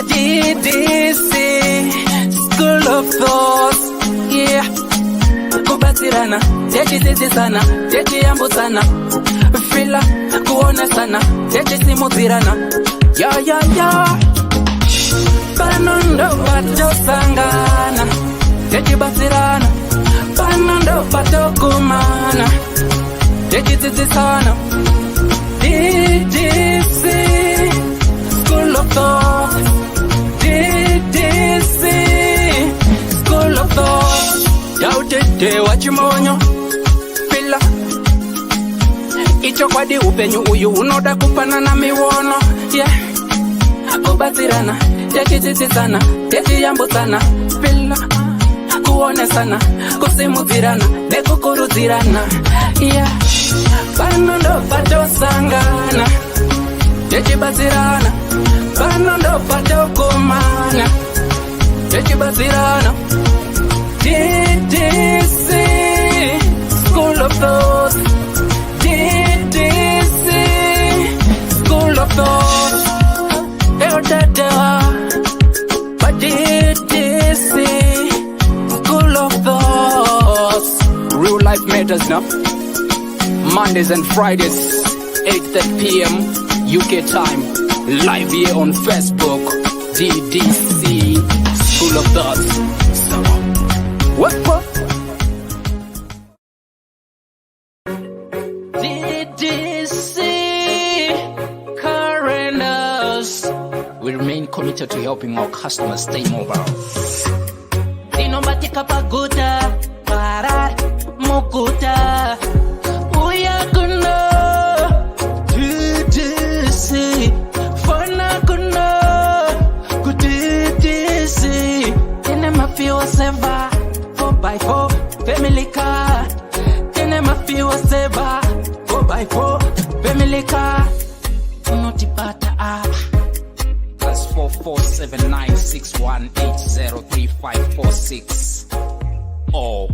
Ddc Skool of Thoughts, yeah. Kubatirana, techizizisana, techiyambusana, fila, kuonesana, techisimudzirana, ya. Panondo patosangana, techibatsirana, panondo patokumana, techizizisana. Ddc Skool of Thoughts, Ddc Skool of Thoughts. Yautete wachimonyo pila icho kwadi upenyu uyu unoda kupanana miwono, yeah. Kubatsirana, techizizisana, techiyambutsana, pila kuonesana, kusimudzirana, nekukurudzirana, yeah. Panondo patosangana, techibatsirana, panondo patokumana, techibatsirana. Ddc Skool of Thoughts, Ddc Skool of Thoughts. But Ddc Skool of Thoughts. Real life matters now. Mondays and Fridays, 8:30 p.m. UK time. Live here on Facebook. Ddc Skool of Thoughts. What? Ddc Currenters. We remain committed to helping our customers stay mobile. Dinomatika paguta, parar, mukuta. Uyakuna, Ddc. Fana kuna, Ddc. Mafia seva 4x4 family car. Tene mafia seva 4x4 family car. Unotipata apa +447961803546 or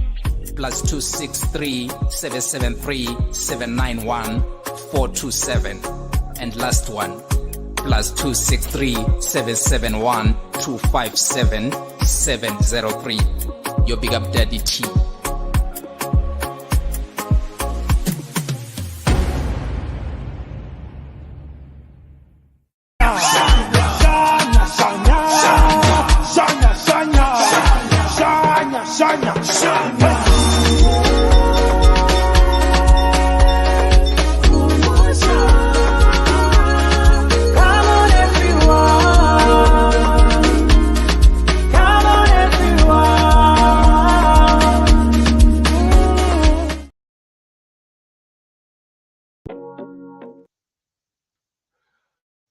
+263773791 and last one +263771257 Your big up daddy T.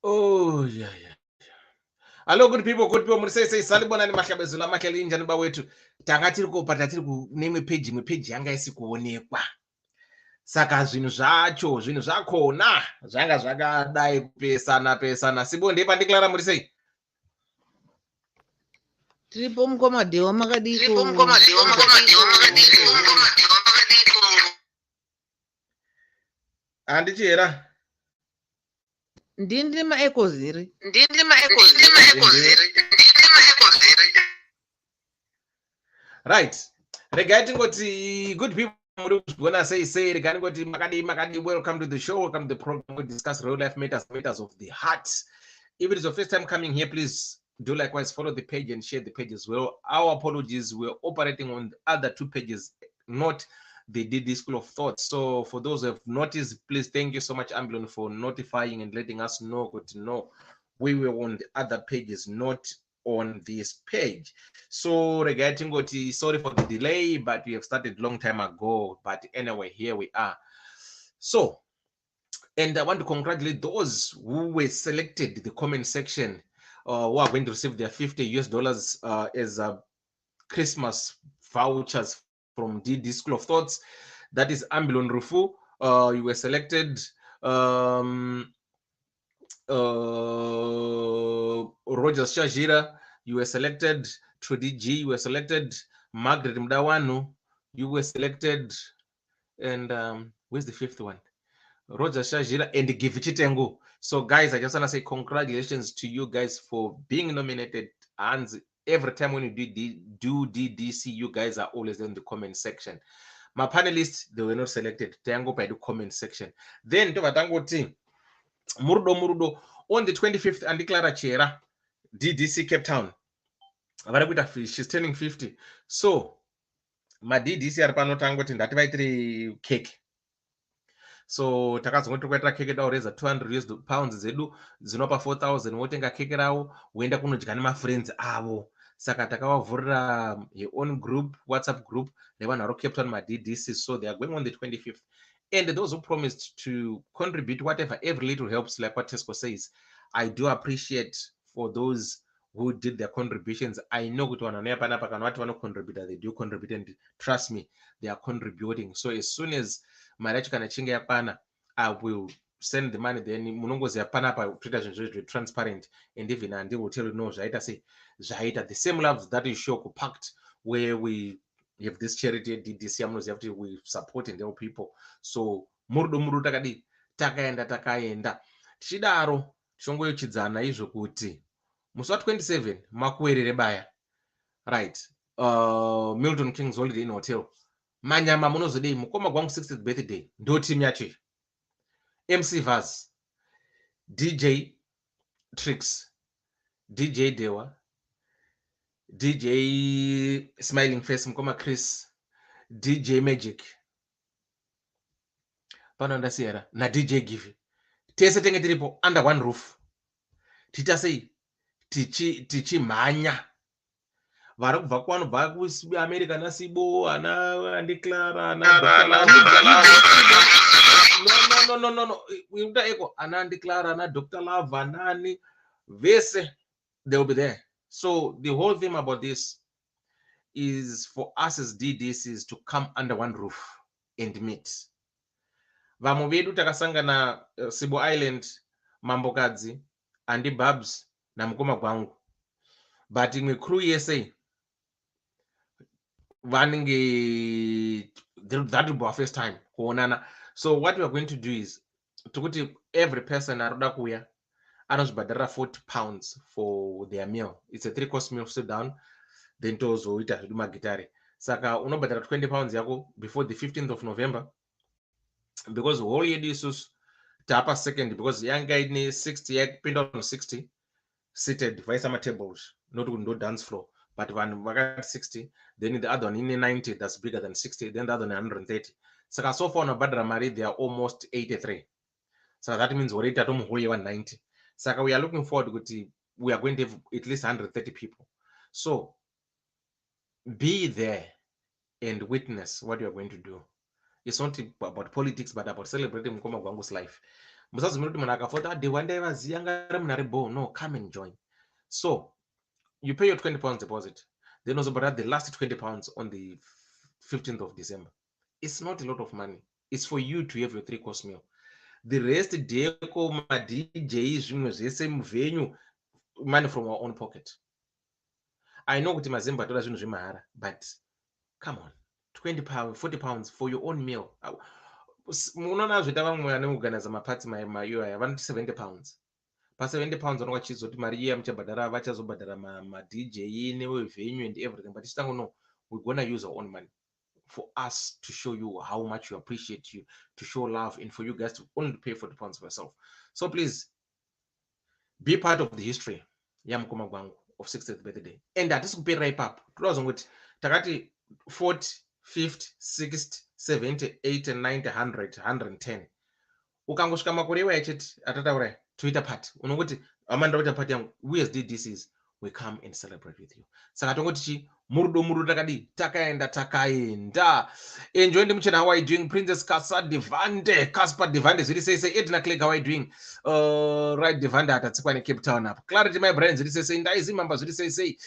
Oh, yeah. Hello, good people. Say salibona ni mahlabezula mahleli njani ba wethu. Tanga tiri kupata tiri kuneme page yanga isikuonekwa. Saka zvinhu zvakona zvanga zvakadai pesana. Sibonde pandiklara muri sei? Tripo mkomadeo makadiko. Andichera. Ndindi ma ekoziri. Right. Regarding what good people gonna say regarding what makadi welcome to the show, welcome to the program. We discuss real life matters of the heart. If it is your first time coming here, please do likewise follow the page and share the page as well. Our apologies, we're operating on the other two pages, not the Ddc Skool of Thoughts. So for those who have noticed, please thank you so much, Amblon, for notifying and letting us know. Good to know we were on the other pages, not on this page. So regarding what, sorry for the delay, but we have started long time ago. But anyway, here we are. So, and I want to congratulate those who were selected the comment section, who are going to receive their $50 as Christmas vouchers from Ddc Skool of Thoughts. That is Ambilon Rufu. You were selected. Rogers Shajira, you were selected. Trudy G, you were selected. Margaret Mdawanu, you were selected. And where's the fifth one? Roger Shajira and Give Chitengu. So guys, I just want to say congratulations to you guys for being nominated. And every time when you do DDC, you guys are always in the comment section. My panelists, they were not selected. Tango by the comment section. Then to Vatango team, Murudo on the 25th and declare Chera DDC Cape Town. She's turning 50. So my DDC are panotango tin that by cake. So takazongoti kwaitira keke daureza 200 US pounds zedu dzinopa 4000 wotenga keke rawo woenda kunodya nemafriends avo. Saka takavavhurira own group, WhatsApp group revanhu vari Cape Town maDDC. So they are going on the 25th. And those who promised to contribute whatever, every little helps, like what Tesco says. I do appreciate for those who did their contributions. I know kuti vanhu vanoyapanapa kana vati vanocontributa, they do contribute, and trust me, they are contributing. So as soon as mari yacho kana chinge yapana, I will send the money. Then munongoziva panapa toita zvinhu zvezvi transparent, and even Andy will tell you no zvaita sei zvaita. The same love that you show packed where we have this charity at DDC, amunoziva kuti we support and help people. So murudo takadi takaenda tichidaro tichongoyeuchidzana izvo kuti musi wa27 makuwerere baya, right? Milton King's Holiday Inn Hotel. Manyama munozodei mukoma gwangu 60th birthday ndo team yacho. MC Vaz, DJ Tricks, DJ Dewa, DJ Smiling Face mukoma Chris, DJ Magic pano Sierra na DJ Give. Tese tenge tiripo under one roof. Tita sei tichi manya vari kubva kuvanobva kuAmerica nasibo ana Andiclara ana no uita eko ana Andiclara ana Dr. Love anani vese, they will be there. So the whole thing about this is for us as DDCs to come under one roof and meet. Vamwe vedu takasangana Sibo Island, Mambokadzi, Andy Babs na mukoma gwangu, but imwe crew yese vanenge that will be our first time kuonana. So what we are going to do is tokuti every person aroda kuya anozvibhadharira 40 pounds for their meal. It's a 3-course meal, sit down, then tozoita zvedu magitare. Saka unobhadhara 20 pounds yako before the 15th of November, because whole year isusu tapa second, because yanga ine 60 yakupinda on 60 seated vaisa tables, not no dance floor, but vanhu vakati 60, then the other one in 90 that's bigger than 60, then the other one 130. Saka so far unobhadhara mari they are almost 83. So that means already at whole year 190. Saka we are looking forward to, we are going to have at least 130 people. So be there and witness what you are going to do. It's not about politics, but about celebrating Mkoma Gwangu's life. No, come and join. So you pay your 20 pounds deposit, then also but the last 20 pounds on the 15th of December. It's not a lot of money. It's for you to have your 3-course meal. The rest deco my DJs, the same venue, money from our own pocket. I know what Mazemba dollars, but come on, 20 pounds, 40 pounds for your own meal. Munoona zvita vamwe vanoorganiza mapati maiyo aya vanoti 70 pounds. Pa 70 pounds vanonga chizoti mari iya muchabhadhara vachazobhadhara ma-DJ nevenue and everything, but ichitango no, we're gonna use our own money for us to show you how much we appreciate you, to show love, and for you guys to only pay 40 pounds for yourself. So please be part of the history Mukoma Gwangu of 60th birthday. And that is pay right up. Takati 40, 50, 60, 70, 80, 90, 100, 110. Ukangosvika makore iwayo chete atataura toita part. Unongoti amanda kuita part yangu, we as DDCs, we come and celebrate with you. Saka tongoti murudo takadi takaenda. Enjoy the muchena, how are you doing? Princess Casper Devande, zili say Edna Clegg, how are you doing? Right, Devande atatsikwa ne Cape Town up. Clarity my brain zili say ndaizi mamba zili say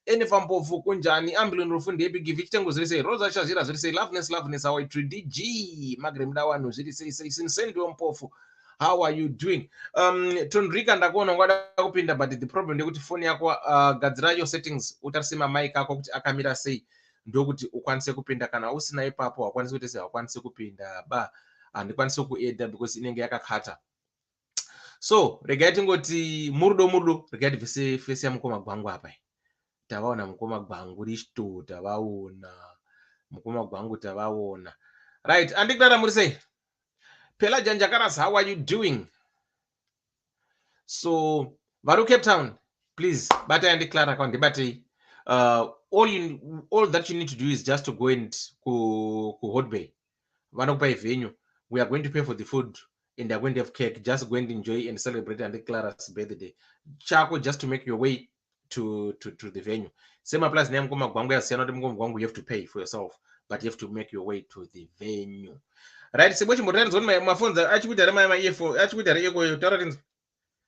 ene fampofu kunjani ambulance rufundi epi give chitengo zili say Rosa Shazira zili say loveness how are you? DG Magrem Dawanu zili say sinsend mpofu. How are you doing? Tonrika ndakuona ngwada kupinda, but the problem ndekuti phone yako gadzira your settings utarisima mic yako kuti akamira sei ndokuti ukwanise kupinda, kana usina ipapo wakwanise kuti sei wakwanise kupinda ba handikwanisi kuedha because inenge yakakata. So regai tingoti murudo regai tivese fesi yamukoma gwangu apa. Tavaona mukoma gwangu rishto, tavaona mukoma gwangu, tavaona. Right, andiklara muri sei? Pela Janjakaras, how are you doing? So Varu Cape Town, please, bata andiklara kwa ndibati. All that you need to do is just to go and ku Hot Bay. Vanokupa venue. We are going to pay for the food and they are going to have cake. Just go and enjoy and celebrate Andiclara's birthday. Chako, just to make your way to the venue. Same applies name Goma Gwangu, as not Gwangu, you have to pay for yourself, but you have to make your way to the venue. Right, so what you moderns on my phones are actually my ear for actually the ego tolerance.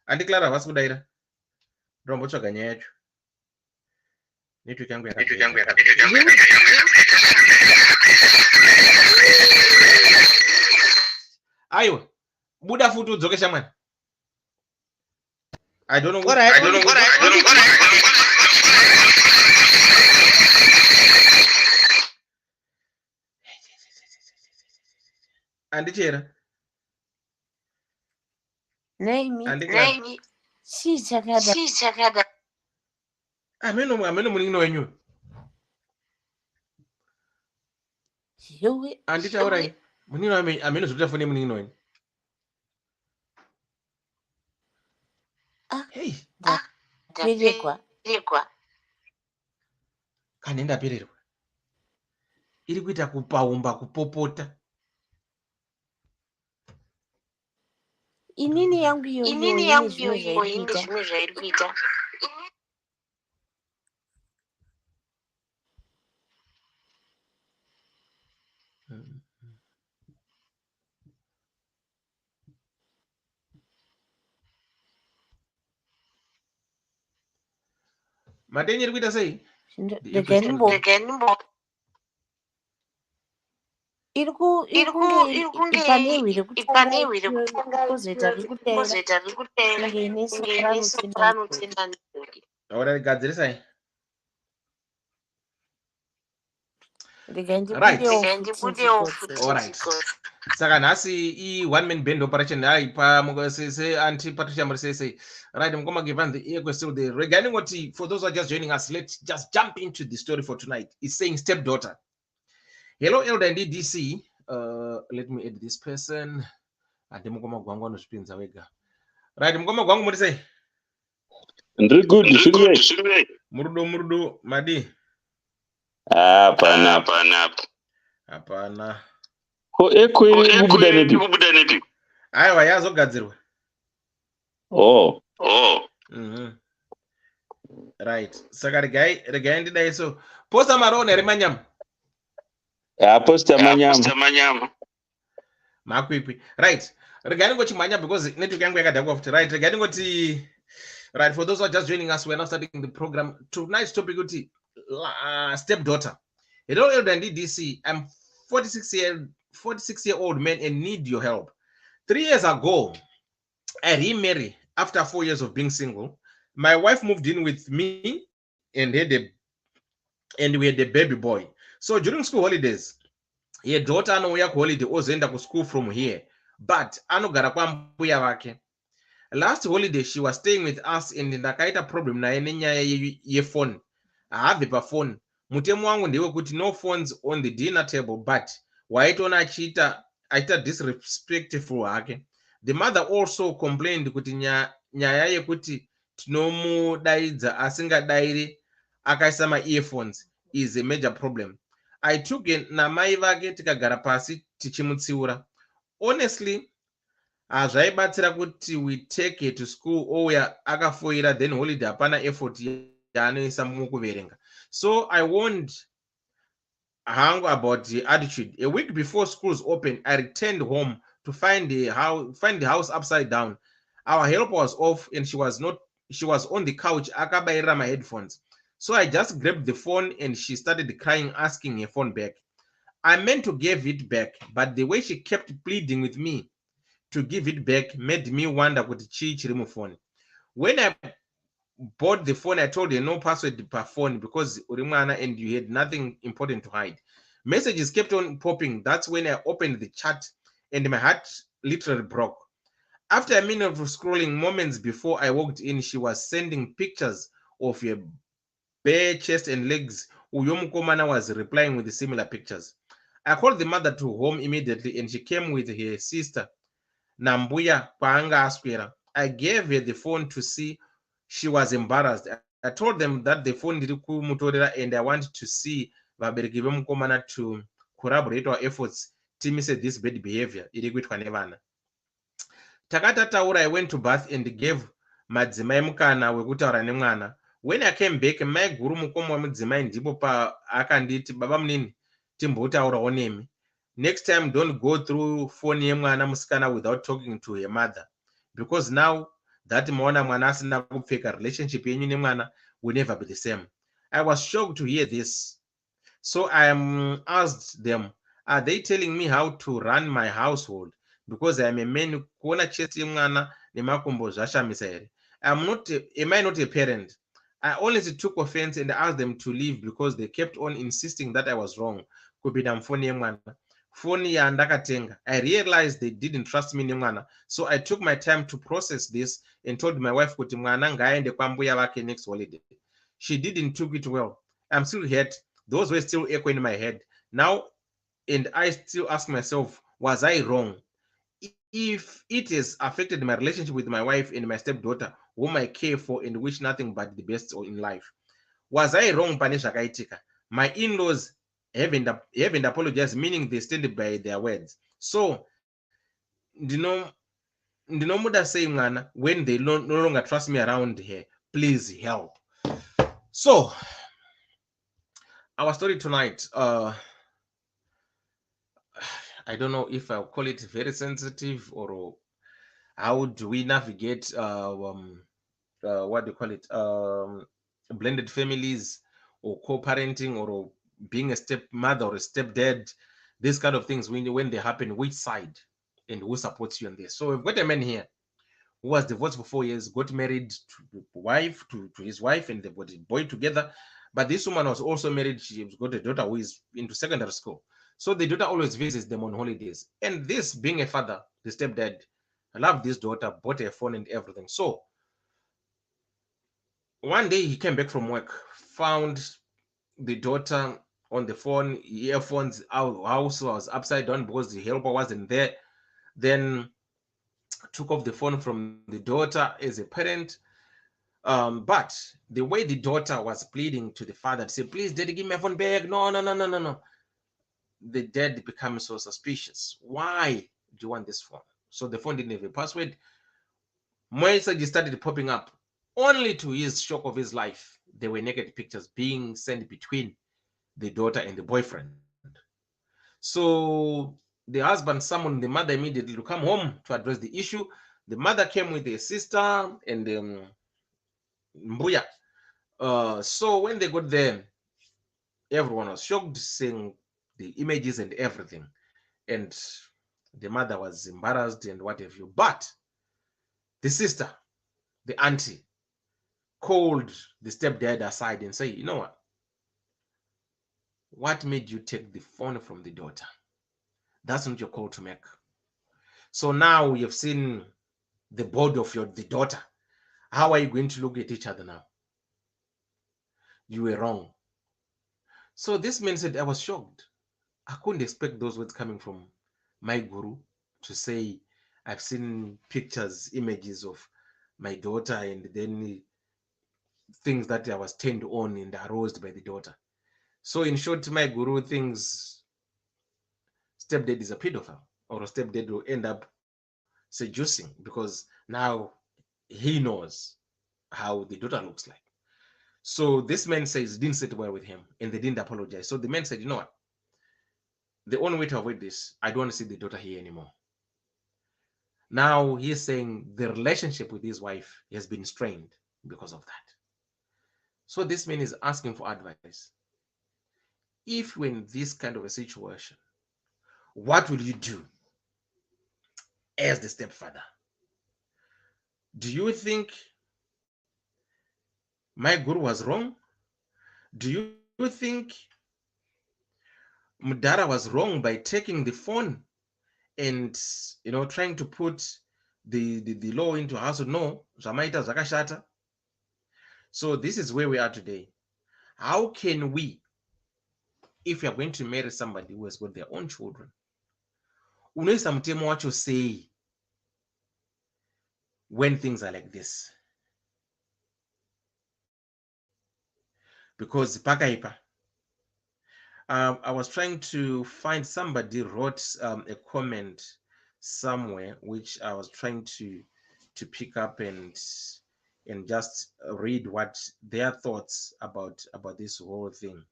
Andiclara was good either. Rombocha Ganyach. Need to come back. Ayo, Buddha food to Zoke Shaman. I don't know what I don't know what and the chair. Name And the me. She's a had I'm no knowing you. you. And it's all right. When you know, I mean, it's for naming knowing. Hey, kanenda pererwa. Iri kuita kupaumba kupopota. Inini yangu yo ini zvairikuita. Matenyi iri kuita sei? Ahora gadzirisai. Right. All right. Saka nhasi one man band operation aipa mugosese anti Patricia Mursese. Right, I'm gonna give the ego still there. Regarding what for those who are just joining us, let's just jump into the story for tonight. It's saying stepdaughter. Hello, Elder and Ddc. Let me add this person. And then mukoma gwangu anospinza wega. Right, mukoma gwangu muri sei? Ndiri good, shiri. Murudo madi. Hapana. Ko bubuda nepi. Aiwa yazogadzirwa. Oh. Right. Saka regai ndidai so. Posta marone remanyama. Posta manyama. Makwikwi. Right. Regarding what you manya because network yangu yakadakwa futi. Right. Regarding what right, for those who are just joining us, we're now starting the program. Tonight's topic is stepdaughter. Hello, Elder and Ddc. I'm 46-year-old man and need your help. 3 years ago, I remarried after 4 years of being single. My wife moved in with me and we had a baby boy. So during school holidays, your daughter anouya holiday ozoenda ku school from here, but anogara kwa mbuya wake. Last holiday she was staying with us and ndakaita problem naye nenyaya yefone. I have a phone. Mutemu wangu ndewe kuti no phones on the dinner table, but waitona aita disrespectful hake. The mother also complained kuti nyaya yekuti tinomudaidza asingadairi akaisa ma earphones is a major problem. I took it namai vake tikagara pasi tichimutsiura. Honestly, zvaibatsira kuti we take her to school ouya akafoira then holiday hapana effort yaanoisa mukuverenga. So I warned hangu about the attitude. A week before schools opened, I returned home to find the house upside down. Our helper was off and she was on the couch akabaira my headphones. So I just grabbed the phone and she started crying, asking her phone back. I meant to give it back, but the way she kept pleading with me to give it back made me wonder kuti chii chiri mufoni. When I bought the phone, I told her no password per phone because urimwana and you had nothing important to hide. Messages kept on popping. That's when I opened the chat and my heart literally broke. After a minute of scrolling, moments before I walked in, she was sending pictures of your bare chest and legs. Uyomukomana was replying with similar pictures. I called the mother to home immediately, and she came with her sister, Nambuya Panga Asquera. I gave her the phone to see. She was embarrassed. I told them that the phone did kumutorera, and I wanted to see vabereki vemukomana to corroborate our efforts timise this bad behavior iri kuitwa nevana. Takatataura, I went to bath and gave madzimai mukana wekutaura nemwana. When I came back, mai guru mukoma wemudzimai ndipo paakanditi, baba munini, timbotaurawo nemi. Next time, don't go through phone yemwana musikana without talking to her mother, because now that maona mwana asina kupfeka, relationship yenyu nemwana will never be the same. I was shocked to hear this. So I asked them, are they telling me how to run my household? Because I am a man kuona chest yemwana nemakumbo zvashamisa here. Am I not a parent? I honestly took offense and asked them to leave because they kept on insisting that I was wrong. Kupinda mfoni yemwana. Phone yandakatenga. I realized they didn't trust me nemwana. So I took my time to process this and told my wife kuti mwana ngaende kwambuya vake next holiday. She didn't took it well. I'm still hurt. Those were still echoing in my head. Now, and I still ask myself, was I wrong? If it has affected my relationship with my wife and my stepdaughter, whom I care for and wish nothing but the best in life, was I wrong? My in-laws haven't apologized, meaning they stand by their words. So, muda say mwana, when they no longer trust me around here, please help. So, our story tonight, I don't know if I'll call it very sensitive, or how do we navigate what do you call it, blended families, or co-parenting, or being a stepmother or a stepdad, these kind of things, when they happen, which side and who supports you in this. So we've got a man here who was divorced for 4 years, got married to his wife, and they've got a boy together. But this woman was also married. She's got a daughter who is into secondary school. So the daughter always visits them on holidays. And this, being a father, the stepdad, I love this daughter, bought a phone and everything. So one day he came back from work, found the daughter on the phone, earphones, our house was upside down because the helper wasn't there. Then took off the phone from the daughter as a parent. But the way the daughter was pleading to the father to say, please, daddy, give me my phone back. No. The dad becomes so suspicious. Why do you want this phone? So the phone didn't have a password. Messages started popping up. Only to his shock of his life, there were naked pictures being sent between the daughter and the boyfriend. So the husband summoned the mother immediately to come home to address the issue. The mother came with her sister and Mbuya. So when they got there, everyone was shocked, seeing the images and everything. And the mother was embarrassed and what have you. But the sister, the auntie, called the stepdad aside and said, you know what made you take the phone from the daughter? That's not your call to make. So now you've seen the body of the daughter. How are you going to look at each other now? You were wrong. So this man said, I was shocked. I couldn't expect those words coming from my guru to say, I've seen pictures, images of my daughter, and then things that I was turned on and aroused by the daughter. So in short, my guru thinks stepdad is a pedophile, or a stepdad will end up seducing, because now he knows how the daughter looks like. So this man says didn't sit well with him, and they didn't apologize. So the man said, you know what? The only way to avoid this, I don't want to see the daughter here anymore. Now he's saying the relationship with his wife has been strained because of that. So this man is asking for advice. If you're in this kind of a situation, what will you do as the stepfather? Do you think my guru was wrong? Do you think Mudara was wrong by taking the phone and trying to put the law into household. No, zvamaita zvakashata. So this is where we are today. How can we, if you're going to marry somebody who has got their own children, unoisa mutemo wacho sei when things are like this? Because pakaipa, I was trying to find, somebody wrote a comment somewhere which I was trying to pick up and just read what their thoughts about this whole thing.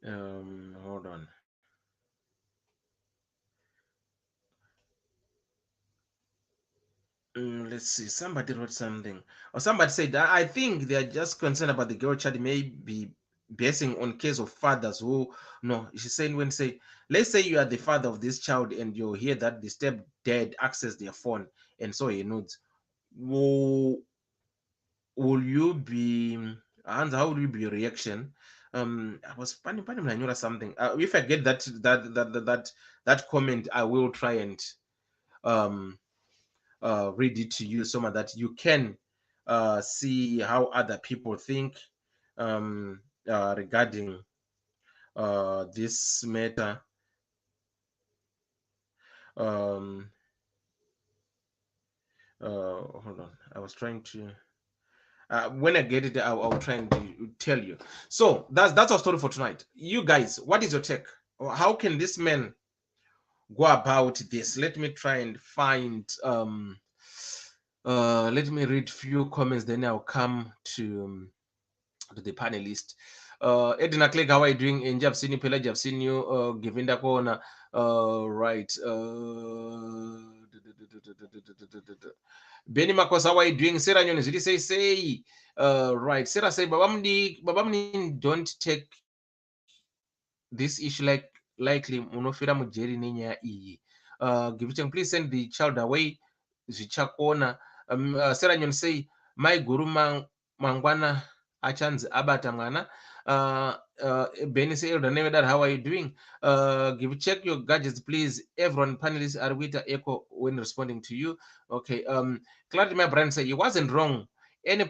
Hold on. Let's see. Somebody wrote something, or somebody said, I think they are just concerned about the girl child may be basing on case of fathers who, no, she's saying, when say, let's say you are the father of this child and you hear that the stepdad access their phone and so he nudes, will you be, Hans, how will you be your reaction? I was funny something. If I get that comment, I will try and read it to you so that you can see how other people think regarding this matter. Hold on, I was trying to when I get it, I'll try and tell you. So that's our story for tonight. You guys, what is your take? How can this man go about this? Let me try and find let me read few comments, then I'll come to the panelist. Edna Clegg, how are you doing? And I've seen you, Pelage, I've seen you, giving the corner. Right. Benny Makos, how are you doing? Sarah Nyonis, did you say? Right. Sarah say, Babamni, don't take this issue likely. Munofira mujeri ninya iyi. Give please send the child away. Zichakona. Sarah Nyonis say, my guru mangwana achanzi abata mwana. Benny say, how are you doing? Check your gadgets, please. Everyone, panelists are with the echo when responding to you. Okay. Clarity, my brand say, it wasn't wrong. Any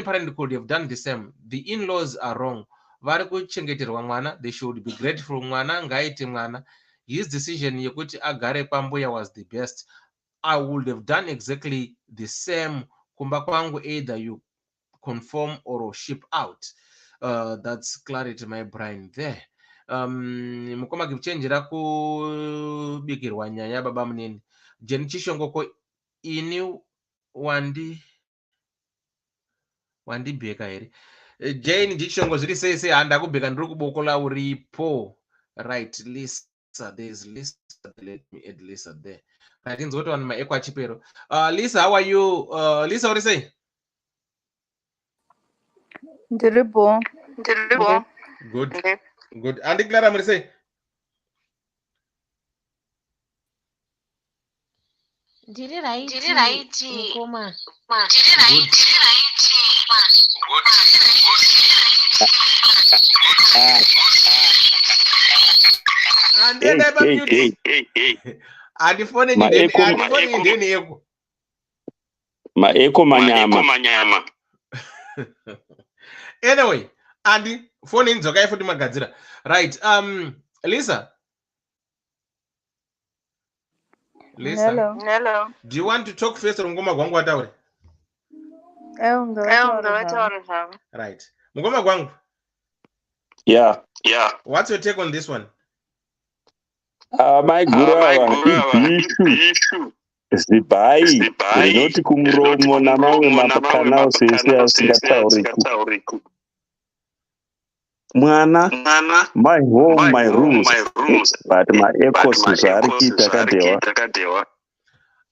parent could have done the same. The in-laws are wrong. They should be grateful. His decision yekuti agare pambuya was the best. I would have done exactly the same. Kumba kwangu, either you conform or ship out. That's clarity, my brain there. Mukoma kivichenjera kubikirwa nyanya baba munini. Jeni chishongoko ini wandi beka here. Jane chishongo zviri sei handa kubeka ndiri kuboko lauripo. Right, Lisa, there's Lisa. Let me add Lisa there. I think what on my echo chipero. Lisa, how are you? Lisa, what do you say? Ndiripo. Good. Good. Andy Clara, I'm going to say. Did it right? Mukoma. And then I mute. And the phone in the echo. Ma echo manyama. Anyway, Andy, phone in Zogai for the magazine. Right. Lisa. Hello. Do you want to talk first or Ngoma Gwangu Ataure? Right. Ngoma Gwangu. Yeah. What's your take on this one? My issue. Zibai. Rinoti kumuromo na mamwe mapakana sese asingatauriku. Mwana, my home, my rules. But my echoes zvariki takadewa.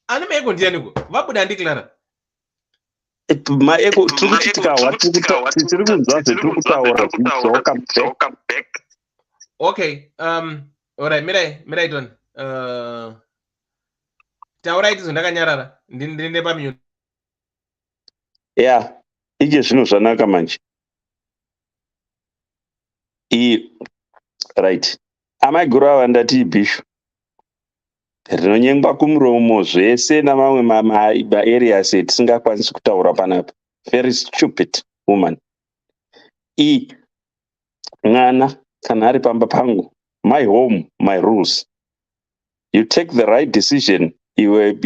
Ani meko ndianiko. Vabuda ndiklara. My echo turikutika tiri kunzwa zveturikutaura zvidzoka back. Okay. All right, mirai don. Taura iti zvandakanyarara. Ndinde pamute. Yeah. Ije zvino zvanaka manje. Right. Amai guru ava ndati ibhishu. rinonyengwa kumuromo zvese namamwe maareas etisingakwanisi kutaura panapa. Very stupid woman. Mwana kana ari pamba pangu, my home, my rules. You take the right decision, iwe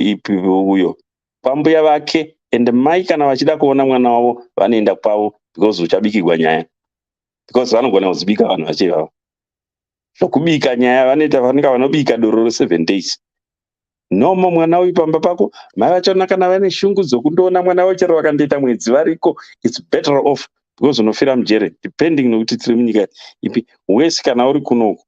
uyo pambuya vake, and mai kana vachida kuona mwana wavo vanoenda kwavo because uchabikirwa nyaya, because vanogona kuzibika vanhu vachivavo. Zvokubika nyaya vanoita vanenge vanobika doro 7 days. Nomo mwana uyu pamba pako, mai vachona kana vane shungu dzokundoona mwana wavo chero vakandoita mwedzi variko, it's better off because unofira mujere, depending nokuti tiri munyika ipi. Wesi kana uri kunoku,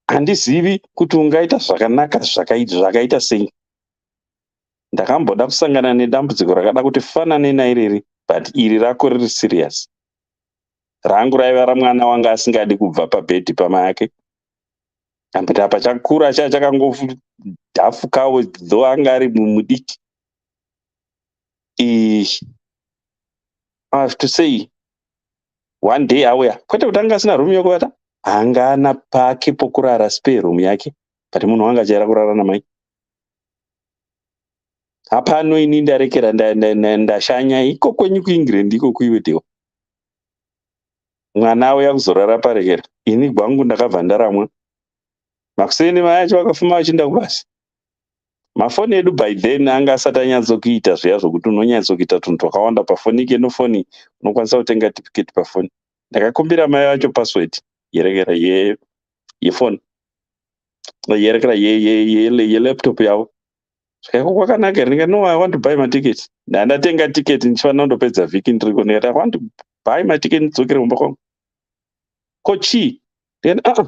handizivi kuti ungaita zvakanaka zvakaita sei. Ndakamboda kusangana nedambudziko rakada kuti fanane nairiri, but iri rako riri serious. Rangu raiva ramwana wanga asingadi kubva pabhedhi pamai ake. Ambita pachakura chakangodhafukawo though anga ari mudiki. I have to say, one day auya, kwete kuti anga asina room yokuvata, anga ana pake pokurara spare room yake, but munhu wanga achaira kurara namai. Hapano ini ndarekera ndashanya iko kwenyu kuEngland iko kuiwedewo. Mwana auya kuzorara parekera, ini gwangu ndakabva ndaramwa. Makuseni mai acho vakafuma vachienda kubasa. Mafoni edu by then anga asati anyatsokuita zviya zvokuti unonyatsokuita tunhu twakawanda pafoni ike nofoni unokwanisa kutenga tipiketi pafoni. Ndakakumbira mai vacho password yerekera yefoni, yerekera yelaptop yavo. Zvikaiko kwakanaka, ndikati no, I want to buy my ticket. Ndandatenga tiketi ndichifanira kundopedza vhiki ndiriko, ndikati I want to buy my ticket ndidzokere kumba kwangu. Kochi, ndikati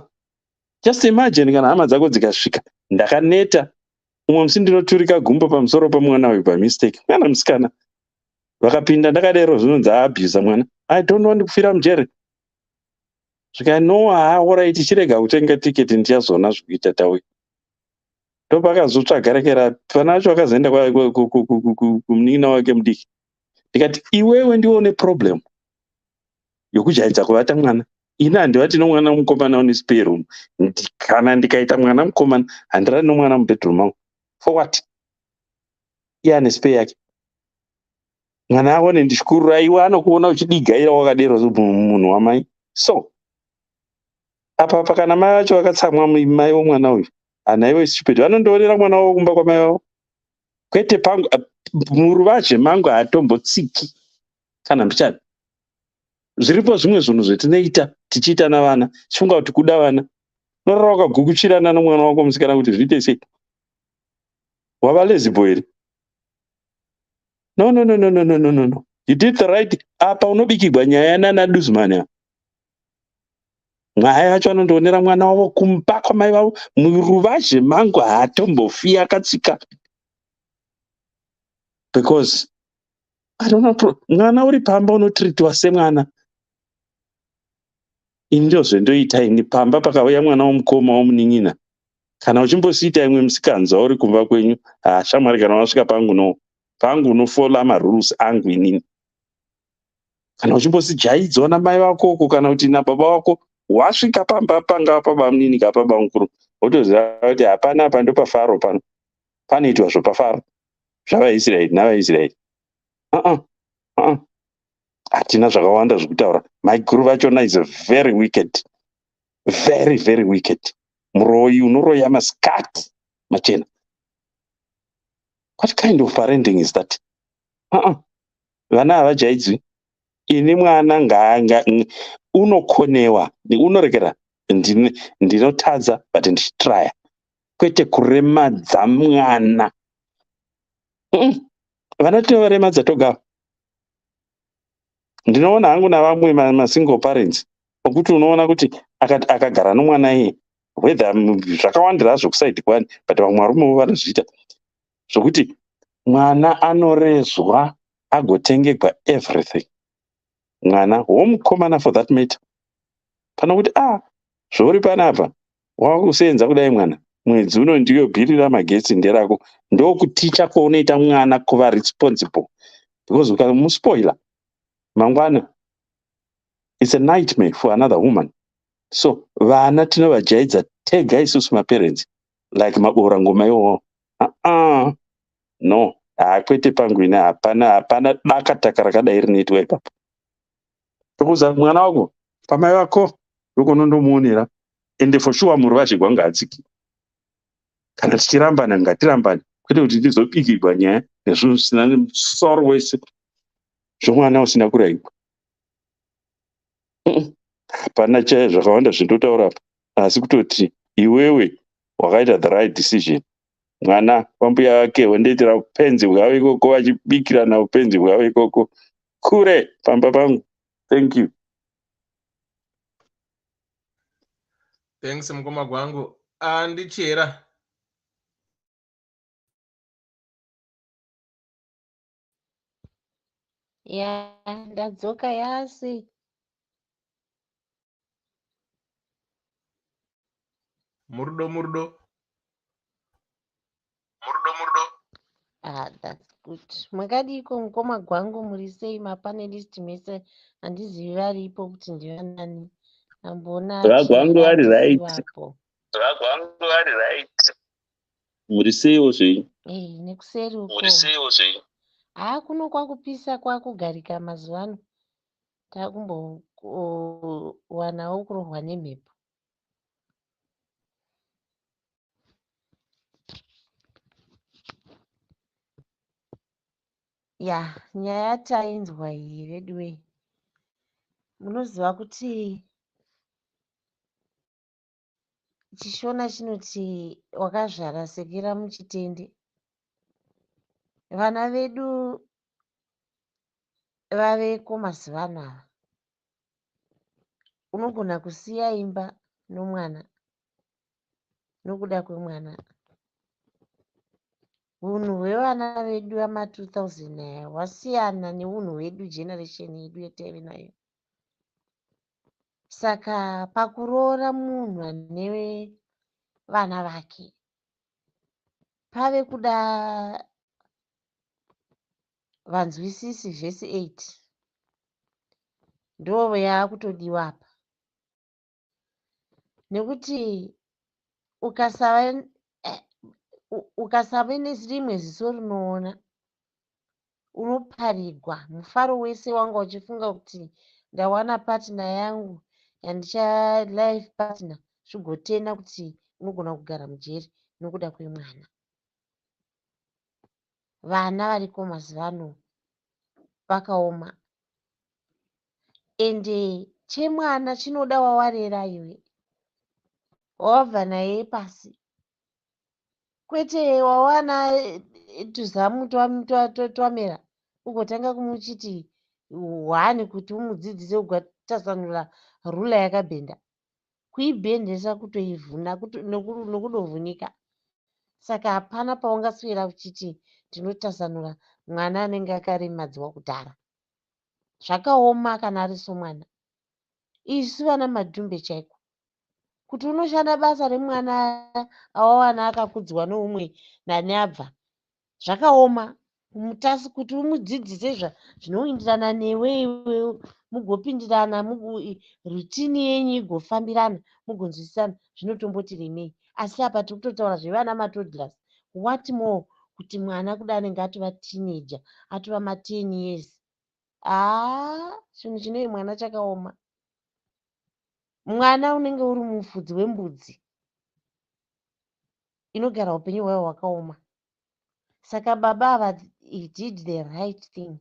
just imagine kana hama dzako dzikasvika, ndakaneta, umwe musi ndinoturika gumbo pamusoro pamwana uyu by mistake. Mwana musikana. Vakapinda ndakadero zvinonzi aabuse mwana. I don't want kufira mujere. Zvikati no, alright, chirega kutenga tiketi ndichazoona zvekuita tauya. Ndopakazotsvaga rekera, pana acho akazoenda kumunin'ina wake mudiki. Ndikati iwewe ndiwo une problem yokujaidza kuvata mwana. Ini handivati nomwana mukomana une spare room. Kana ndikaita mwana mukomana, handirari nomwana mubedroom mangu. For what? Iye ane spare yake. Mwana aone ndishukuru, aiwa anokuona uchidigaira wakadero munhu wamai. So, apa kana mai vacho vakatsamwa mai womwana uyu, hanaiwe stupid, vanondoonera mwana wavo kumba kwamai vavo. Kwete pangu, muruvazhe mangu hatombotsiki kana mbichana. Zviripo zvimwe zvinhu zvetinoita tichiita navana, tichifunga kuti kuda vana. Unorara wakagukuchirana nomwana wako musikana kuti zviite sei? Wava lazy boy here? No. You did the right. Apa unobikirwa nyaya nana Duzman. Mwai vacho vanondoonera mwana wavo kumba kwamai vavo. Muruvazhe mangu hatombofi akatsika. Because I don't know, mwana uri pamba unotritiwa semwana. Ini ndio zvendoita ini pamba pakauya mwana womukoma womunin'ina. Kana uchimbosiita imwe musikanzwa uri kumba kwenyu, shamwari kana wasvika pangu unofola marules angu inini. Kana uchimbosijaidzwa namai vako kana kuti nababa vako, wasvika pamba panga paba munini kapaba mukuru, wotoziva kuti hapana apa ndopafaro pano. Panoitwa zvopafaro. ZvavaIsraeri navaIsraeri. Hatina zvakawanda zvokutaura. Maiguru vachona is very wicked. Very, very wicked. Muroyi unoroya maskati machena. What kind of parenting is that? Vana havajaidzwi. Ini mwana unokonewa, unorekera, ndinotadza but ndichitraya. Kwete kuremadza mwana. Vana tinovaremadza toga. Ndinoona hangu navamwe masingle parents, okuti unoona kuti akagara nomwana iye, whether zvakawandira zvokusaidi kwani, but vamwe varume vanozviita. Zvokuti mwana anorezwa agotengekwa everything. Mwana womukomana for that matter. Pano kuti zvouri panapa, wakusenza kudai mwana, mwedzi uno ndiyo bhiri ramagetsi nderako, ndokuticha kwaunoita mwana kuva responsible. Because ukamuspoila mangwana, it's a nightmare for another woman. So vana tinovajaidza tega isusu maparents like mabora ngoma iwowo. No, kwete pangu ine hapana dakataka rakadai rinoitwa ipapo. Tokuza mwana wako pamai vako yokonondomuonera, ende for sure muruvazhe gwangu hadziki. Kana tichirambana ngatirambane, kwete kuti ndizobikirwa nyaya nezvinhu zvisina musoro wese zvomwana usina kurayirwa. Hapana chaya zvakawanda zvindotaura apa, asi kutoti iwewe wakaita the right decision. Mwana wambuya wake wendetera upenzi bwawe ikoko, vachibikirana upenzi bwawe ikoko kure pamba pangu. Thank you. Thanks mukoma gwangu. Ndichera. Ya, ndadzoka yasi. Murdo. That's good. Makadiko mukoma gwangu muri sei mapanelisti mese? Handizivi varipo kuti ndivanani. Ambona Vagwangu vari right. ndisivapo. Muri seiwo zvei? Nekuseri uko. Kuno kwakupisa kwakugarika mazuva ano. Takumbowanawo kurohwa nemhepo. Ya, nyaya tainzwa iyi redway. Munoziva kuti chishona chinoti wakazvara sekera muchitende. Vana vedu vaveko mazuva anaya. Unogona kusiya imba nomwana nokuda kwemwana. Unhu hwevana vedu vama 2000 hwasiyana neunhu hwedu generation yedu yataive nayo. Saka pakuroora munhu ane vana vake pave kuda vanzwisisi vhesi 8 ndo yaakutodiwa apa. Nekuti ukasava nerimwe ziso rinoona unoparirwa mufaro wese wanga uchifunga kuti ndawana partner yangu yandicha life partner zvigotena kuti unogona kugara mujeri nokuda kwemwana. Vana variko mazuva ano vakaoma, ende chemwana chinoda wawarera iwe, wabva naye pasi, kwete wawana tuzamu twamera ugotanga kumuchiti hwani kuti umudzidzise ugatasanura rula yakabhenda. Kuibhendesa kutoivhuna nokudovhunika. Saka hapana paungaswera uchiti tinotasanura mwana anenge akaremadzwa kudhara. Zvakaoma kana ari somwana. Isu vana madhumbe chaiko, kuti unoshanda basa remwana awawana akakudzwa neumwe nani abva, zvakaoma. Mutasi kuti umudzidzise zvinoenderana newe iwe, mugopindirana, rutini yenyu igofambirana, mugonzwisisana, zvinotomboti remei. Asi apa tiri kutotaura zvevana matodhlers. What more kuti mwana kuda anenge atova teenager, atova ma10 years. Chinhu chinoi mwana chakaoma. Mwana unenge uri mufudzi wembudzi inogara upenyu hwayo hwakaoma. Saka baba ava he did the right thing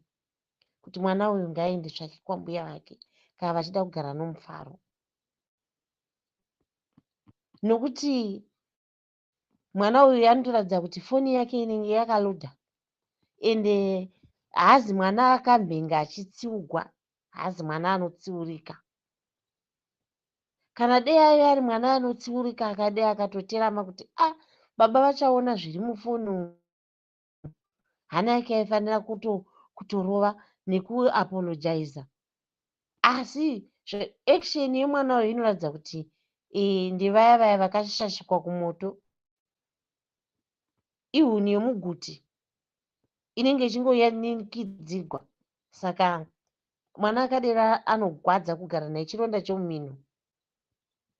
kuti mwana uyu ngaende zvake kwambuya vake kana vachida kugara nomufaro. Nokuti mwana uyu anotoratidza kuti foni yake inenge yakalodha, ende haazi mwana akamhenga achitsiurwa, haazi mwana anotsiurika. Kana dei aive ari mwana anotsiurika akadei akatoterama kuti baba vachaona zviri mufoni umu, hana yake aifanira kutorova nekuapologiza. Asi action yemwana uyu inoratidza kuti ndevaya vaya vakashashikwa kumoto. Ihuni yomuguti inenge ichingoyanikidzirwa. Saka mwana akadera anogwadza kugara naye chironda chomumino.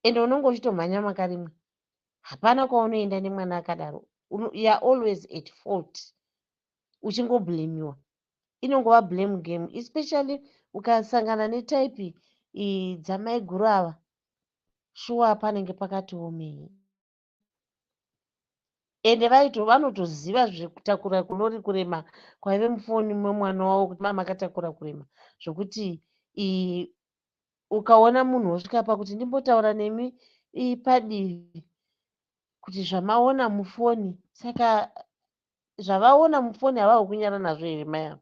Ende unenge uchitomhanya makarimwe. hapana kwaunoenda nemwana akadaro. You are always at fault. Uchingoblamiwa. Inongova blame game, especially ukasangana netype dzamaiguru ava. Shuwa panenge pakatiomei. Ende vanotoziva zvekutakura kunori kurema kwaive mufoni memwana wavo kuti mama akatakura kurema zvokuti ukaona munhu wosvika pakuti ndimbotaura nemi padivi kuti zvamaona mufoni, saka zvavaona mufoni havavo kunyara nazvo here mai avo.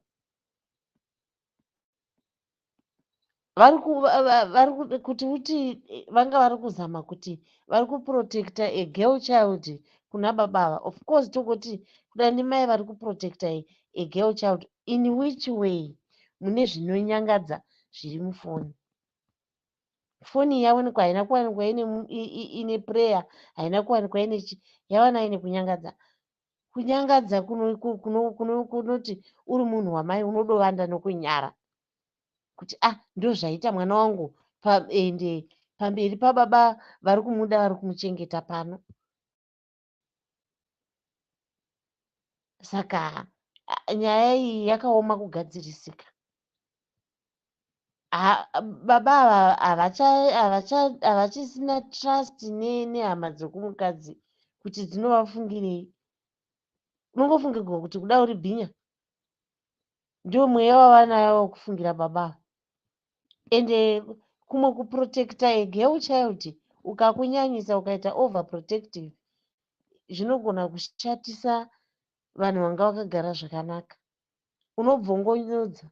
Kuti uti vanga vari kuzama kuti vari kuprotecta a girl child kuna baba ava. Of course togoti kuda ndimai vari kuprotecta a girl child. In which way? Mune zvinonyangadza zviri mufoni. Foni yaonekwa haina kuwanikwa ine prayer, haina kuwanikwa ine yawana ine kunyangadza. Kunyangadza kunoti uri munhu wamai unodovanda nokunyara kuti ndo zvaita mwana wangu ende pamberi pababa vari kumuda vari kumuchengeta pano. Saka nyaya iyi yakaoma kugadzirisika. Baba havachisina trust nehama dzekumukadzi kuti dzinovafungirei. Unongofungirwa kuti kuda uri bhinya ndio mweya wavanayo kufungira baba. Ende kumwe kuprotecta a girl child ukakunyanyisa ukaita overprotective zvinogona kushatisa vanhu vanga vakagara zvakanaka. Unobvongonyodza.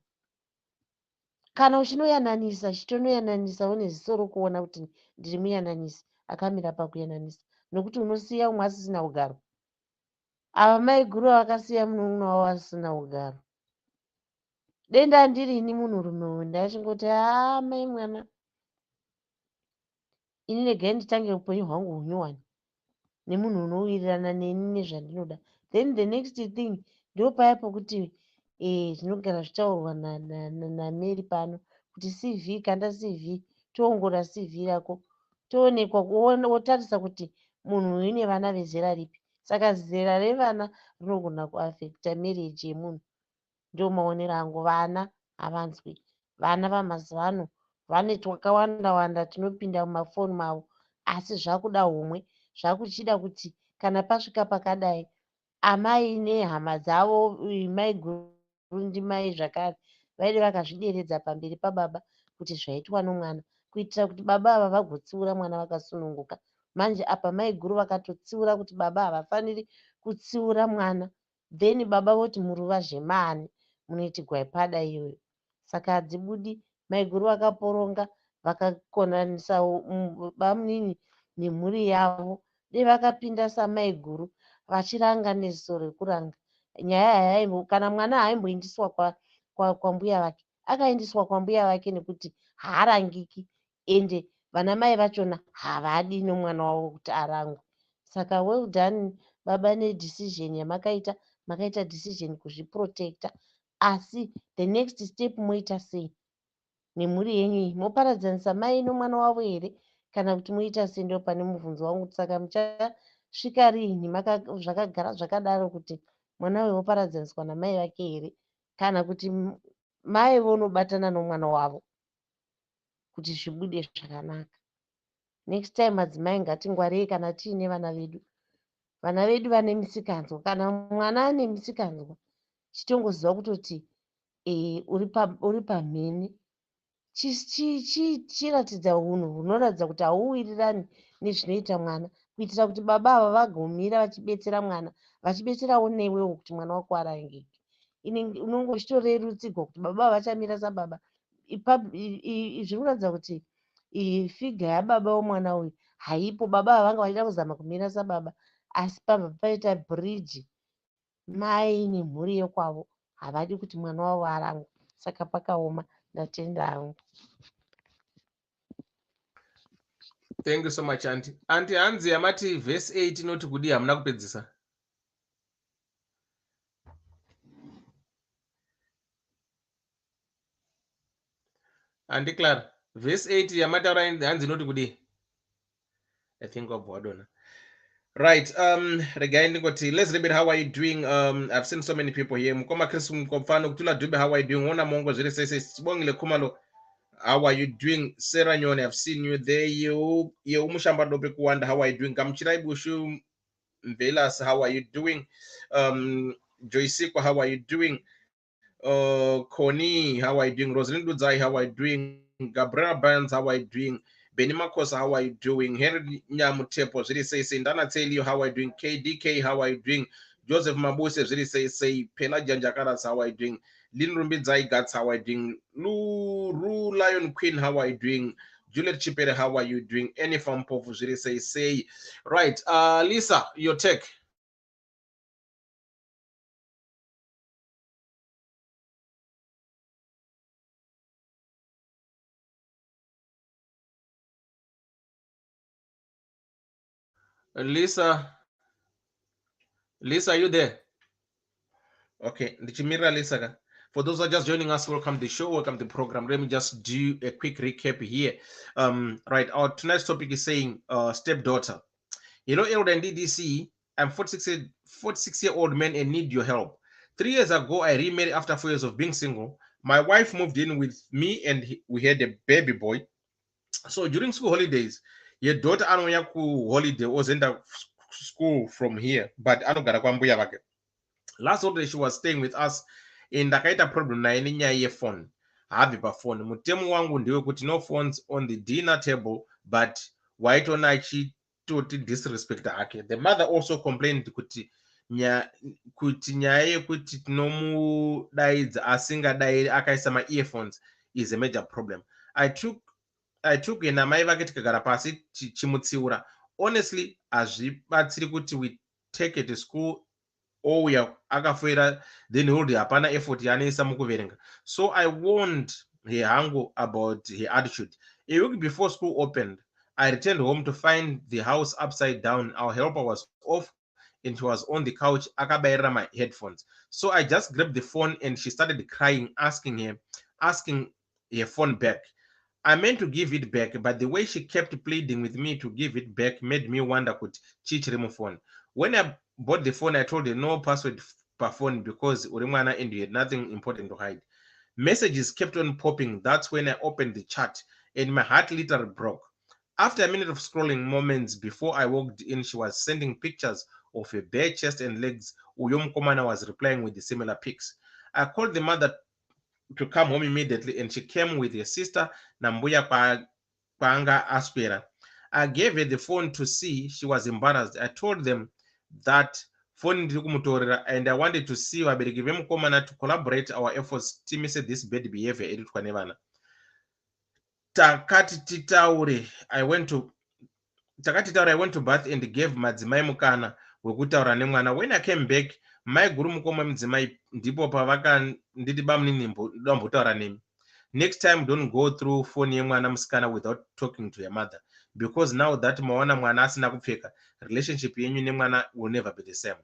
Kana uchinoyananisa chitonoyananisa une ziso rokuona kuti ndiri muyananisi akamira pakuyananisa, nokuti unosiya umwe asisina ugaro. Ava maiguru vakasiya munun'una wavo asisina ugaro. Denda ndirini munhurume uyu ndachingoti mai mwana ini regai nditange upenyu hwangu hunyuhwane nemunhu unowirirana neni nezvandinoda. Then the next thing ndo paya pokuti zvinogara zvitaurwa naMary pano kuti CV kanda CV toongora CV rako toonekwa wotarisa kuti munhu uyu une vana vezera ripi. Saka zera revana rinogona kuafecta marriage yemunhu. Ndio maonero angu. Vana havanzwi. Vana vamazuva ano vane twakawanda wanda tunopinda mumafoni mavo asi zvakuda humwe. Zvakuchida kuti kana pasvika pakadai amai nehama dzavo maiguru ndimai zvakare vaide vakazvideredza pamberi pababa kuti zvaitwa nomwana kuitira kuti baba ava vagotsiura mwana vakasununguka. Manje apa maiguru vakatotsiura kuti baba havafaniri kutsiura mwana, then baba voti muruvazhe maani munoitigwa ipada iyoyo. Saka hadzibudi. Maiguru vakaporonga vakakonanisa bamunini nemhuri yavo. Dei vakapinda samaiguru vachiranga neziso rekuranga. Nyaya kana mwana haimboindiswa kwambuya vake, akaindiswa kwambuya vake nekuti haarangiki ende vana mai vachona havadi nomwana wavo kuti arangwe. Saka well done baba nedecision yamakaita. Makaita decision kuzviprotecta, asi the next step moita sei nemhuri yenyu iyi? Moparadzanisa mai nomwana wavo here kana kuti moita sei? Ndio pane mubvunzo wangu. Saka muchasvika riini zvakagara zvakadaro kuti mwana uyu woparadzaniswa namai vake here kana kuti mai vonobatana nomwana wavo kuti zvibude zvakanaka. Next time madzimai ngatingwarei kana tiine vana vedu. Vana vedu vane misikanzwa. Kana mwana ane misikanzwa chitongoziva kutoti uri pamhene. Chiratidza unhu hunoratidza kuti hauwirirani nezvinoita mwana, kuitira kuti baba ava vagomira vachibetsera mwana, vachibetserawo newewo kuti mwana wako arangike. Unongo uchitorerutsirwa kuti baba ava vachamira sababa. Zviri kuratidza kuti figa yababa womwana uyu haipo. Baba ava vanga vachida kuzama kumira sababa asi pabva paita bridge mai nemhuri yokwavo havadi kuti mwana wavo arangwe. Saka pakaoma. Ndatenda hangu. Thank you so much auntie. Auntie hanzi yamati verse 8 inoti kudi hamuna kupedzisa. Auntie Clara, verse 8 yamataura hanzi inoti kudi. I think wabva wadona. Right. Regarding what let's read how are you doing? I've seen so many people here. Mkoma Chris Mkomfano Kutula Dube, how are you doing? Ona Mongo Zuri says Bongile Kumalo. How are you doing? Sarah Nyone, I've seen you there. You Umushamba Dobe Kuanda, how are you doing? Kamchirai Bushu Mvelas, how are you doing? Joyce, how are you doing? Connie, how are you doing? Rosalind Dudzai, how are you doing? Gabriela Burns, how are you doing? Benny Marcos, how are you doing? Henry Nyamutepo, really say, Ndana tell you how are you doing? KDK, how are you doing? Joseph Mabuse, really say, Pela Janjakaras, how are you doing? Lin Rumbidzai Gats, how are you doing? Ru Lion Queen, how are you doing? Juliet Chipere, how are you doing? Any form of really say, right. Lisa, your take. Lisa, are you there? Okay, Ndichimira Lisa. For those who are just joining us, welcome to the show, welcome to the program. Let me just do a quick recap here. Right, our tonight's topic is saying stepdaughter. You know, Elder and DDC, I'm 46-year-old man and need your help. 3 years ago, I remarried after 4 years of being single. My wife moved in with me and we had a baby boy. So during school holidays, your daughter anoya ku holiday was in the school from here, but anogara kwambuya vake. Last holiday she was staying with us in ndakaita problem naye nenyaya yefone haabvi pafone. Mutemo wangu ndiwe kuti no phones on the dinner table, but waitona achitoti disrespect hake. The mother also complained kuti nyaya yekuti tinomudaidza asingadai akaisa ma-earphones is a major problem. I took namai vake tikagara pasi chimutsiura. Honestly, hazvibatsiri kuti we take it to school ouya akafoira then hold hapana effort yaanoisa mukuverenga. So I warned her hangu about her attitude. A week before school opened, I returned home to find the house upside down. Our helper was off and she was on the couch akabaira my headphones. So I just grabbed the phone and she started crying, asking her phone back. I meant to give it back, but the way she kept pleading with me to give it back made me wonder could she remove phone. When I bought the phone, I told her no password per phone because Urimana and you had nothing important to hide. Messages kept on popping. That's when I opened the chat and my heart literally broke. After a minute of scrolling, moments before I walked in, she was sending pictures of her bare chest and legs. Uyom Komana was replying with the similar pics. I called the mother to come home immediately and she came with her sister Nambuya Panga Aspera. I gave her the phone to see. She was embarrassed. I told them that phone and I wanted to see vabereki vemukomana to collaborate our efforts timise this bad behavior editwa nevana. Takati titaure I went to bath and gave madzimai mukana wekutaura nemwana. When I came back, mai guru mukoma mudzimai ndipo pavakanditi bamunini ndombotaura nemi. Next time, don't go through phone yemwana musikana without talking to your mother, because now that mawana mwana asina kupfeka, relationship yenyu nemwana will never be the same.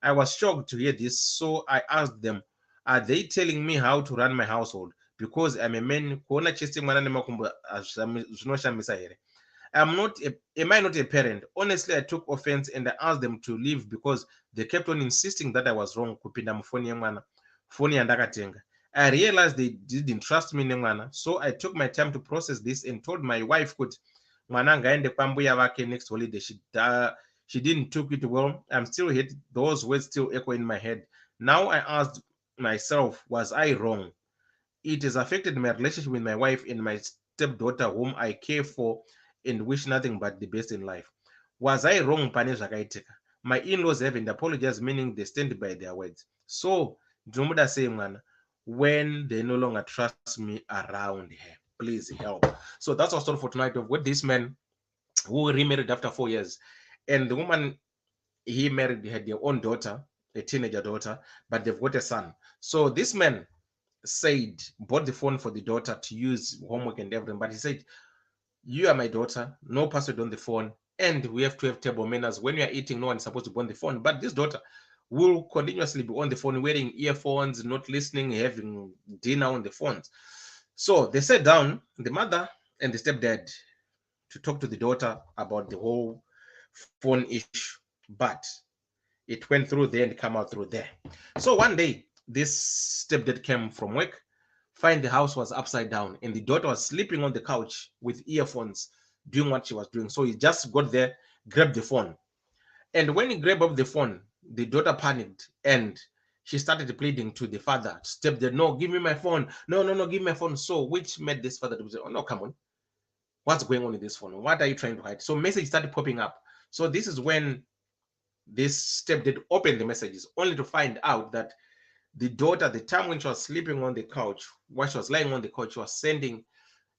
I was shocked to hear this, so I asked them, are they telling me how to run my household? Because I'm a man, kuona chesi mwana nemakumbu zvinoshamisa here. Am I not a parent? Honestly, I took offense and I asked them to leave because they kept on insisting that I was wrong kupinda mufoni yemwana, phone yandakatenga. I realized they didn't trust me nemwana, so I took my time to process this and told my wife kuti mwana ngaende kwambuya vake next holiday. She didn't took it well. I'm still hit. Those words still echo in my head. Now I asked myself, was I wrong? It has affected my relationship with my wife and my stepdaughter, whom I care for and wish nothing but the best in life. Was I wrong, pane zvakaitika? My in-laws haven't apologized, meaning they stand by their words. So, ndinomuda sei mwana, when they no longer trust me around her, please help. So that's our story for tonight of with this man who remarried after 4 years, and the woman he married had their own daughter, a teenager daughter, but they've got a son. So this man bought the phone for the daughter to use homework and everything, but he said, you are my daughter, no password on the phone, and we have to have table manners. When we are eating, no one is supposed to be on the phone, but this daughter will continuously be on the phone, wearing earphones, not listening, having dinner on the phones. So they sat down, the mother and the stepdad, to talk to the daughter about the whole phone issue. but it went through there and come out through there. So one day, this stepdad came from work, find the house was upside down, and the daughter was sleeping on the couch with earphones, doing what she was doing. So he just got there, grabbed the phone. And when he grabbed up the phone, the daughter panicked and she started pleading to the father, stepdad, no, give me my phone. No, no, no, give me my phone. So which made this father to say, oh, no, come on. What's going on with this phone? What are you trying to hide? So message started popping up. So this is when this stepdad opened the messages, only to find out that the daughter, the time when she was sleeping on the couch, while she was lying on the couch, she was sending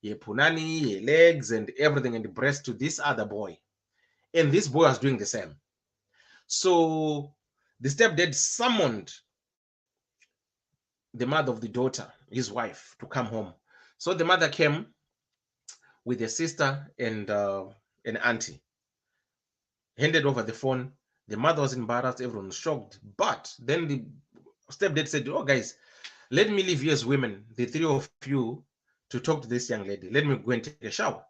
a punani, a legs, and everything, and the breast to this other boy. And this boy was doing the same. So the stepdad summoned the mother of the daughter, his wife, to come home. So the mother came with a sister and an auntie, handed over the phone. The mother was embarrassed, everyone was shocked. But then the stepdad said, oh, guys, let me leave you as women, the three of you, to talk to this young lady. Let me go and take a shower.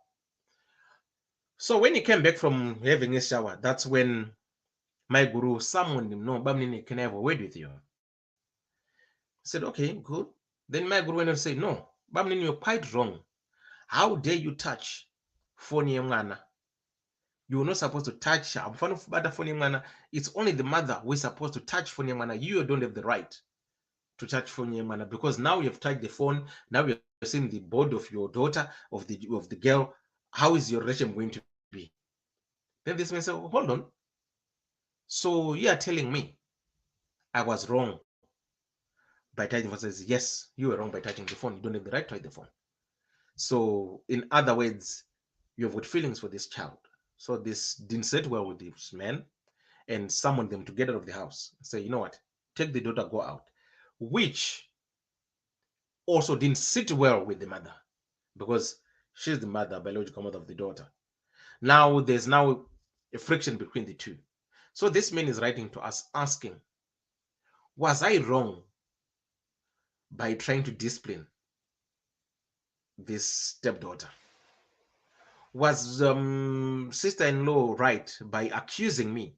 So when he came back from having a shower, that's when my guru summoned him. No, Bamnini, can I have a word with you? I said, okay, good. Then my guru went and said, no, Bamnini, you're quite wrong. How dare you touch phone yemwana? You're not supposed to touch her. It's only the mother who is supposed to touch phone yemwana. You don't have the right to touch phone yemwana, because now you've touched the phone. Now you're seeing the body of your daughter, of the girl. How is your relation going to be? Then this man said, oh, hold on. So you are telling me I was wrong by touching the phone? Says, yes, you were wrong by touching the phone. You don't have the right to touch the phone. So in other words, you have got feelings for this child. So this didn't sit well with this man and summoned them to get out of the house. Say, you know what? Take the daughter, go out. Which also didn't sit well with the mother, because she's the mother, biological mother of the daughter. Now there's now a friction between the two. So this man is writing to us asking, was I wrong by trying to discipline this stepdaughter? Was sister-in-law right by accusing me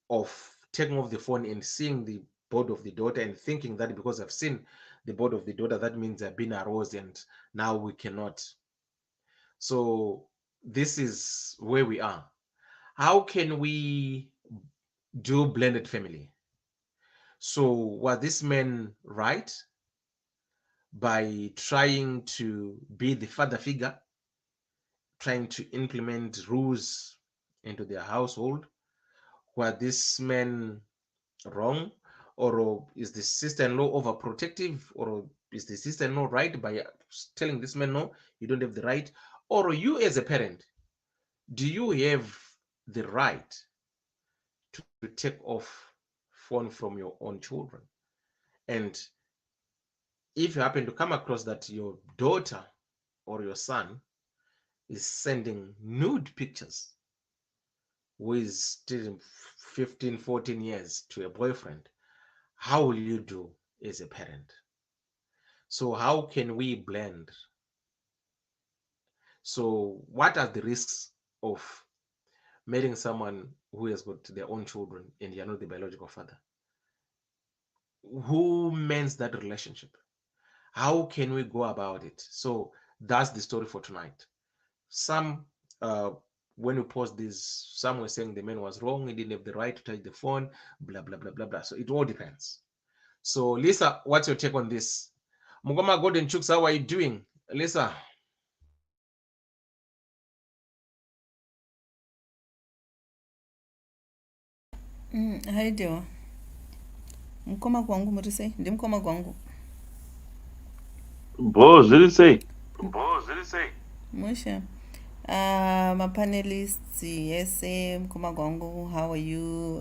of taking off the phone and seeing the body of the daughter and thinking that because I've seen the body of the daughter, that means I've been aroused and now we cannot? So this is where we are. How can we do blended family? So was this man right by trying to be the father figure, trying to implement rules into their household? Was this man wrong? Or is the sister-in-law overprotective? Or is the sister-in-law right by telling this man, no, you don't have the right? Or you as a parent, do you have the right to take off phone from your own children? And if you happen to come across that your daughter or your son is sending nude pictures who is still 15, 14 years to a boyfriend, how will you do as a parent? So how can we blend? So what are the risks of marrying someone who has got their own children and you're not the biological father? Who mends that relationship? How can we go about it? So that's the story for tonight. Some when we post this, some were saying the man was wrong, he didn't have the right to touch the phone, blah blah blah blah blah. So it all depends. So Lisa, what's your take on this? Mugoma Golden Chooks, how are you doing? Lisa. Haidiwa. Mkoma kwangu muri sei? Ndimkoma kwangu. Bo zviri sei? Musha. My panelists, yes, mkoma kwangu, how are you?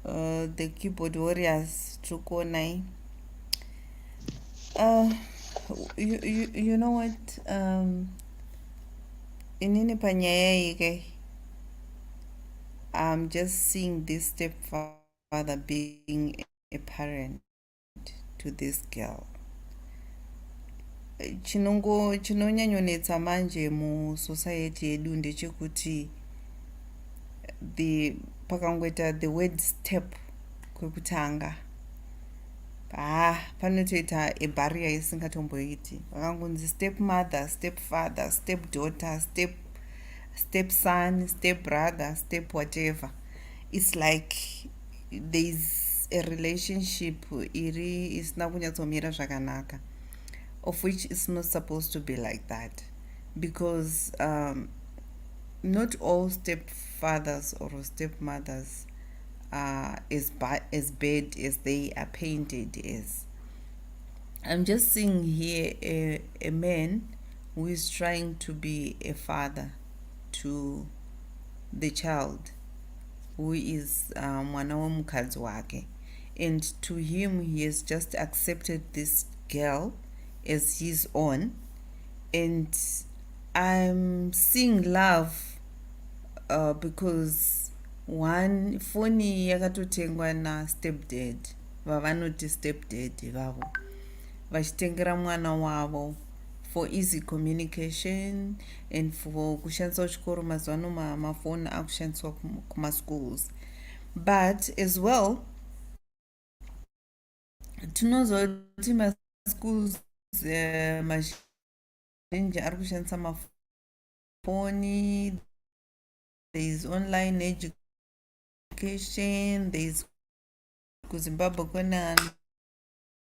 The keyboard warriors, tukonai. You know what? Inini panyaya ike. I'm just seeing this stepfather being a parent to this girl. Chinonyanyonetsa manje mu society yedu ndechekuti the pakangoita the word step kwekutanga panotoita ebarrier isingatomboiti vakangonzi step mother, step father, step daughter, step son, step brother, step whatever. It's like there's a relationship iri isina kunyatsomira zvakanaka, of which it's not supposed to be like that, because not all stepfathers or stepmothers are as bad as they are painted as. I'm just seeing here a man who is trying to be a father to the child who is mwana womukadzi wake, and to him he has just accepted this girl as his own, and I'm seeing love because one foni yakatotengwa nastepdad, vavanoti stepdad ivavo vachitengera mwana wavo for easy communication and for kushandiswa kuchikoro. Mazuva ano mafoni akushandiswa kumaschools, but as well tinoziva kuti maschools mazhinji ari kushandisa mafoni. There is online education, there is kuzimbabwe kune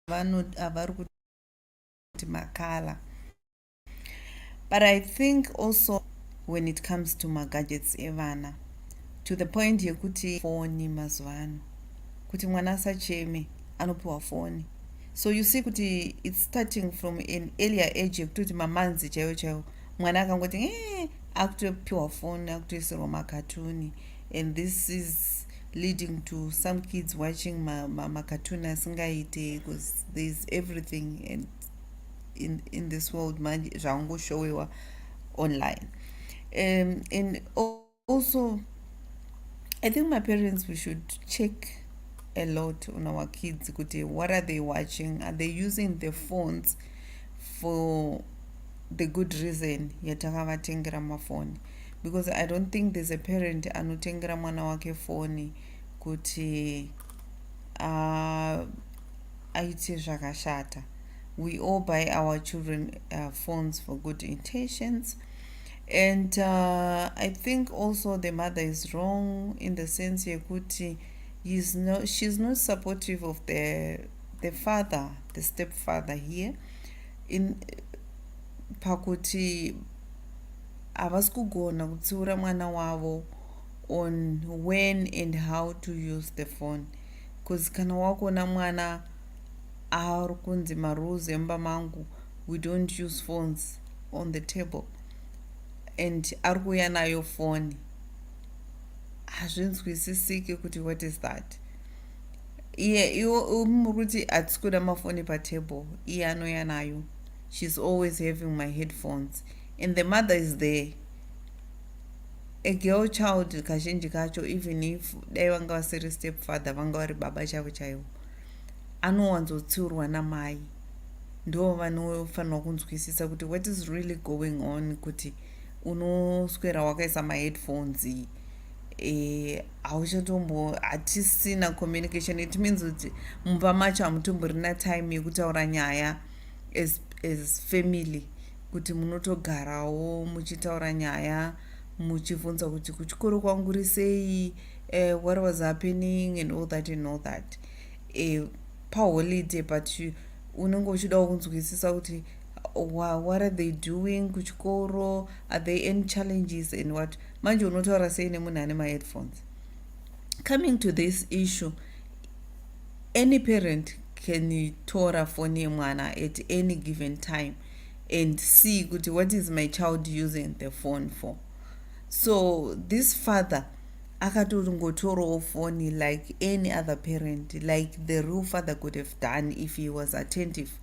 avari kuti makala. But I think also when it comes to magadgets evana, to the point yekuti foni mazuvano kuti mwana asacheme anopiwa foni. So you see kuti it's starting from an earlier age yekuti mamanzi chaiwo mwana akangoti akutopiwa foni, akutoisirwa makatuni, and this is leading to some kids watching makatuni asingaite, because there's everything and in this world manje zvangoshowiwa online. And also I think my parents, we should check a lot on our kids kuti what are they watching, are they using the phones for the good reason yatakavatengera mafoni, because I don't think there's a parent anotengera mwana wake foni kuti aite zvakashata. We all buy our children phones for good intentions, and I think also the mother is wrong in the sense yekuti she's not supportive of the father, the stepfather here, in pakuti havasi kugona kutsiura mwana wavo on when and how to use the phone, because kana wakuona mwana ari kunzi marules emba mangu we don't use phones on the table and ari kuuya nayo foni, hazvinzwisisiki kuti what is that. Iwe muri kuti hatisi kuda mafoni patable, iye anouya nayo. She's always having my headphones and the mother is there. A girl child kazhinji kacho, even if dai vanga vasiri stepfather vanga vari baba chavo chaivo, anowanzotsiurwa namai. Ndo vanofanirwa kunzwisisa kuti what is really going on, kuti unoswera wakaisa maheadphones hatisina communication. It means kuti mumba macho hamutomborina time yekutaura nyaya as family, kuti munotogarawo muchitaura nyaya muchibvunza kuti kuchikoro kwanguri sei, what was happening and all that paholiday. But unenge uchidawo kunzwisisa kuti what are they doing kuchikoro, are there any challenges and what. Manje unotaura sei nemunhu ane maheadphones? Coming to this issue, any parent can tora phone yemwana at any given time and see kuti what is my child using the phone for. So this father akatongotorawo phone like any other parent, like the real father could have done if he was attentive.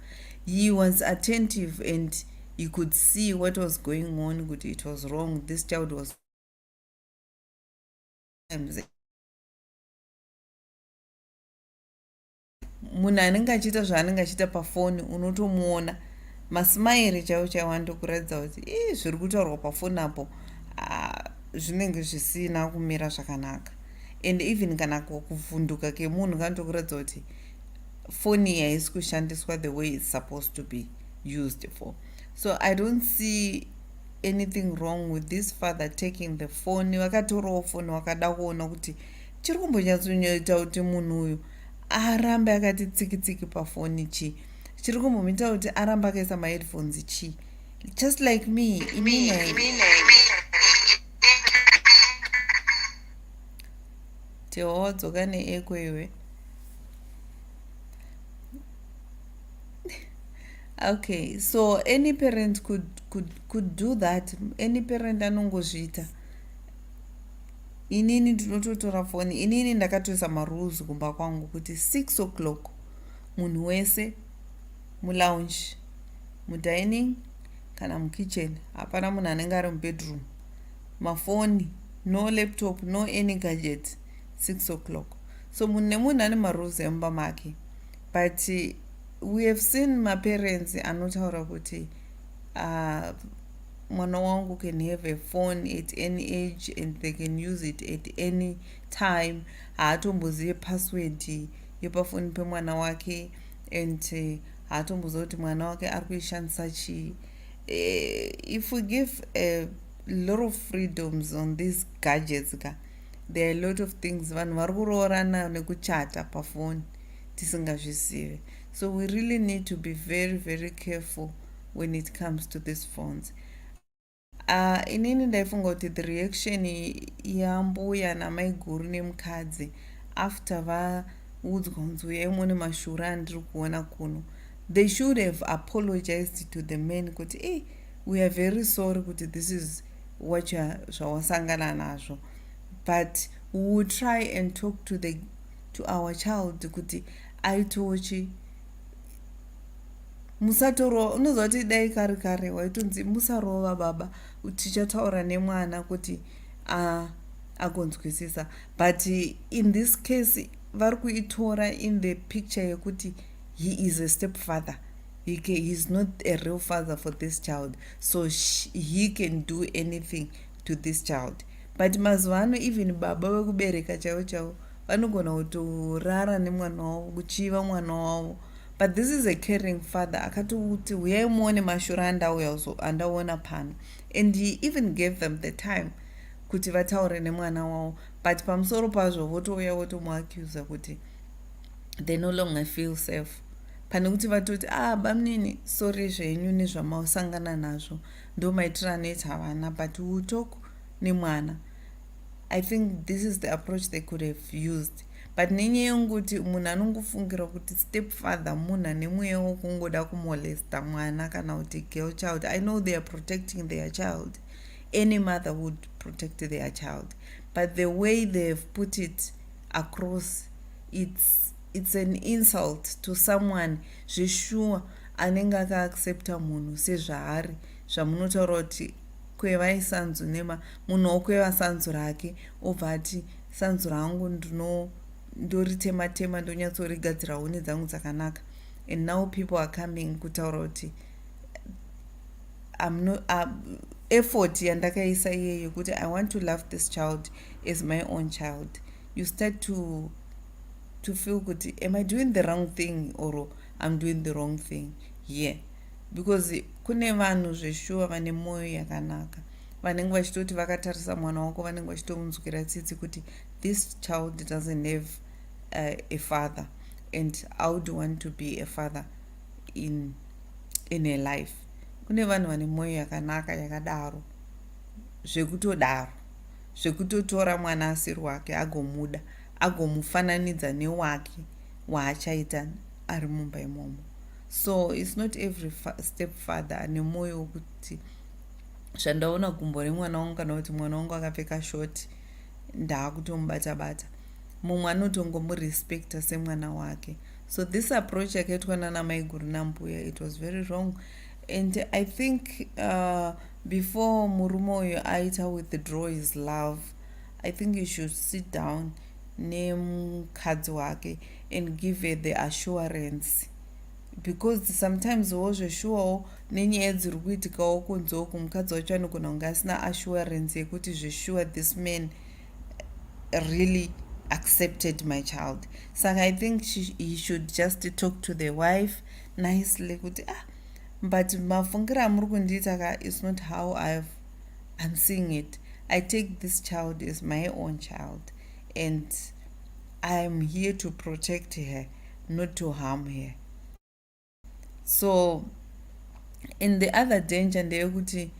He was attentive and he could see what was going on, kuti it was wrong. This child was munhu anenge achiita zvaanenge achiita pafoni unotomuona masimairi chaiwo chaiwo anotokuratidza kuti zviri kutaurwa pafoni apo zvinenge zvisina kumira zvakanaka. And even kana kuvhunduka kemunhu kanotokuratidza kuti foni haisi kushandiswa the way it's supposed to be used for. So I don't see anything wrong with this father taking the phone. Vakatorawo foni wakada kuona kuti chiri kumbonyatsonyoita kuti munhu uyu arambe akati tsikitsiki pafoni chii, chiri kumbomuita kuti arambe akaisa maheadphones chii. Just like me, tewadzoka neeko iwe. Okay, so any parent could do that. Any parent anongozviita. Inini ndinototora foni, inini ndakatoisa marules kumba kwangu kuti 6 o'clock munhu wese mulounge, mudining kana mukitchen, hapana munhu anenge ari mubedroom. Mafoni, no laptop, no any gadget, 6 o'clock. So munhu nemunhu ane marules emba make. But we have seen my parents anotaura kuti mwana wangu can have a phone at any age and they can use it at any time. Haatombozive password yepafoni pemwana wake and haatomboziva kuti mwana wake ari kuishandisa chii. If we give a lot of freedoms on these gadgets, there are a lot of things vanhu vari kuroorana nekuchata pafoni tisingazvizive. So we really need to be very, very careful when it comes to these phones. Inini ndaifunga kuti the reaction yambuya namaiguru nemukadzi after vaudzwa kunzi uyai muone mashura andiri kuona kuno, they should have apologized to the men kuti we are very sorry kuti this is what zvawasangana nazvo, but we will try and talk to our child kuti aitochi musatoro. Unoziva kuti dai kare kare waitonzi musarova baba, tichataura nemwana kuti agonzwisisa. But in this case vari kuitora in the picture yekuti he is a stepfather. He is not a real father for this child, so he can do anything to this child. But mazuvano even baba vekubereka chaivo chaivo vanogona kutorara nemwana wavo, kuchiva mwana wavo. But this is a caring father. Akatoti uyai muone mashura andaona pano. And he even gave them the time kuti vataure nemwana wavo. But pamusoro pazvo votouya votomuaccusa kuti they no longer feel safe. Pane kuti vatoti bamnini sorry zvenyu nezvamasangana nazvo ndo maitira anoita vana, but we will talk nemwana. I think this is the approach they could have used. But nenyaya yekuti munhu anongofungira kuti stepfather munhu ane mweya wokungoda kumolesta mwana kana kuti girl child. I know they are protecting their child. Any mother would protect their child. But the way they have put it across, it's an insult to someone zveshuwa anenge akaaccepta munhu sezvaari, zvamunotaura kuti kwevaisanzu munhu wokwevasanzu rake obva ati sanzu rangu ndoritematema ndonyatsorigadzira huni dzangu dzakanaka. And now people are coming kutaura kuti effort yandakaisa iyeyo kuti I want to love this child as my own child. You start to feel kuti am I doing the wrong thing or I'm doing the wrong thing here? Because kune vanhu zveshuwa vane moyo yakanaka vanenge vachitoti vakatarisa mwana wako vanenge vachitomunzwira tsitsi kuti this child doesn't have a father, and how do you want to be a father in a life. Kune vanhu vane moyo yakanaka yakadaro, zvekutotora mwana asiri wake agomuda, agomufananidza newake waachaita ari mumba imomo. So it's not every stepfather ane moyo wokuti zvandaona gumbo remwana wangu kana kuti mwana wangu akapfeka shoti ndaakutomubata-bata. Mumwe anotongomurespecta semwana wake. So this approach yakaitwa nana maiguru nambuya, it was very wrong. And I think before murume uyu aita withdraw his love, I think you should sit down nemukadzi wake and give her the assurance because sometimes wozveshuwawo nenyaya dziri kuitikawo kunze uku mukadzi wacho anogona kunge asina assurance yekuti zveshuwa this man really accepted my child. Saka I think he should just talk to the wife nicely kuti but mafungira amuri kundiita ka is not how I'm seeing it. I take this child as my own child and I'm here to protect her, not to harm her. So in the other danger ndeyekuti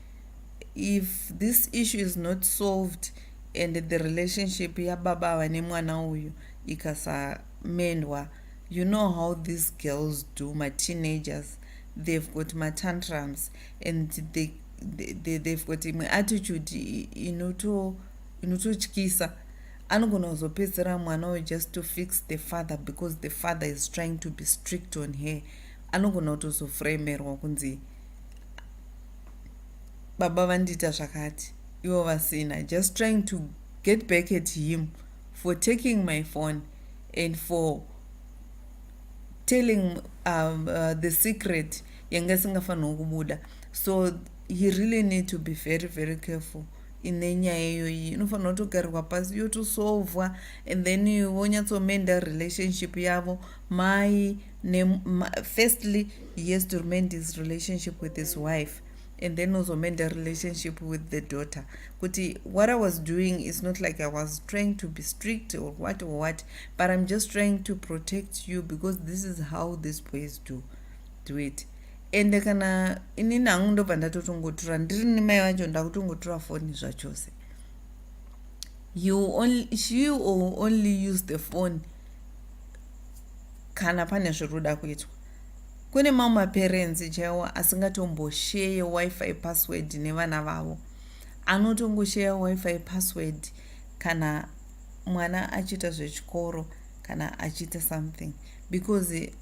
if this issue is not solved and the relationship yababa vane mwana uyu ikasamendwa, you know how these girls do, my teenagers, they've got my tantrums and they've got imwe attitude inototyisa. Anogona kuzopedzera mwana uyu just to fix the father because the father is trying to be strict on her. Anogona kutozofremerwa kunzi baba vandiita zvakati ivo vasina, just trying to get back at him for taking my phone and for telling the secret yanga isingafanirwa kubuda. So he really need to be very very careful ine nyaya iyoyi. Inofanirwa kutogarirwa pasi yotosolvwa and then vonyatsomenda relationship yavo. Firstly he has to mend his relationship with his wife and then also mend a relationship with the daughter. Kuti what I was doing is not like I was trying to be strict or what, but I'm just trying to protect you because this is how these boys do it. Ende kana inini hangu ndobva ndatotongotora ndiri nemai vacho ndakutongotora foni zvachose. She will only use the phone kana pane zviroda kuitwa. Kune mamwe parents chaiwo asingatomboshare wifi password nevana vavo, anotongoshare wifi password kana mwana achiita zvechikoro kana achiita something because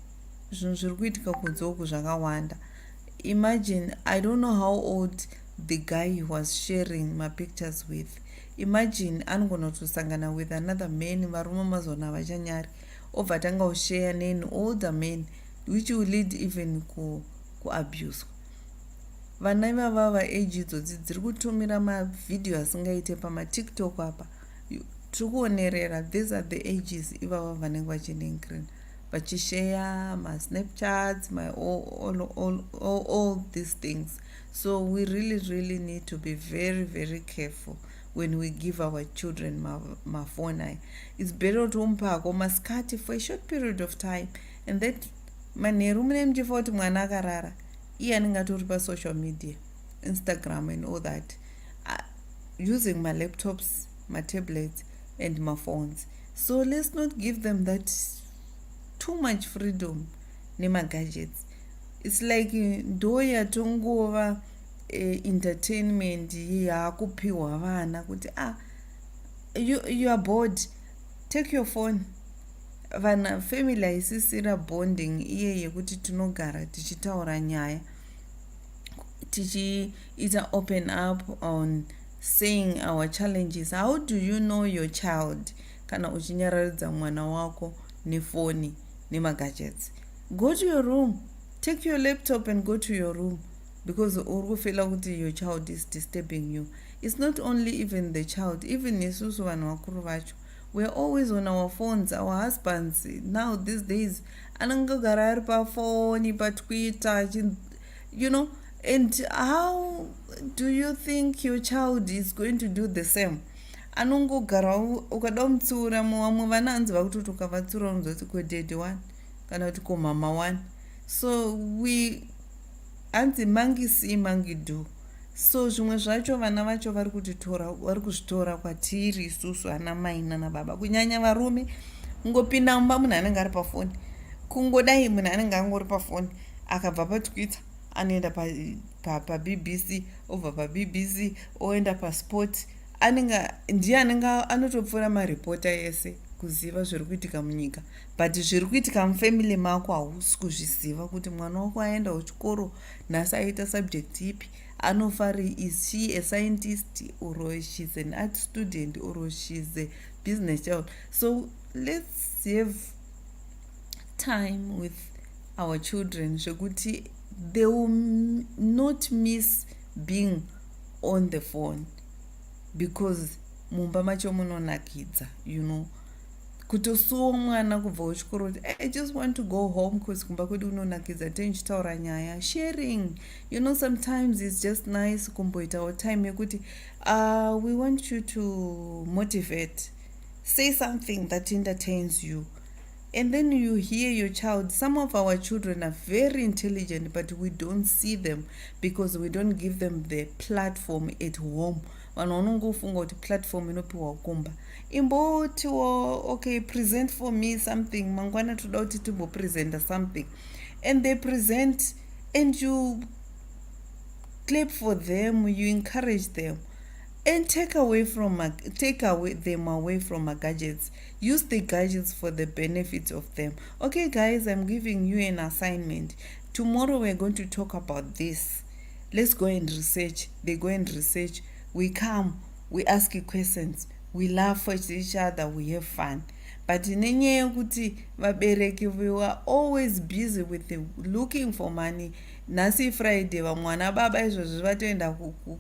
zvinhu zviri kuitika kunze uku zvakawanda. Imagine, I don't know how old the guy he was sharing my pictures with. Imagine anogona kutosangana with another man, varume mazona havachanyari, obva atanga kushare nean older man, which will lead even kuabuse. Vana ivava vaage idzodzi dziri kutumira mavhidhiyo asingaite pamatiktok apa. Tiri kuonerera, these are the ages ivava vanenge vachinengirina vachishare masnapchats, all these things. So we really need to be very very careful when we give our children mafoni. It's better to umpako maskati for a short period of time and that manheru mune muchifa kuti mwana akarara iye anenge atori pasocial media, Instagram and all that, using my laptops, my tablets and my phones. So let's not give them that too much freedom nema gadgets. It's like ndo yatongova entertainment yakupiwa vana kuti you are bored, take your phone. Vana family haisisira bonding iye yekuti tinogara tichitaura nyaya, tichiita open up on saying our challenges. How do you know your child kana uchinyararidza mwana wako nefoni nemagadgets? Go to your room, take your laptop and go to your room because uri kufela kuti your child is disturbing you. It's not only even the child, even isusu vanhu vakuru vacho, we're always on our phones. Our husbands now these days anangogara ari pafoni patwitter, and how do you think your child is going to do the same? Anongogara ukada kumutsiura vamwe vana hanzi vakutoti ukavatsiura unozoti kodedhi one kana kuti komama one. So we hanzi mangi see mangi do. So zvimwe zvacho vana vacho vari kuzvitora kwatiri isusu ana mai nana baba, kunyanya varume. Kungopinda mumba munhu anenge ari pafoni, kungodai munhu anenge angori pafoni, akabva patwitter anoenda pabbc, obva pabbc oenda pasport. Ndiye anenge anotopfuura maripota ese kuziva zviri kuitika munyika, but zviri kuitika mufamily mako hausi kuzviziva kuti mwana wako aenda kuchikoro nhasi aita subject ipi, anofari, is she a scientist or she's an art student or she's a business child. So let's have time with our children zvekuti they will not miss being on the phone because mumba macho munonakidza, you know, kutosuwa mwana kubva kuchikoro kuti I just want to go home because kumba kwedu unonakidza tenchitaura nyaya sharing, you know, sometimes it's just nice kumboitawo time yekuti we want you to motivate, say something that entertains you, and then you hear your child. Some of our children are very intelligent, but we don't see them because we don't give them the platform at home. Vanhu vanongofunga kuti platform inopiwa kumba, imbotiwo okay, present for me something, mangwana toda kuti timbopresenta something, and they present and you clap for them, you encourage them, and take them away from our gadgets. Use the gadgets for the benefit of them. Okay guys, I'm giving you an assignment. Tomorrow we're going to talk about this. Let's go and research. They go and research. We come, we ask you questions, we laugh at each other, we have fun. But nenyaya yekuti vabereki we were always busy with looking for money. Nasi Friday vamwana baba izvozvi vatoenda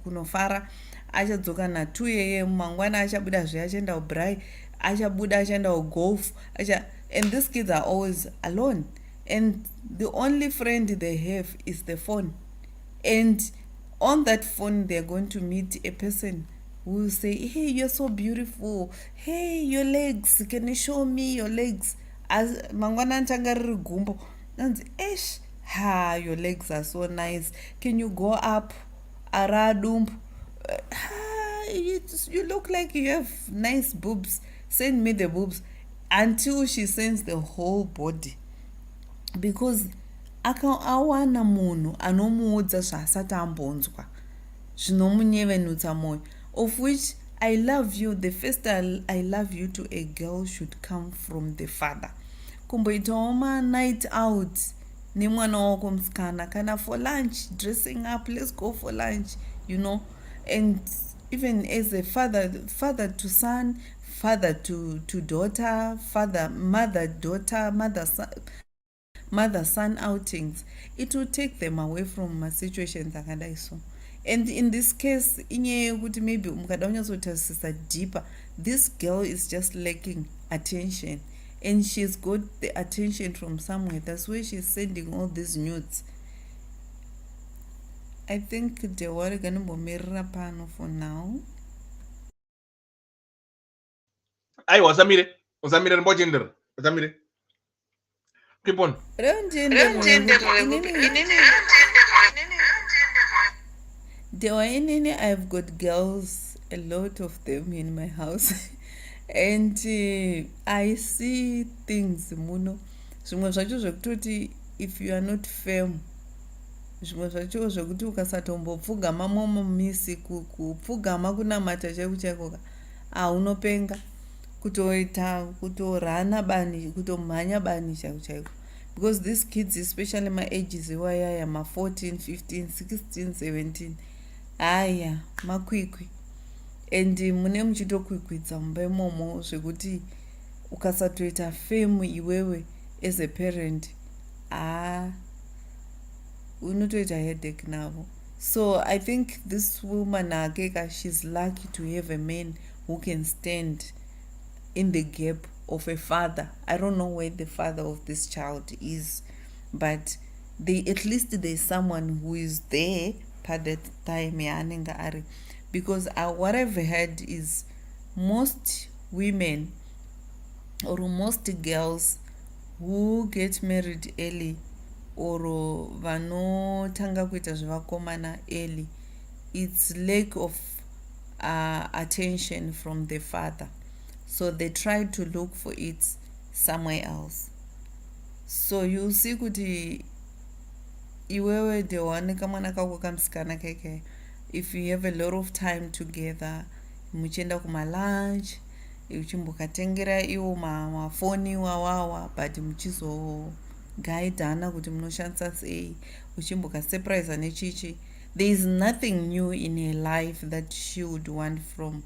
kunofara, achadzoka na2 am mangwana achabuda zve achaenda kubrai, achabuda achaenda kugolf, and these kids are always alone, and the only friend they have is the phone. And on that phone they're going to meet a person who will say, hey, you're so beautiful, hey, your legs, can you show me your legs? As mangwana antanga riri gumbo, nanzi your legs are so nice, can you go up aradumbu? You look like you have nice boobs, send me the boobs, until she sends the whole body, because awana munhu anomuudza zvaasati ambonzwa zvinomunyevenutsa mwoyo, of which I love you, the first I love you to a girl should come from the father. Kumboitawo night out nemwana wako musikana, kana for lunch, dressing up, let's go for lunch, you know. And even as a father to son, father to daughter, mother son outings, it will take them away from a situation zakadai so. And in this case, inyaya yekuti maybe mukada kunyatsotarisisa deeper, this girl is just lacking attention, and she's got the attention from somewhere. That's where she's sending all these nudes. I think they were going to mirror pano for now. Ai wasamire mbojendera wasamire keep on. I've got girls, a lot of them in my house, and I see things muno zvimwe zvacho zvekutoti if you are not firm, zvimwe zvacho zvekuti ukasatombopfugama momumisi kupfugama kunamata chaiko chaiko unopenga kutorana bani, kutomhanya bani chaiko chaiko, because these kids, especially my ages iwayaya ma14 15 16 17, haya makwikwi, and mune muchitokwikwidza mumba imomo zvekuti ukasatoita femu iwewe as a parent unotoita headache navo. So I think this woman Akeka, she's lucky to have a man who can stand in the gap of a father. I don't know where the father of this child is, but at least there's someone who is there at that time, because what I've heard is most women or most girls who get married early or vanotanga kuita zvevakomana early, it's lack of attention from the father, so they try to look for it somewhere else. So you see kuti iwewe ndewanika mwana kako kamusikana keke, if you have a lot of time together, muchienda kumalunch, uchimbokatengera iwo mafoni wawawa, but muchizogaidhana kuti munoshandisa sei, uchimbokasurprise nechichi. There is nothing new in her life that she would want from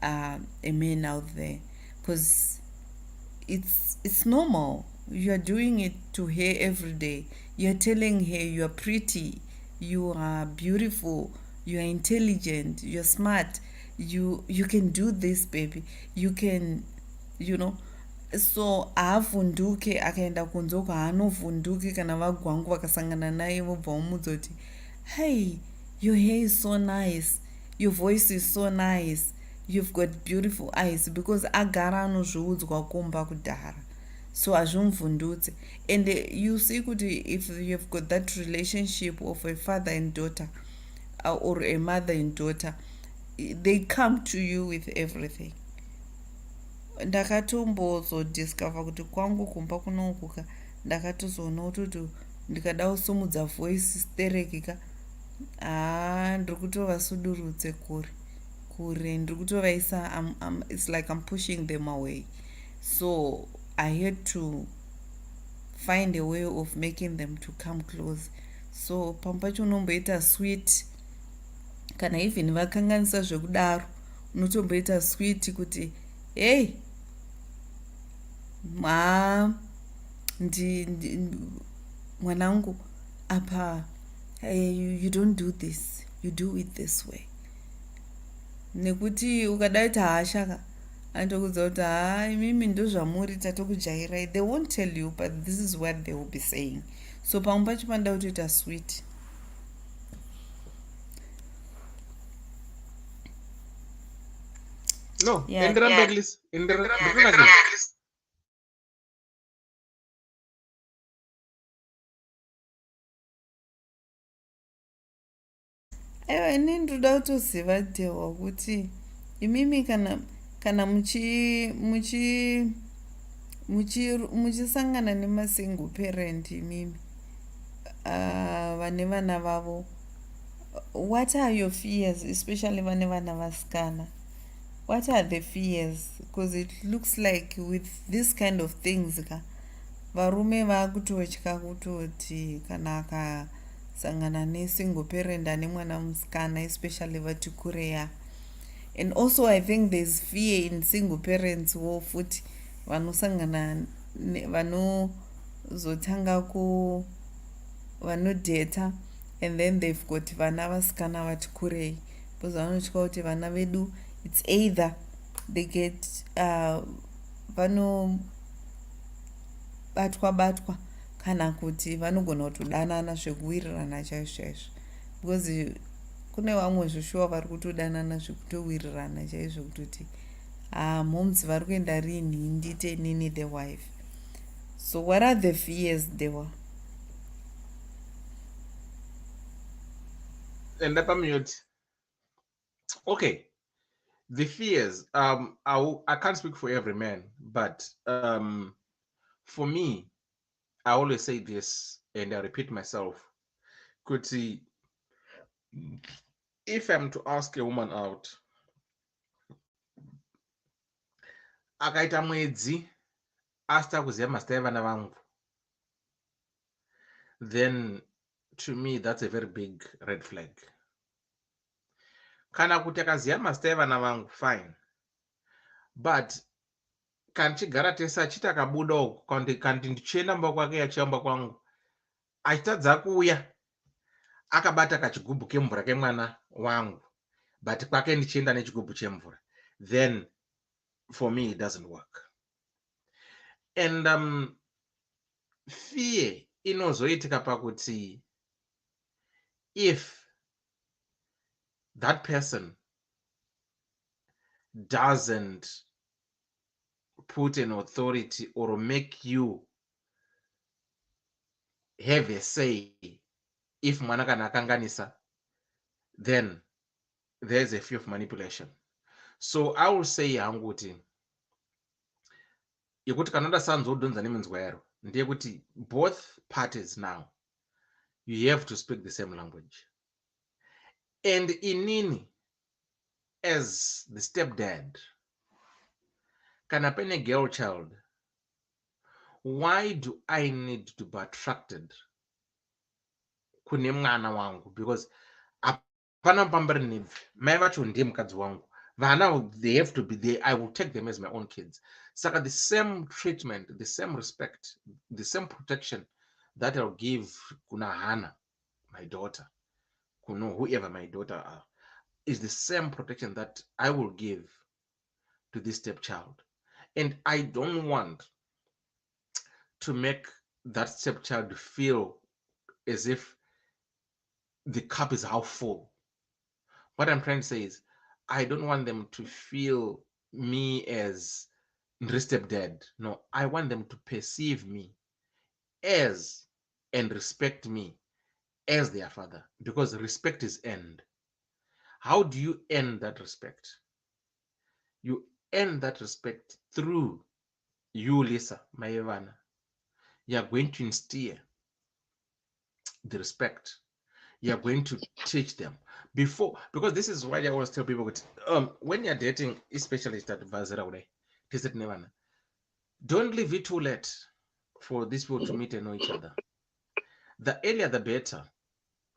a man out there, because it's normal. You are doing it to her every day. You're telling her you are pretty, you are beautiful, you are intelligent, you're smart, you can do this, baby. You can, you know. So haavhunduke akaenda kunze uko haanovhunduki kana vagwangu vakasangana naye vobva vamudza kuti hey, your hair is so nice, your voice is so nice, you've got beautiful eyes, because agara anozviudzwa kumba kudhara. So hazvimuvhundutse. And you see kuti if you've got that relationship of a father and daughter or a mother and daughter, they come to you with everything. Ndakatombozodiscover kuti kwangu kumba kunokuka ndakatozoona kuti ndikada kusumudza voice sterekika ndiri kutovasudurudze kure ndiri kutovaisa. It's like I'm pushing them away. So I had to find a way of making them to come close. So pampacho unomboita sweet, kana even vakanganisa zvekudaro unotomboita sweet kuti hey, mwanangu apa, you don't do this, you do it this way. Nekuti ukadai kuti haashaka andokudza kuti mimi ndozvamuri tatokujairai, they won't tell you, but this is what they will be saying. So pamwe pacho panoda kutoita sweet. No, Yeah. Aiwa, ini ndoda kutoziva Dehwa kuti imimi kana muchisangana nemasingle parent imimi vane vana vavo, what are your fears, especially vane vana vasikana? What are the fears? Because it looks like with this kind of things varume vakutotya kutoti kana akasangana nesingle parent ane mwana musikana, especially vati kureya. And also I think there's fear in single parents wo futi vanosangana vanozotanga vanodheta, and then they've got vana vasikana vati kurei, because vanotya kuti vana vedu, it's either they get vanobatwa kana kuti vanogona kutodanana zvekuwirirana chaizvo, because kune vamwe zvoshuwa vari kutodanana zvekutowirirana chaizvo, kutoti moms vari kuenda rini ndite nini the wife. So what are the fears Dehwa? And mute. Okay, the fears. I can't speak for every man, but for me, I always say this, and I repeat myself. Kuti, if I'm to ask a woman out, akaita mwedzi asita kuziva mazita evana vangu, then to me that's a very big red flag. Kana kuti akaziva mazita evana vangu, fine, but kana tichigara tese achiti akabuda uko kandi ndichienda mba kwake achiamba kwangu achitadza kuuya akabata kachigubhu kemvura kemwana wangu, but kwake ndichienda nechigubhu chemvura, then for me it doesn't work. And fear inozoitika pakuti if that person doesn't put an authority or make you have a say, if mwana kana akanganisa, then there's a fear of manipulation. So I will say hangu kuti yekuti kana ndasanzodhonza neminzwa yaro ndeyekuti both parties now you have to speak the same language. And inini as the stepdad, kana pane girl child, why do I need to be attracted kune mwana wangu? Because hapana pamberi nebvi, mai vacho ndiye mukadzi wangu, Now they have to be there. I will take them as my own kids. Saka, the same treatment, the same respect, the same protection that I'll give kuna Hana, my daughter, kuno whoever my daughter are, is the same protection that I will give to this stepchild. And I don't want to make that stepchild feel as if the cup is half full. What I'm trying to say is, I don't want them to feel me as stepdad. No, I want them to perceive me as and respect me as their father, because respect is earned. How do you earn that respect? You earn that respect through you, Lisa, my Ivana. You are going to instill the respect. You are going to teach them before, because this is why I always tell people, when you're dating, especially that Vazera, don't leave it too late for these people to meet and know each other. The earlier the better.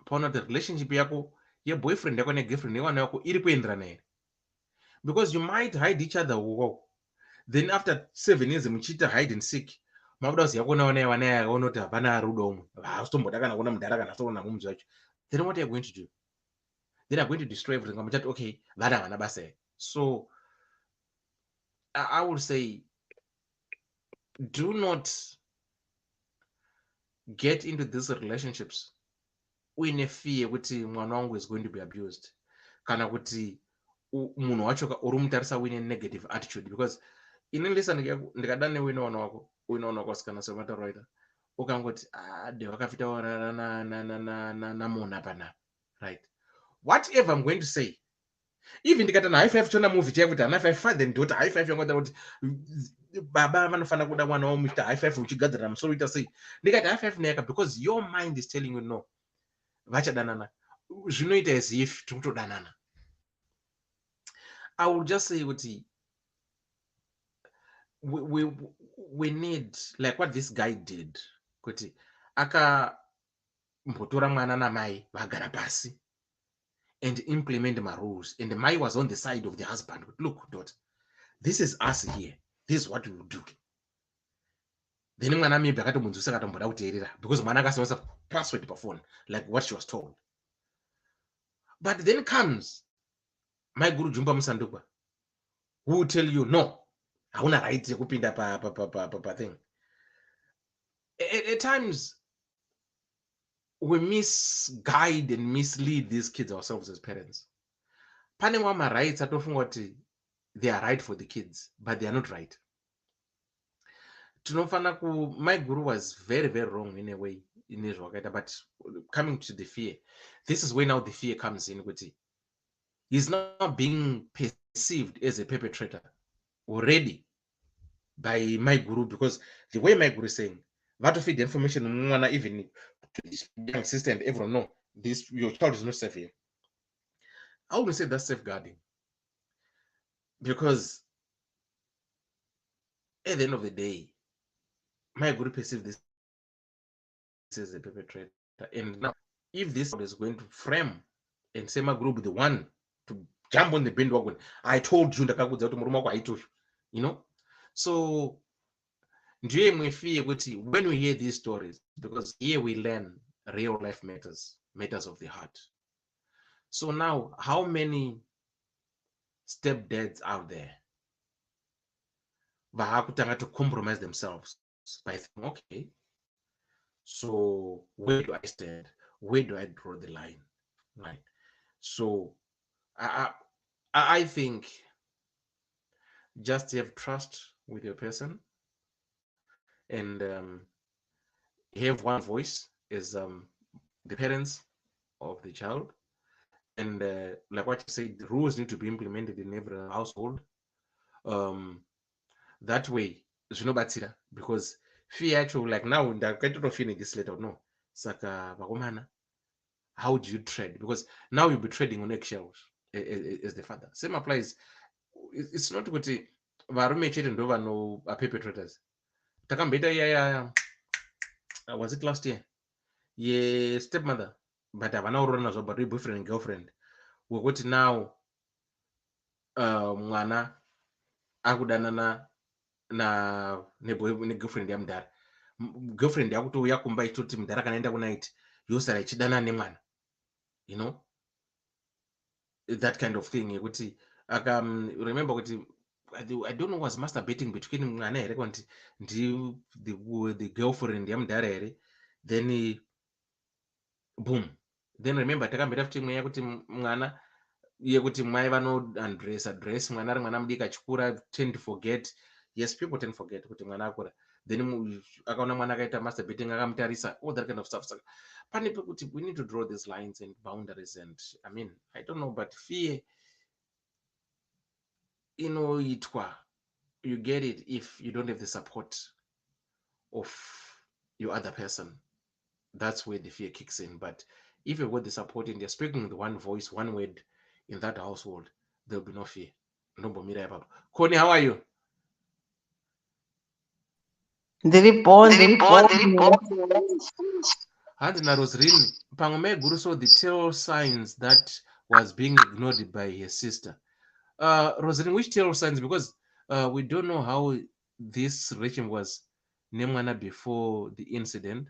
Pona the relationship yako, your boyfriend yako and girlfriend yako iri kuendelana naye. Because you might hide each other. Then after 7 years, mchita hide and seek. Mabudas yako na wana onota bana rudo. Stombodaka na mdaraga na so na mumzo. Then what are you going to do? Then I'm going to destroy everything. I'm just okay. So I would say, do not get into these relationships in a fear kuti mwana wangu is going to be abused, kana kuti munhu wacho urumutarisa wine negative attitude. Because inendisa ndikada newina wana wako wasikana semataroita ukangoti de wakafita namona panapa, right? Whatever I'm going to say, even ndikata na high five chona movie chakuti high five father and daughter, high five yangota kuti baba vanofana kuda mwana wavo muchita high five uchigadzira musoro uita sei, ndikati high five neyaka, because your mind is telling you no, vachadanana zvinoita as if tikutodanana. I will just say kuti we need, like what this guy did, kuti akambotora mwana namai vagara pasi and implement my rules, and the mai was on the side of the husband. Look, daughter, this is us here, this is what we will do. Then mwana maybe akatomunzwisa akatomboda kuteerera because mwana akasomesa password paphone like what she was told. But then comes my guru Jumba Musandukwa, who will tell you no, hauna right kupinda pa thing. At times we misguide and mislead these kids ourselves as parents. Pane wama rights atofunga kuti they are right for the kids, but they are not right. My guru was very, very wrong in a way, in his work. But coming to the fear, this is where now the fear comes in. He's not being perceived as a perpetrator already by my guru, because the way my guru is saying, that to feed the information, even to this young sister and everyone know this, your child is not safe here. I would say that's safeguarding, because at the end of the day, my guru perceives this as a perpetrator. And now, if this is going to frame and say my group the one to jump on the bandwagon, I told you, you know. So when we hear these stories, because here we learn real life matters of the heart. So now, how many stepdads out there to compromise themselves by thinking, okay, so where do I stand? Where do I draw the line? Right. So I think just have trust with your person and have one voice as the parents of the child. And like what you said, the rules need to be implemented in every household. That way, because fear actually, like now, the kind of feeling this letter, no. Saka Bagomana, how do you trade? Because now you'll be trading on eggshells as the father. Same applies. It's not what Varume cheating over no perpetrators. Takambeta, yeah. Was it last year? Yeah, stepmother. But I've now run as a boyfriend and girlfriend. We're going to now mwana akudanana negirlfriend yamudhara, girlfriend yakutouya kumba ichitoti mudhara kana enda kunaiti yosara ichidanana nemwana, you know, that kind of thing yekuti remember kuti I don't know was masturbating between mwana here kana kuti the girlfriend yamudhara here, then boom, then remember takamboita futi imwe yekuti mwana yekuti mai dress mwana ari mwana mudiki achikura tend to forget. Yes, people tend to forget kuti mwana akura, then akaona mwana akaita masturbating akamutarisa, all that kind of stuff. Saka pane pekuti we need to draw these lines and boundaries, and I mean, I don't know, but fear inoitwa, you get it if you don't have the support of your other person. That's where the fear kicks in. But if you've got the support and you're speaking with one voice, one word in that household, there'll be no fear. Connie, how are you? Handi naRosrin, pamwe guru saw the telltale signs that was being ignored by her sister. Rosalind, which telltale signs? Because we don't know how this relation was named before the incident.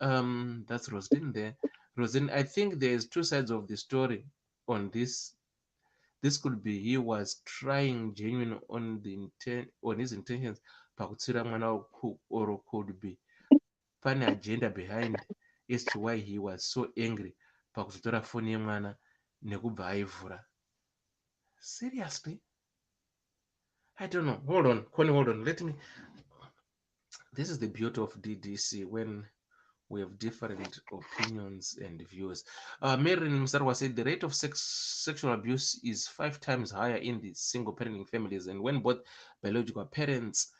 That's Rosalind there. Rosalind, I think there's two sides of the story on this. This could be he was trying genuine on his intentions, or could be funny agenda behind as to why he was so angry. Pakutora phone yemwana nekubva aivhura. Seriously? I don't know. Hold on, Connie, hold on. Let me. This is the beauty of DDC when we have different opinions and views. Marin Musarwa said the rate of sexual abuse is 5 times higher in the single parenting families, and when both biological parents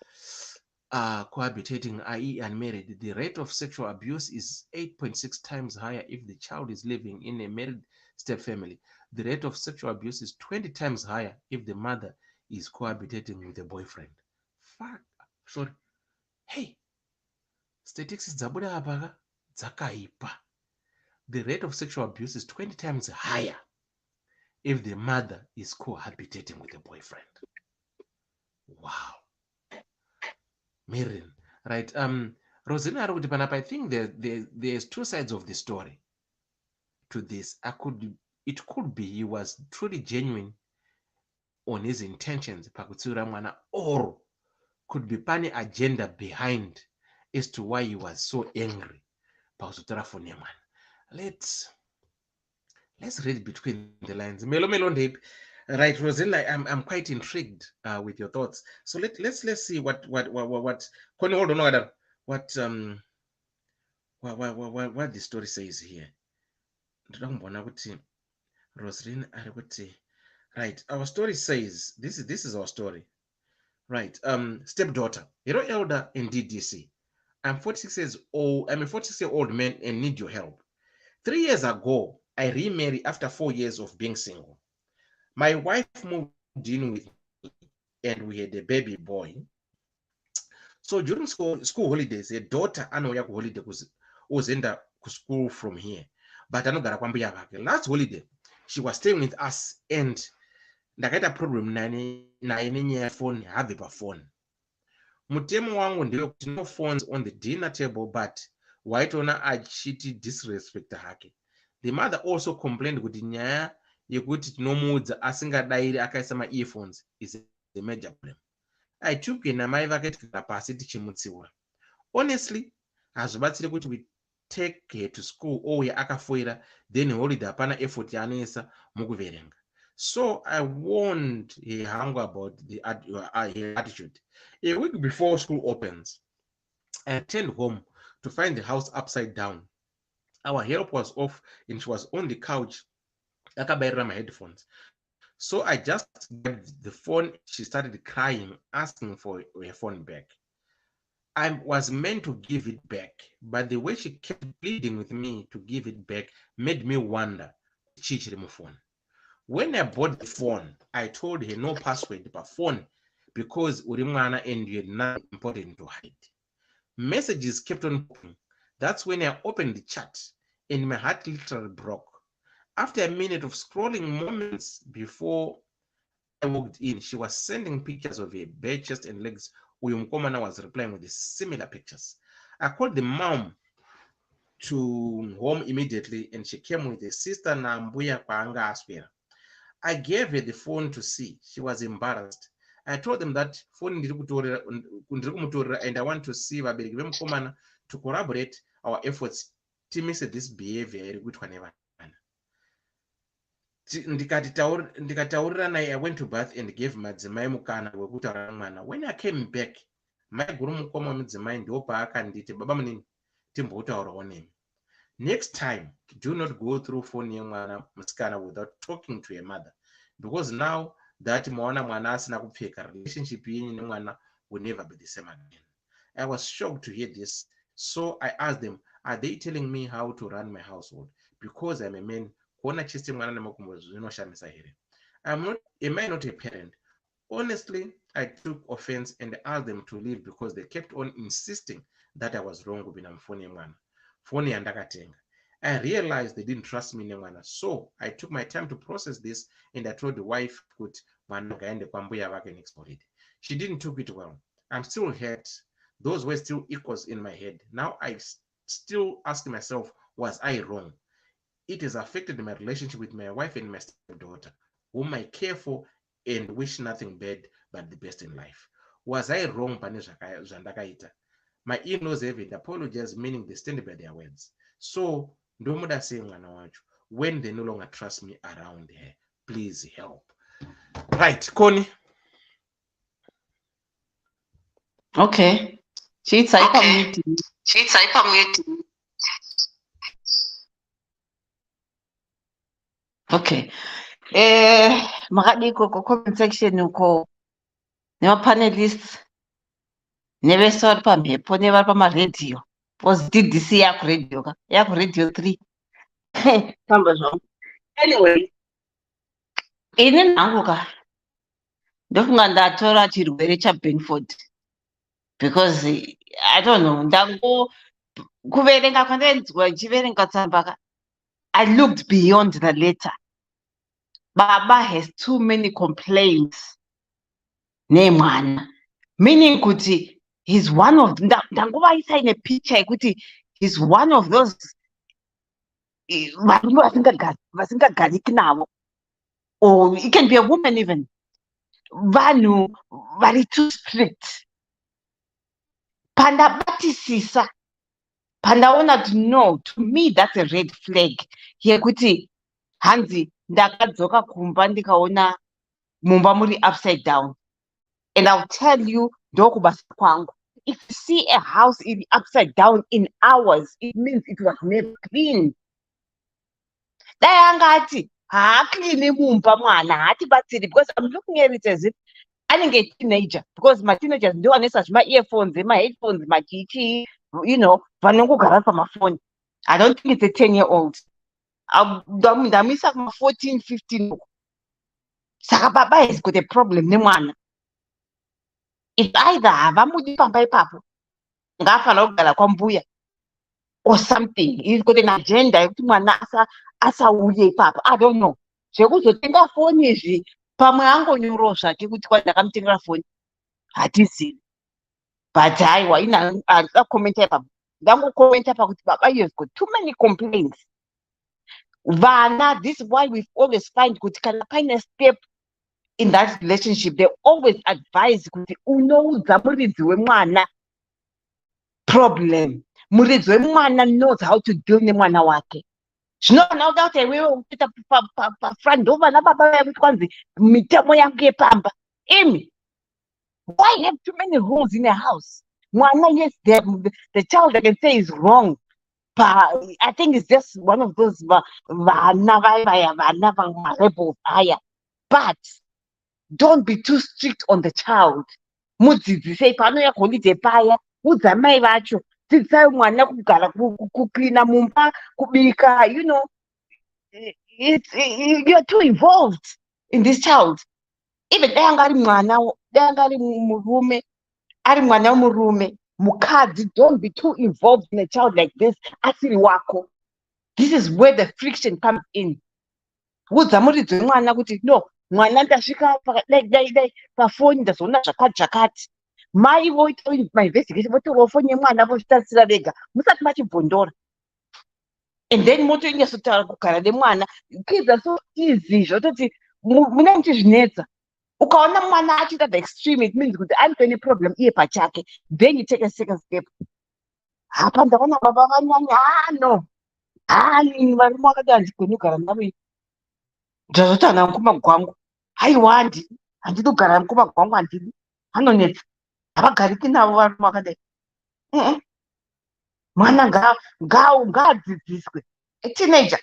are cohabitating, i.e. unmarried, the rate of sexual abuse is 8.6 times higher if the child is living in a married step family. The rate of sexual abuse is 20 times higher if the mother is cohabitating with a boyfriend. Fuck. Sorry. Hey. Statistics dzabuda apa dzakaipa. The rate of sexual abuse is 20 times higher if the mother is cohabitating with a boyfriend. Wow. Mirin. Right. Rosina Arugutipanapa, I think there's two sides of the story to this. It could be he was truly genuine on his intentions, pakutsura mwana, or could be pani agenda behind as to why he was so angry. Let's read between the lines. Right, Rosina, I'm quite intrigued with your thoughts. So let's see what hold on, what the story says here. Right, our story says this is our story. Right, stepdaughter, elder in DDC. I'm a 46-year-old man and need your help. 3 years ago, I remarried after 4 years of being single. My wife moved in with me and we had a baby boy. So during school holidays, a daughter anouya ku holiday ozenda ku school from here. But anogara kwambuya vake. Last holiday, she was staying with us and ndakaita problem naye nenyaya phone have pa phone. Mutemo wangu ndewe kuti no phones on the dinner table, but waitona achiti disrespect hake. The mother also complained kuti nyaya yekuti tinomuudza asingadairi akaisa ma-earphones is a major problem. I took in namai vake tikara pasi tichimutsiura. Honestly, hazvibatsiri kuti we take her to school ouya akafoira, then holiday hapana effort yaanoisa mukuverenga. So I warned her hangu about her attitude. A week before school opens, I returned home to find the house upside down. Our help was off and she was on the couch. Akabaira my headphones. So I just grabbed the phone. She started crying, asking for her phone back. I was meant to give it back, but the way she kept pleading with me to give it back made me wonder. Phone. When I bought the phone, I told her no password per phone because urimwana and you had nothing important to hide. Messages kept on popping. That's when I opened the chat and my heart literally broke. After a minute of scrolling, moments before I walked in, she was sending pictures of her bare chest and legs. Uyumkomana was replying with the similar pictures. I called the mom to home immediately, and she came with her sister Nambuya Panga Aspira. I gave her the phone to see. She was embarrassed. I told them that phone and I want to see vabereki vemukomana to corroborate our efforts to miss this behavior. I went to bath and gave madzimai mukana wekutaura mwana. When I came back, my guru mukoma mudzimai ndopa akanditi baba munini timbotaurawo nemi. Next time, do not go through phone yemwana musikana without talking to your mother, because now that mwana asina kupfeka, relationship yenyu nemwana will never be the same again. I was shocked to hear this, so I asked them, are they telling me how to run my household? Because I'm a man. Am I not a parent? Honestly, I took offense and asked them to leave because they kept on insisting that I was wrong with phone. I realized they didn't trust me, so I took my time to process this, and I told the wife, she didn't take it well. I'm still hurt. Those were still echoes in my head. Now I still ask myself, was I wrong? It has affected my relationship with my wife and my stepdaughter, whom I care for and wish nothing bad but the best in life. Was I wrong? My in-laws have apologized, meaning they stand by their words. So, Ndomuda saying, when they no longer trust me around her, please help. Right, Connie. Okay. She's mute. Okay. Makadiko ko comment section uko nema panelists nevese vari pamhepo nevari pamaredhiyo was DDC yaku radio 3 tamba zvangu. Anyway, ini nangu ka ndofunga ndatora chirwere chaBenford because I don't know, ndango kuverenga kwandainzwa ichiverenga tsamba ka, I looked beyond the letter. Baba has too many complaints nemwana, meaning kuti he's one of ndangovaisa in a picture yekuti he's one of those varume vasingagariki navo, or it can be a woman even, vanhu vari too strict. Pandabatisisa, pandaona to no, to me that's a red flag yekuti hanzi ndakadzoka kumba ndikaona mumba muri upside down. And I'll tell you, ndokubasa kwangu, if you see a house in upside down in hours, it means it was never clean. Dai angati haaclean mumba mwana haatibatsiri, because I'm looking at it as if anenge a teenager, because my teenagers ndo vanesa zvima-earphones, ma-headphones, machichi, you know, vanongogara pamafoni. I don't think it's a 10-year-old. Ndamisa kuma-14, 15. Saka baba has got a problem nemwana. It's either havamudi pamba ipapo ngafanira kugara kwambuya or something. He's got an agenda yekuti mwana asauye ipapo. I don't know. Zvekuzotenga foni izvi pamwe angonyorowo zvake kuti ndakamutengera foni hatizivi. But haiwa ina handida kukomenta ipapo, ndangokomenta pakuti baba you have got too many complaints. Vana, this is why we always find kuti kana paine step in that relationship, they always advise kuti unoudza muridzi wemwana problem. Muridzi wemwana knows how to deal nemwana wake. Zvinoona kuti iwewe ukuita pafront door vana baba vakuti kwanzi mitemo yangu yepamba. Imi, why have too many rules in a house? Mwana, yes, the child I can say is wrong. But I think it's just one of those rebels. But don't be too strict on the child. Mudzidzise panoya holiday paya, udza mai vacho, dzidzisai mwana kugara kucleana mumba, kubika, you know. You're too involved in this child. Even dai anga ari murume, ari mwana wemurume, mukadzi, don't be too involved in a child like this. Asiri wako. This is where the friction comes in. Udza muridzi wemwana kuti no, mwana ndasvika dai pafoni ndazoona zvakati mai voita mainvestigation votorawo foni yemwana vozvitarisira vega musati machibvondora, and then motoinyasotaura kugara nemwana. Kids are so easy zvototi muna muchizvinetsa. Ukaona mwana achiita the extreme, it means kuti ari pane problem iye pachake, then you take a second step. Hapa ndaona baba vanyanya hani varume vakati handigoni kugara navo, ndazoti ana mukoma kwangu haiwandi, handidi kugara mukoma kwangu, handidi, anonetsa, havagariki navo varume vakadai. Mwana ngaadzidziswe, teenager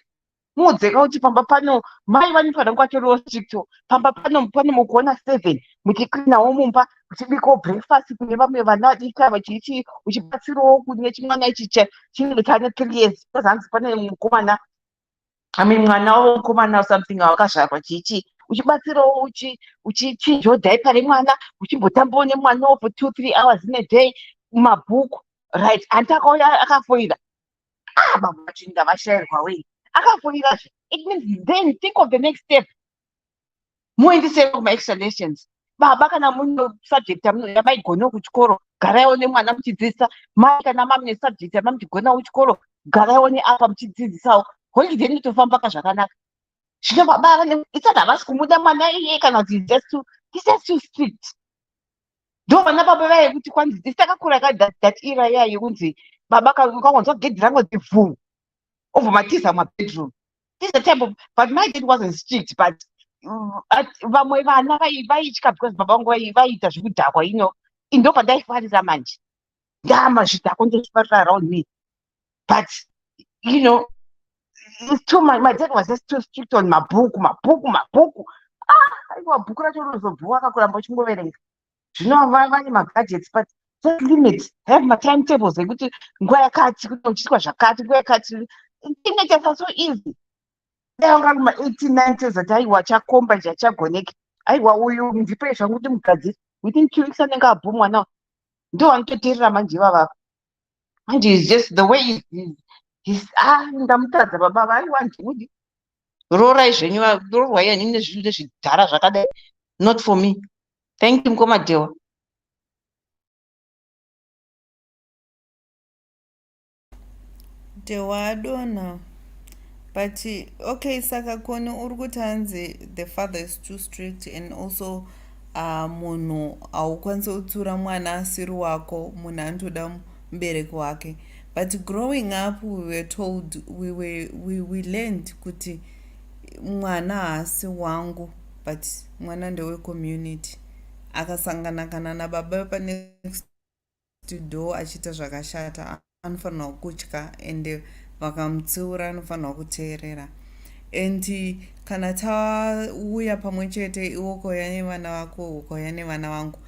mudzeka kuti pamba pano mai vanofanira kuvatoriwo stricto. Pamba pano mukuona 7 muchiklinawo mumba, muchibikawo breakfast kune vamwe vana vadika, uchibatsirawo kune chimwana ichi chinenge chane 3 years, pazanzi pane mukomana mwana womukomana something wakazvarwa chichi, uchibatsirawo uchichinjawo dhaipa remwana, uchimbotambawo nemwana for 2-3 hours in a day mabhuku, right? Anti akauya akafoira, baba vacho ndavashayirwa wei, akafoirazve. It means then think of the next step. Muendese kuma-explanations. Baba kana mune subject yamaigonawo kuchikoro, garaiwo nemwana muchidzidzisa. Mai kana mamune subject yamamuchigonawo kuchikoro, garaiwo neapa muchidzidzisawo. Holiday inotofamba zvakanaka. Zvino baba isati havasi kumuda mwana iye kana kuti he's just too strict. Ndo vana baba vaye kuti kwanzi takakura that era iya yekunzi baba ukawanzwa gedhi rangu dzivhuru over matiza mabedroom. This is the type of, but my dad wasn't strict, but vamwe vana vaitya because baba vangu vaiita zvekudhakwa ndo pandaifarira manje. Zvidhakwa ndozvifarira around me. But it's too much. My dad was just too strict on mabhuku. Aiwa bhuku racho rinozobhuka akakuramba uchingoverenga. Zvino vane magadgets, but just limit, have matimetables ekuti nguva yakati kuti uchiitwa zvakati, nguva yakati. Teenagers are so easy. Dainga kuma-1890s ati aiwa chakomba chagoneki, aiwa uyu ndipe zvangu kuti mugadziri, within 2 weeks anenge abhu mwana. Ndo vanototeerera manje ivava. Manje is just the way ndamutadza baba aiwa ndikudi rorai zvenyu, rorwai hanini nezvinhu nezvidhara zvakadai, not for me. Thank you mukoma Dewa. Dewa adona. But okay, saka kone uri kuti hanzi the father is too strict, and also munhu haukwanisi kutsura mwana asiri wako, munhu anotoda mubereki wake. But growing up we were told, we learned kuti mwana haasi wangu, but mwana ndewe community. Akasangana kana nababa panext door achiita zvakashata, anofanirwa kutya, and vakamutsiura anofanirwa kuteerera. And kana tauya pamwe chete, iwo kauya nevana vako, ukauya nevana vangu,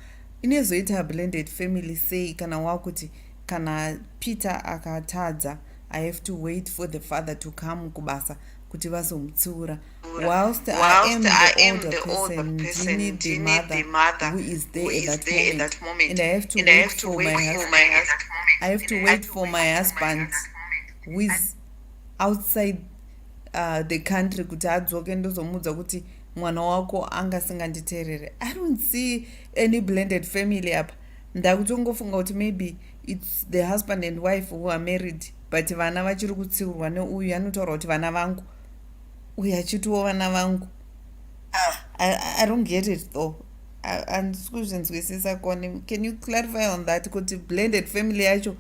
inozoita blended family. Sei kana wakuti kana Peter akatadza, I have to wait for the father to come kubasa kuti vazomutsiura, whilst I am the older person, need the mother who is there at that moment, and I have to wait for my husband. I have to wait for my husband who is outside the country kuti adzoke ndozomudza kuti mwana wako angasinganditeerere. I don't see any blended family apa. Ndakutongofunga kuti maybe it's the husband and wife who are married, but vana vachiri kutsiurwa neuyu anotaura kuti vana vangu, uyu achitiwo vana vangu. I don't get it though. Handisi kuzvinzwisisa kone. Can you clarify on that kuti blended family yacho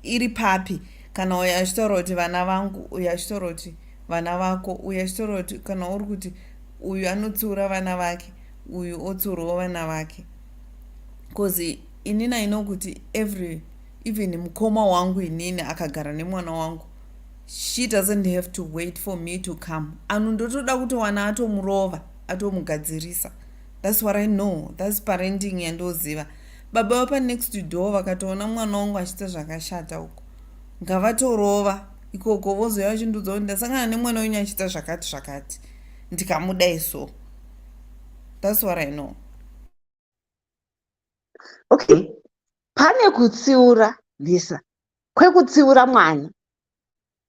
iri papi? Kana uyu achitaura kuti vana vangu, uyu achitaura kuti vana vako, uyu achitaura kuti kana uri kuti uyu anotsiura vana vake, uyu otsiurawo vana vake. Because inini I know kuti even mukoma wangu inini akagara nemwana wangu, she doesn't have to wait for me to come. Anondotoda kuti wana atomurova, atomugadzirisa. That's what I know. That's parenting yandoziva. Baba vapa next door vakatoona mwana wangu achiita zvakashata uko, ngavatorova ikoko, vozoya vachindudza kuti ndasangana nemwana wenyu achiita zvakati ndikamudai so. That's what I know. Okay, pane kutsiura Lisa, kwekutsiura mwana.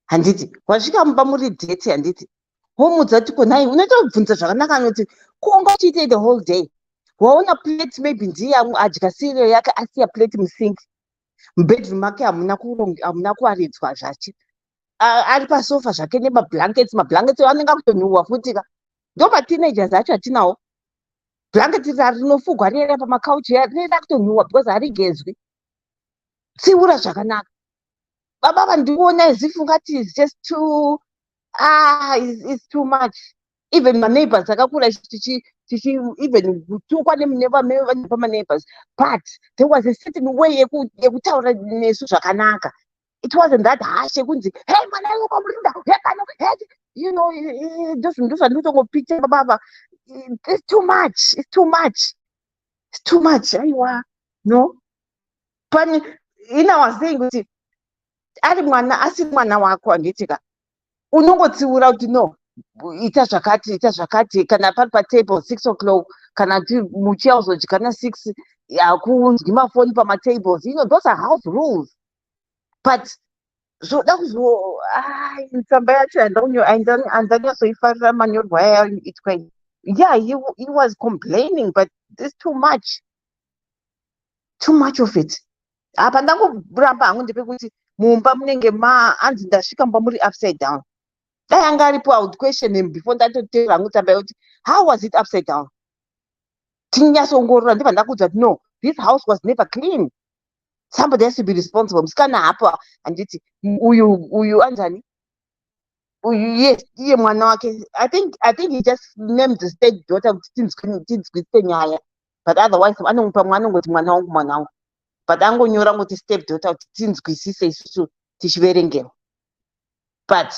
Handiti wasvika mumba muri date, handiti womudza kuti konai unoita kubvunza zvakanaka, noti kuonga uchiite the whole day. Waona plate maybe ndiye adya cereal yake asiya plate musingi. Mubedroom make hamuna kuwaridzwa zvachi. Ari pasofa zvake nemablankets anenge akutonhuhwa futi ka. Ndo mateenagers acho atinawo. Blanketi rinofugwa riyera pamakauchi rinoenda kutonhuhwa because harigezwi. Tsiura zvakanaka. Baba vandiona as if ungati is just too it's too much. Even my neighbors akakura even kutukwa neighbors, but there was a certain way yekutaura nesu zvakanaka. It wasn't that harsh yekunzi hey mwana ukomurinda you know ndo zvandinotongopicture baba. It's too much aiwa no pani ina was saying kuti ari mwana asiri mwana wako anditika unongotsiura kuti no ita zvakati kana pari patable 6 o'clock kana muchiya uzodya kana 6 hakunzwi mafoni pamatables, you know, those are house rules. But zvoda kuzo tsamba yacho handanyatsoifarira manyorwa yaitwa. Yeah, he was complaining, but there's too much of it. Apa ndangoramba hangu ndepekuti mumba munenge anzi ndasvika mumba muri upside down. Dai anga aripo I would question him before ndatotera hangu tsamba yoti how was it upside down. Tinyatsoongorora ndibva ndakuudza kuti no, this house was never clean. Somebody has to be responsible. Msikana hapa anditi uyu anjani yes iye mwana wake. I think he just named the state daughter kuti tinzwise nyaya, but otherwise anomupa mwana ngoti mwana wangu, but angonyora ngoti step daughter kuti tinzwisise isusu tichiverengera. But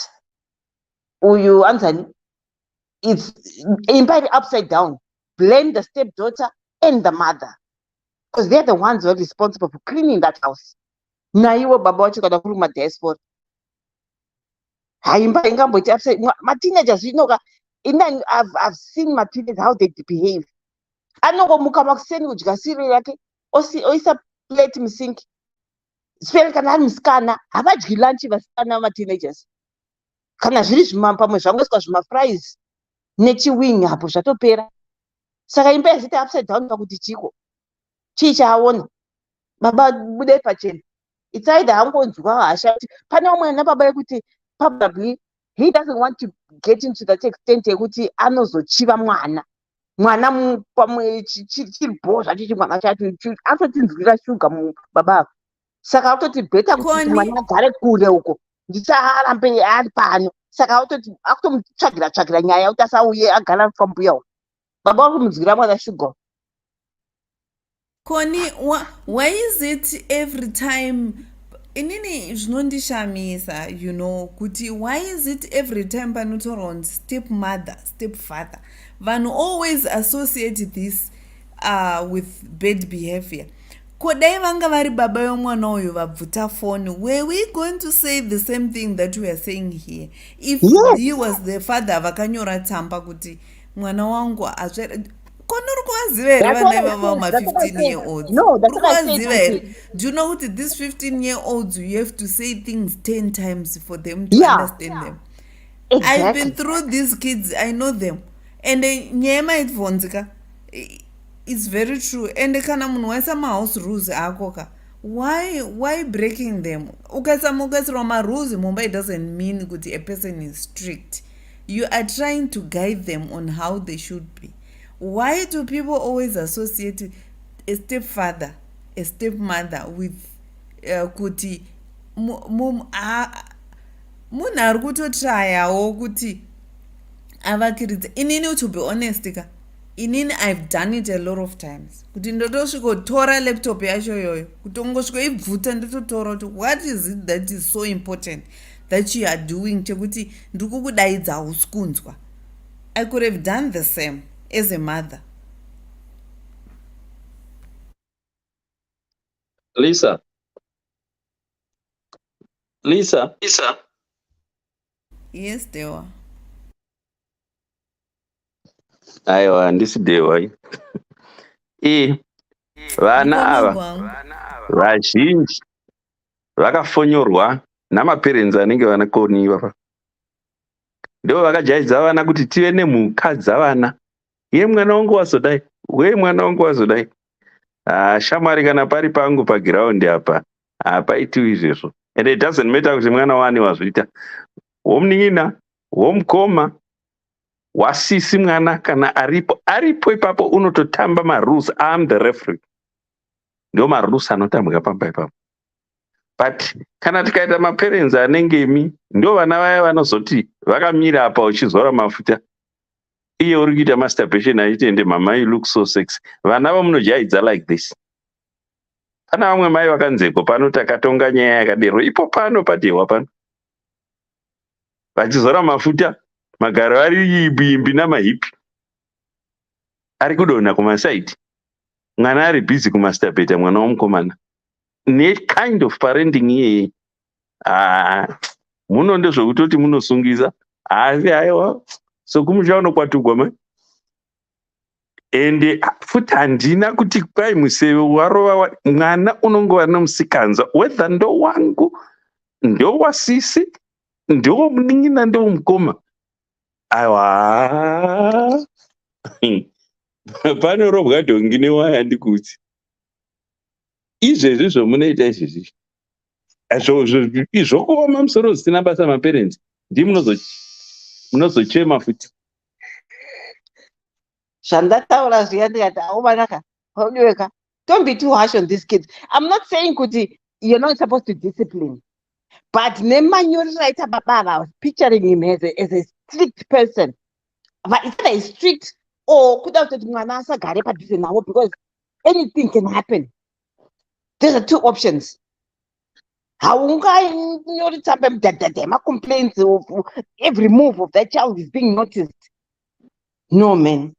uyu anjani it's imba upside down. Blame the step daughter and the mother, because they're the ones who are responsible for cleaning that house. Naiwe baba wacho kana kuri madiaspora. Haimba ingamboiti upside. My teenagers, you know, I've seen my teenagers how they behave. Anongomuka makuseni kudya cereal yake oisa plate musinki. Spell kana ari musikana havadyi lunch vasikana ma-teenagers. Kana zviri pamwe zvangoiswa zvimafries nechiwing hapo zvatopera. Saka imba yazita upside down pakuti chiko chii chaaona baba budai pachena. It's either hangonzwa hasha kuti pane mwana baba yekuti probably he doesn't want to get into that extent yekuti anozochiva mwana pamwe chiribho zvacho chimwana chacho anotinzwira shuga baba. Saka autoti beta kuti mwana agare kure uko ndisarambe ari pano. Saka autoti akutomutsvagira nyaya kuti asauye agara pambuya uko. Baba vari kumudzwira mwana shuga. Connie, why is it every time inini zvinondishamisa, you know, kuti why is it every time panotaurwa on stepmother, stepfather, vanhu always associate this with bad behavior. Kodai vanga vari baba vemwana uyu vabvuta phone, were we going to say the same thing that we are saying here? If he was the father vakanyora tsamba kuti mwana wangu azvere konuri kuvaziva here vana ivavo ma-15 year olds? Uri kuvaziva here? Do you know kuti these 15 year olds you have to say things 10 times for them to understand them? Exactly. I've been through these kids, I know them, and nyaya maitibvonzika, it's very true. And kana munhu waisa ma-house rules ako ka, why breaking them? Ukaisirwa ma-rules mumba, it doesn't mean kuti a person is strict. You are trying to guide them on how they should be. Why do people always associate a stepfather, a stepmother with kuti munhu ari kutotrayawo kuti avakiridza? Inini, to be honest ka, inini I've done it a lot of times, kuti ndotosvikotora laptop yacho yoyo kutongosvikoibvuta ndototora kuti what is it that is so important that you are doing chekuti ndikukudaidza usikunzwa. I could have done the same as a mother. Lisa. Yes, Dewa. Aiwa, handisi Dewa. Vana ava vazhinji vakafonyorwa namaparents anenge vanakoniwa pa. Ndo vakajaidza vana kuti tive nemhuka dzavana ye mwana wangu wazodai, we mwana wangu wazodai. Shamwari kana pari pangu pagiraundi apa hapaitiwi izvezvo, and it doesn't matter kuti mwana wani wazvita, womun'ina womukoma wasisi, mwana kana aripo ipapo unototamba marules. I'm the referee, ndio marules anotambwa pamba ipapo. But kana tikaita maparents anenge ndio vana vaya vanozoti vakamira apa uchizora mafuta, iye uri kuita masturbation achitende mama you look so sexy, vana vamunojaidza like this. Pana vamwe mai vakanzeko pano takatonga nyaya yakadero ipo pano padehwa pano, vachizora mafuta, magaro ari imbi namahipi ari kudonha kumasaidi, mwana ari busy kumasturbata, mwana womukomana. Ne-kind of parenting iyeye muno ndezvekutoti munosungisa asi aiwa sokumusha unokwaturwa mai. Ende futi handina kuti kwai museve warova mwana unongova nomusikanza, whether ndo wangu ndo wasisi ndo munin'ina ndo mukoma, aiwa panorovwa dhongi newaya ndikuti izvezvi zvomunoita izvezvi izvokoma musoro zvisina basa maparents, ndi munozochema futi. Zvandataura zviya ndikati aumanaka audiweka, don't be too harsh on these kids. I'm not saying kuti you're not supposed to discipline, but nemanyorero aita baba ava, I was picturing him as a strict person, but it's not a strict or kuda kutoti mwana asagare padhuze navo because anything can happen. These are two options. Haunganyori tsamba mudhadhadha yema-complaints of every move of that child is being noticed. No man.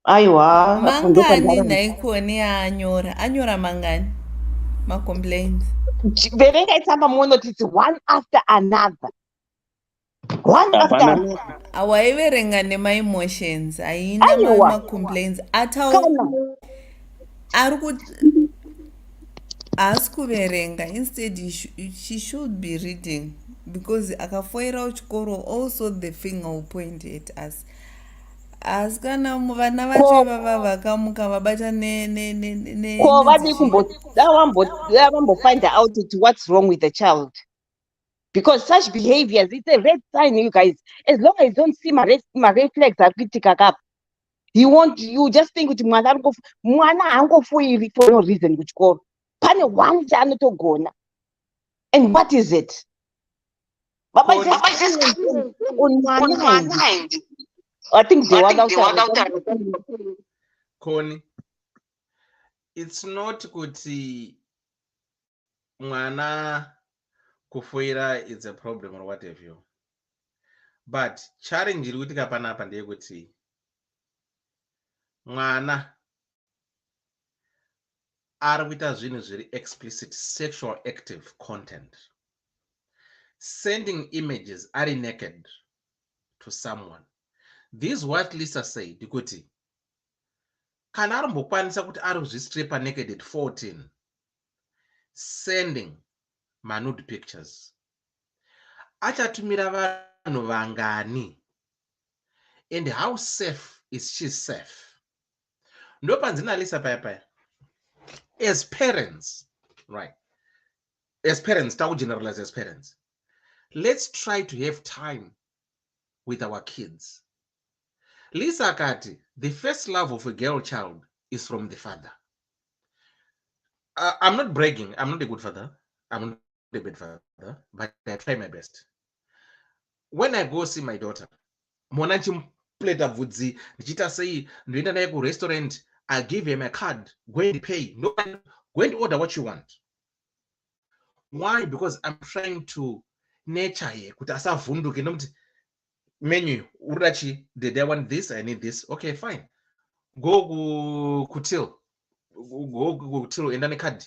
Aiwa. Mangani naikoni anyora mangani ma-complaints. Verenga tsamba muone kuti it's one after another. One after another. Awaiverenga nema-emotions, haina ma-complaints. Atawo ask kuverenga, instead she should be reading, because akafoira uchikoro also the finger will point at us. Asi kana vana vacho vava vakamuka vabata find out what's wrong with the child, because such behaviors, it's a red sign, you guys. As long as you don't see my reflex akuitika, you just think kuti mwana angofoiri for no reason kuchikoro. Pane one chanotogona. And what is it? Baba just on my mind. I think they want out. Koni, it's not kuti mwana kufoira is a problem or what have you. But challenge iri kutika panapa ndeyekuti mwana ari kuita zvinhu zviri explicit sexual active content, sending images ari naked to someone. This is what Lisa said, kuti kana arimbokwanisa kuti ari kuzvistrepa naked at 14, sending nude pictures, achatumira vanhu vangani, and how safe is she safe? Ndopanzina Lisa paya. As parents, right? As parents, generalize as parents, let's try to have time with our kids. Lisa Kati, the first love of a girl child is from the father. I'm not bragging. I'm not a good father. I'm not a bad father, but I try my best. When I go see my daughter, mwana chimpleta vudzi, nichita say, ndoenda naye ku restaurant, I give him a card, go and pay. No, go and order what you want. Why? Because I'm trying to nurture ye. Kuti asavhunduke nokuti menu urachi, did I want this? I need this. Okay, fine. Go kutil. Go till and then a card.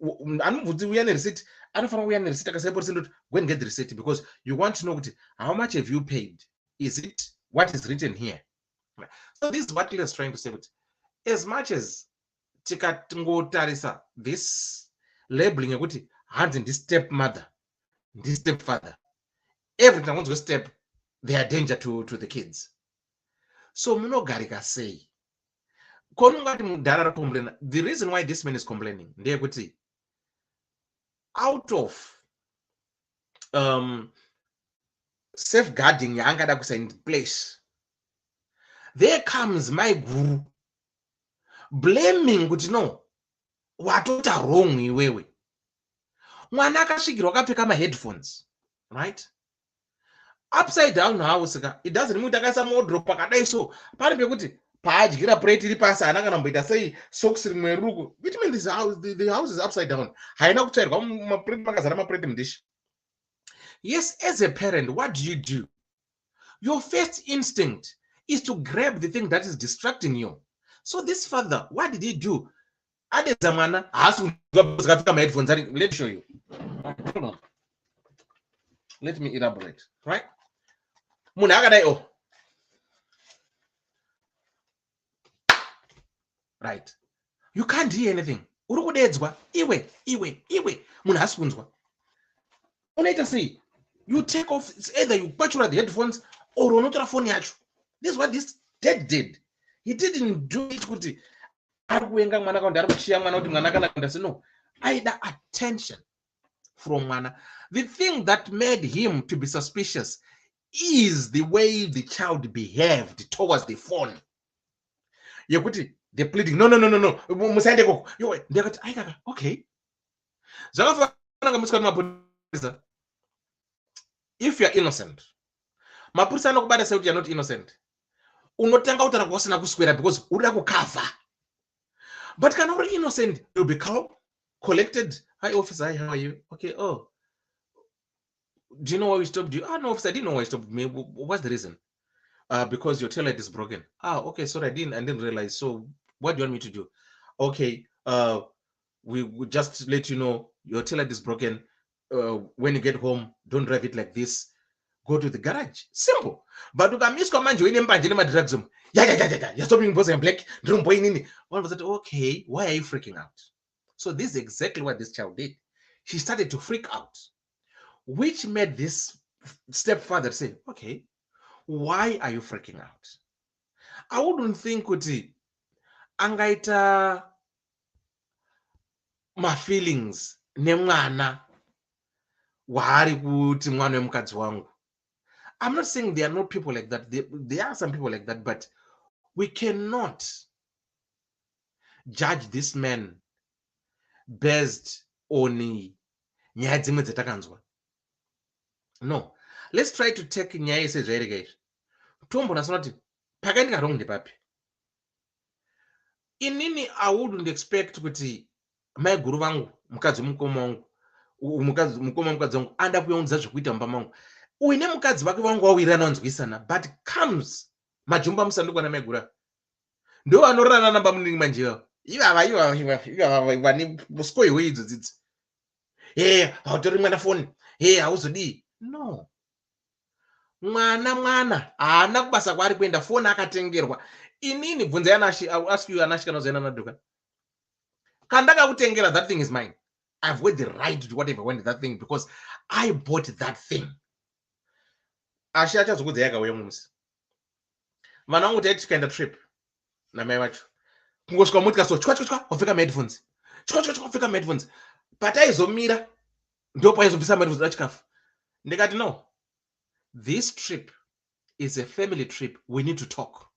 Anobvudzi uya nereceipt. Anofanira uya nereceipt akasaipo go and get the receipt, because you want to know how much have you paid? Is it what is written here? So this is what Leah's trying to say. As much as tikatingotarisa this labeling ekuti hanzi ndi-stepmother, ndi-stepfather, every time once we step, they are danger to the kids. So munogarika sei? Konungati mudhara complain. The reason why this man is complaining, ndeyekuti out of safeguarding yaangada kuisa in place, there comes my guru blaming kuti no, watota wrong iwewe. Mwana akasvikirwa akapfeka maheadphones, right? Upside down house, it doesn't mean akaisa modrop pakadai so pane pekuti paadyira plate iri pasi haana kana kumboita sei socks rimwe ruku. Which means the house is upside down. Haina kutsvairwa maplate makazara maplate mudish. Yes, as a parent, what do? Your first instinct is to grab the thing that is distracting you. So this father, what did he do? Adezamana my headphones. Let me show you. Hold on. Let me elaborate. Right? Right. You can't hear anything. Iwe. Unaita sei? You take off. It's either you bachelor the headphones or unotora phone yacho. This is what this dad did. He didn't do it kuti arikuenga mwana kana arikuchiya mwana kuti mwana kana kuenda. No, aida attention from mwana. The thing that made him to be suspicious is the way the child behaved towards the phone. Yekuti they're pleading, no, musaende koko. Ndakati aikaka, okay. Zvakafanana kamusika mapurisa. If you're innocent, mapurisa anokubata say you're not innocent. Unotanga utara kusina kuswera because urida kukava. But kana uri innocent, you'll be calm, collected. Hi officer, hi, how are you? Okay, oh. Do you know why we stopped you? No, officer, I didn't know why you stopped me. What's the reason? Because your tail light is broken. Okay, sorry, I didn't realize. So what do you want me to do? Okay, we would just let you know your tail light is broken. When you get home, don't drive it like this. Go to the garage. Simple. But you can miss command you in drugs. You're stopping both and black. Don't point in. All was it okay? Why are you freaking out? So this is exactly what this child did. She started to freak out, which made this stepfather say, okay, why are you freaking out? I wouldn't think kuti angaita my feelings nemwana wahari kuti mwana wemukadzi wangu. I'm not saying there are not people like that. There are some people like that, but we cannot judge this man based on nyaya dzimwe dzatakanzwa. No, let's try to take nyaya sezvairega izvi. Tombo nasona kuti pakaendeka wrong ndepapi. Inini I wouldn't expect kuti mai guru vangu mukadzi mukoma wangu mukoma mukadzi wangu anda kuyaunza zvekuita mumba mangu. Uine mukadzi wake vangu wawirana wanzwisana, but comes majumba musanduko na mai guru. Ndo anorana namba muningi manjiwa. Iva vani muskoi weidzo dzidzi. Hautori mwana phone. Hauzodi. No. Mwana haana kubasa kwari kuenda phone akatengerwa. Inini bvunzai Anashi, I'll ask you Anashi kana zoenda naduka. Kandaka kutengera, that thing is mine. I've got the right to whatever went that thing because I bought that thing. Ashi achazokudza yakauya mumusi. Vana vangu taiti tikaenda trip na mai vacho. Kungosvika motika so chwa wapfeka headphones. Chwa wapfeka headphones. Pataizomira ndo paizobvisa headphones achikafu. Ndikati no. This trip is a family trip. We need to talk.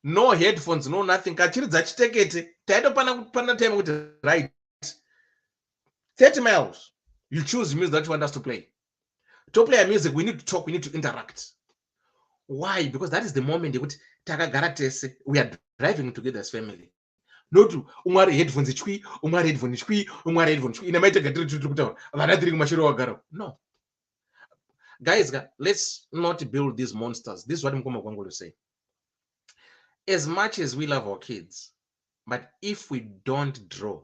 No headphones, no nothing. Kachiridza chitekete. Taitopana time kuti right. 30 miles. You choose music that you want us to play. To play music, we need to talk, we need to interact. Why? Because that is the moment we are driving together as family. Not to umwari headphones chwi, umwari headphones chwi, umwari headphones chwi. Inamaita gatiri tutukutaura. Vanadiri kumashiro wagaro. No. Guys, let's not build these monsters. This is what Mkoma Kwangu will say. As much as we love our kids, but if we don't draw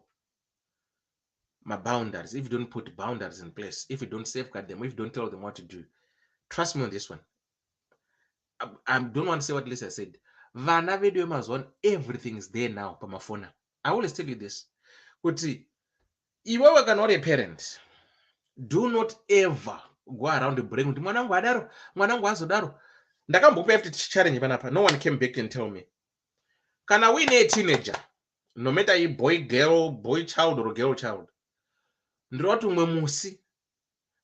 my boundaries, if you don't put boundaries in place, if you don't safeguard them, if you don't tell them what to do, trust me on this one. I don't want to say what Lisa said. Vana video mazone, everything is there now. Pamafona. I always tell you this. Kuti, iwewe cannot a parent. Do not ever go around the brain. Mwanangu adaro, mwanangu azodaro. ndakambopa after challenge panapa. No one came back and tell me. Kana uine teenager, no matter a boy child or girl child, ndinoti umwe musi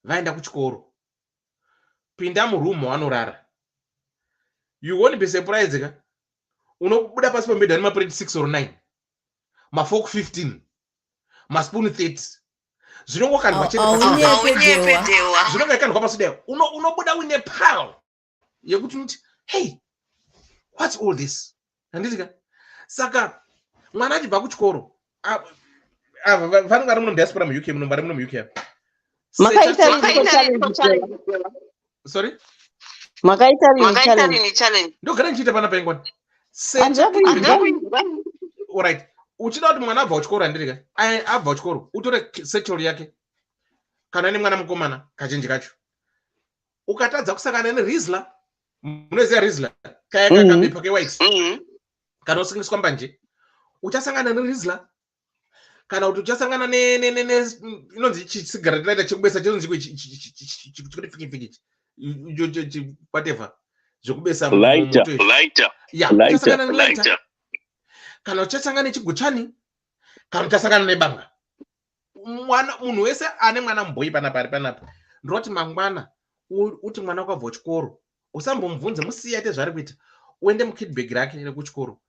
vaenda kuchikoro, pinda murumu vanorara. You won't be surprised ka? Unobuda pasi pembedha nemaplate 6 or 9, mafork 15, maspoon 30. Zvinongokandwa chete Aunyepedewa. zvinongokandwa pasi deo. Unobuda uine pal yekuti uti, hey, what's all this? Handiti ka? Saka mwana achibva kuchikoro, vanenge vari muno diaspora mu UK, muno vari muno mu UK. Sorry? Makaita rini challenge. Ndogara ndichiita panapa ingwani. Alright. Uchida kuti mwana abva kuchikoro handiri ka? Abva kuchikoro, utore settle yake. Kana ane mwana mukomana kazhinji kacho. Ukatadza kusangana neRizzler, munoziva Rizzler, kaya kakabepa kewikes. Kana usingiswa mbanje. Uchasangana neRizzler. Kana kuti uchasangana inonzi chisigareti chekubesa chinonzi chikuti whatever. Zvekubesa lighter. Yeah, uchasangana nelighter. Kana uchasangana nechiguchani, kana uchasangana nebanga. Munhu wese ane mwana mboyi panapa. Ndoti mangwana uti mwana wakabva kuchikoro, usambomubvunze, musiya ite zvari kuita. Uende mukidbag rake rekuchikoro.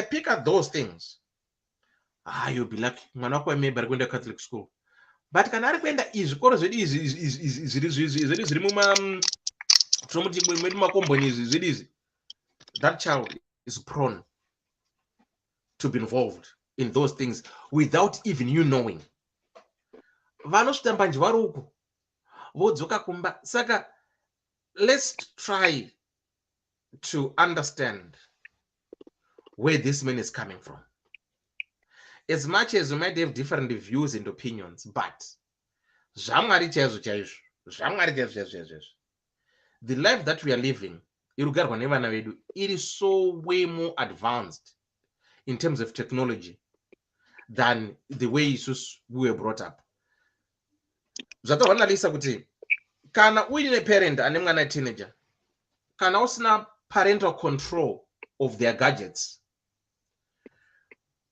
Pick up those things. You'll be lucky. Mwana wako maybe ari kuenda Catholic school. But kana ari kuenda izvikoro zvedu zviri mumakomboni zvedu izvi, that child is prone to be involved in those things without even you knowing. Vanosvita mbanje vari uko vodzoka kumba. Saka let's try to understand where this man is coming from. As much as we might have different views and opinions, but the life that we are living, it is so way more advanced in terms of technology than the way we were brought up. Zvatovanalisa kuti kana uine parent ane mwana teenager, kana usina parental control of their gadgets,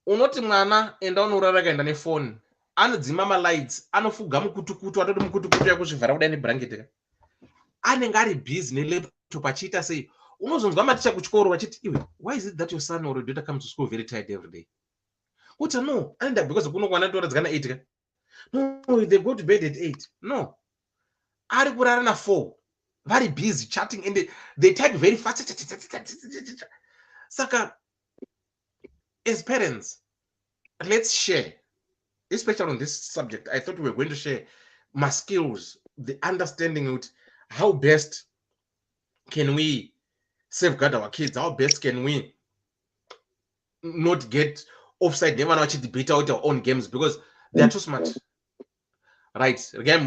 unoti mwana enda unorara kaenda nefoni, anodzima malights, anofuga mukutukutu, atoti mukutukutu yakuzvivhara kudai neblanketi, anenge ari busy nelaptop achiita sei. Unozonzwa maticha kuchikoro vachiti, iwe, why is it that your son or your daughter comes to school very tired every day? Uti no, anoenda because kunokwana toradzikana 8 ka? No, they go to bed at 8. No, ari kurara na 4, very busy chatting, and they type very fast. Saka, as parents, let's share, especially on this subject. I thought we were going to share my skills, the understanding of how best can we safeguard our kids, how best can we not get offside, never actually debate out our own games because they are too smart. Right? Again,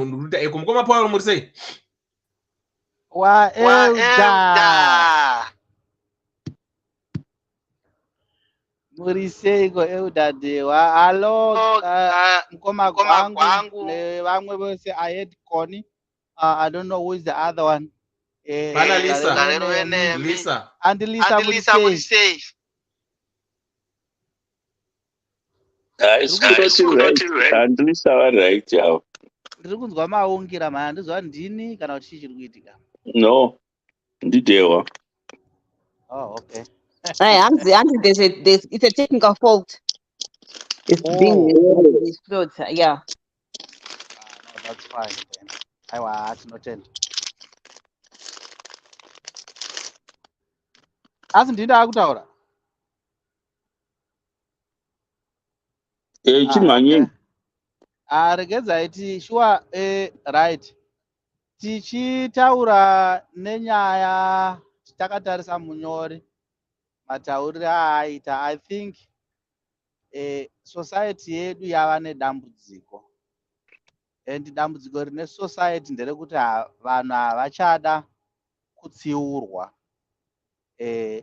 Muriseiko eudadewa. Hello, mkoma kwangu nevamwe vose aheadcon. I don't know who is the other one. Lisa. And Lisa Murisei. Andilisa vari right yavo. Ndiri kunzwa maungira mani, ndizwa ndini kana kuti chii chiri kuitika. No, ndidewa. Oh, okay. It's a technical fault. It's being displayed. Yeah. No, that's fine then. I was not in. Asi ndini akutaura. Chimhanyeni. Regedzai iti sure right. Tichitaura nenyaya takatarisa munyori matauriro aaita. I think society yedu yava nedambudziko. And dambudziko rine society nderekuti vanhu havachada kutsiurwa.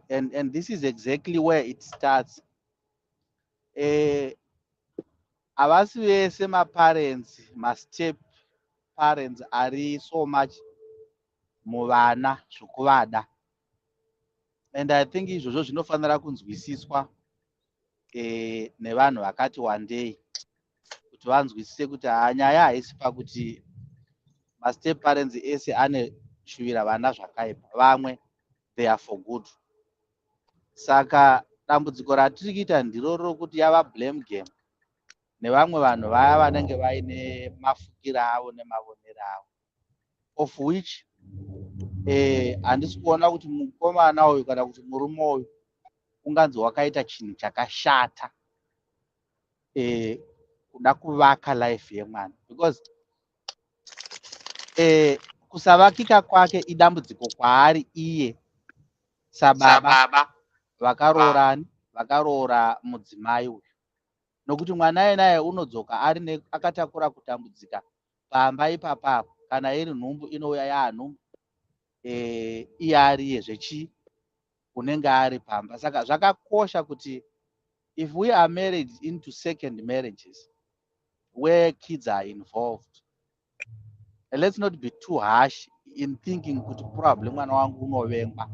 And this is exactly where it starts. Havasi vese parents, step parents are so much muvana zvokuvada. And I think izvozvo zvinofanira kunzwisiswa nevanhu vakati wandei kuti vanzwisise kuti nyaya haisi pakuti mastep parents ese ane shuvira vana zvakaipa, vamwe they are for good. Saka dambudziko ratiri kuita ndiro rokuti yava blame game nevamwe vanhu vaya vanenge vaine mafukiro avo nemavonero avo, of which handisi kuona kuti mukomana uyu kana kuti murume uyu unganzi wakaita chinhu chakashata kuda kuvaka life yemwana, because kusavakika kwake idambudziko kwaari iye sababa vakaroora mudzimai uyu, nokuti mwana enaye unodzoka akatakura kutambudzika pamba ipapapo, kana iri nhumbu inouya yaanhumbu iye ariye zvechi unenge ari pamba. Saka zvakakosha kuti if we are married into second marriages where kids are involved, let's not be too harsh in thinking kuti probably mwana wangu unovengwa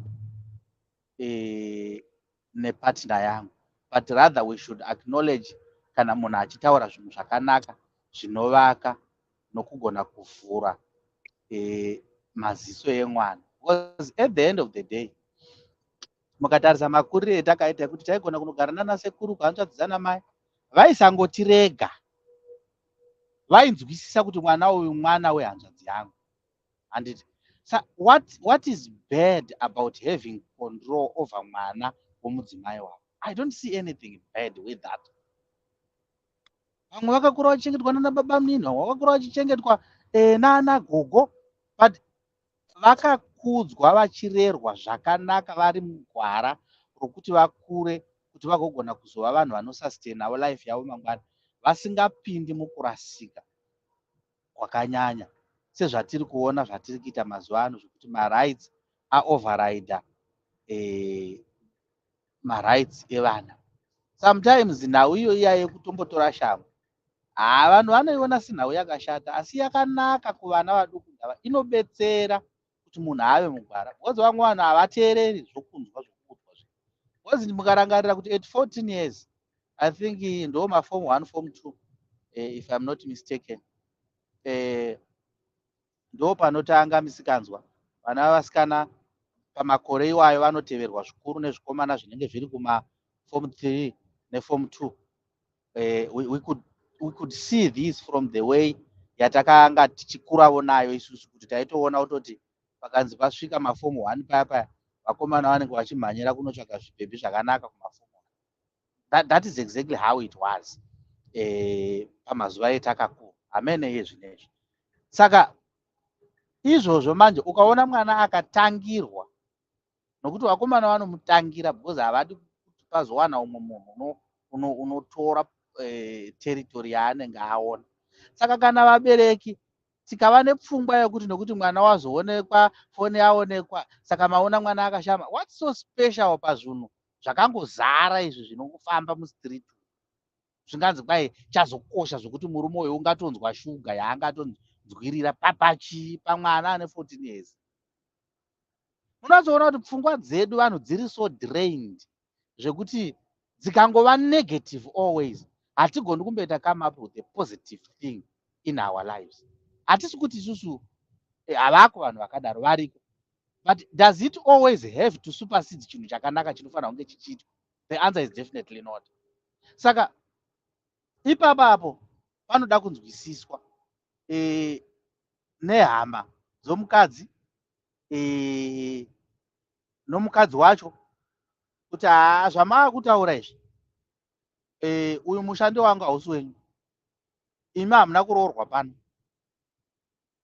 nepartner yangu, but rather we should acknowledge kana munhu achitaura zvinhu zvakanaka zvinovaka nokugona kuvhura maziso emwana, because at the end of the day mukatarisa makuriro etakaita kuti taigona kunogara nana sekuru kuhanzvadzisa mai vaisangotirega, vainzwisisa kuti mwana uyu mwana wehanzvadzi yangu. And what is bad about having control over mwana womudzimai wavo? I don't see anything bad with that. Vamwe vakakura vachichengetwa nana baba munini, vakakura vachichengetwa nana gogo, but vakakudzwa vachirerwa zvakanaka vari mugwara rokuti vakure kuti vagogona kuzova vanhu vanosustainawo life yavo mangwana vasingapindi mukurasika kwakanyanya sezvatiri kuona zvatiri kuita mazuva ano, zvokuti marights aoverrida marights evana. Sometimes nhau iyo iya yekutombotora shambo vanhu vanoiona senhau yakashata, asi yakanaka kuvana vaduku ava, inobetsera kuti munhu ave mugwara, because vamwe vanhu havateereri zvokunzwa zvokuudzwa zve. Because mukarangarira kuti at 14 years I think ndo maform 1 form 2 if I'm not mistaken, ndo panotanga misikanzwa. Vana vasikana pamakore iwayo vanoteverwa zvikuru nezvikomana zvinenge zviri kuma form 3 neform 2. We could see this from the way yatakanga tichikurawo nayo isusu, kuti taitoona kutoti pakanzi pasvika maform 1 paya vakomana vanenge vachimhanyira kunotsvaga zvibhebhi zvakanaka kumaform 1. That is exactly how it was pamazuva etakakura, hamene yezvinezvi. Saka izvozvo manje ukaona mwana akatangirwa, nokuti vakomana vanomutangira because havadi kuti pazowana umwe munhu unotora territory yaanenge aona. Saka kana vabereki tikava nepfungwa yekuti nokuti mwana wazoonekwa, foni yaonekwa, saka maona mwana akashama, what's so special pazvinhu zvakangozara izvi zvinofamba mustreet, zvinganzi kwai chazokosha zvokuti murume uyu ungatonzwa shuga yaangatonzwirira pamwana ane 14 years. Unozoona kuti pfungwa dzedu vanhu dziri so drained zvekuti dzikangova negative always, hatigoni kumboita come up with a positive thing in our lives. Hatisi kuti isusu havako vanhu vakadaro, variko, but does it always have to supersede chinhu chakanaka chinofanira kunge chichiitwa? The answer is definitely not. Saka ipapapo panoda kunzwisiswa nehama dzomukadzi nomukadzi wacho kuti zvamaa kutaura izvi, uyu mushando wangu hausi wenyu, imi hamuna kuroorwa pano,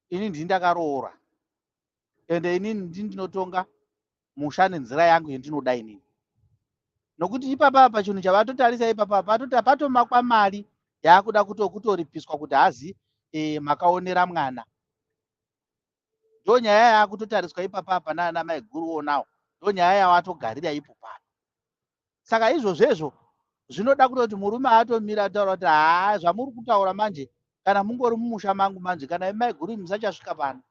ini ndini ndakaroora, ende inini ndini ndinotonga musha nenzira yangu yendinoda inini. Nokuti ipapapa chinhu chavatotarisa ipapapa patomakwa mari yaakuda kutoripiswa kuti hazi makaonera mwana. Ndo nyaya yaakutotariswa ipapapa nana mai guru onawo, ndo nyaya yawatogarira ipo pano. Saka izvozvo zvinoda kutoti murume atomira ataura kuti zvamuri kutaura manje, kana mungori mumusha mangu manje, kana mai guru musachasvika pano.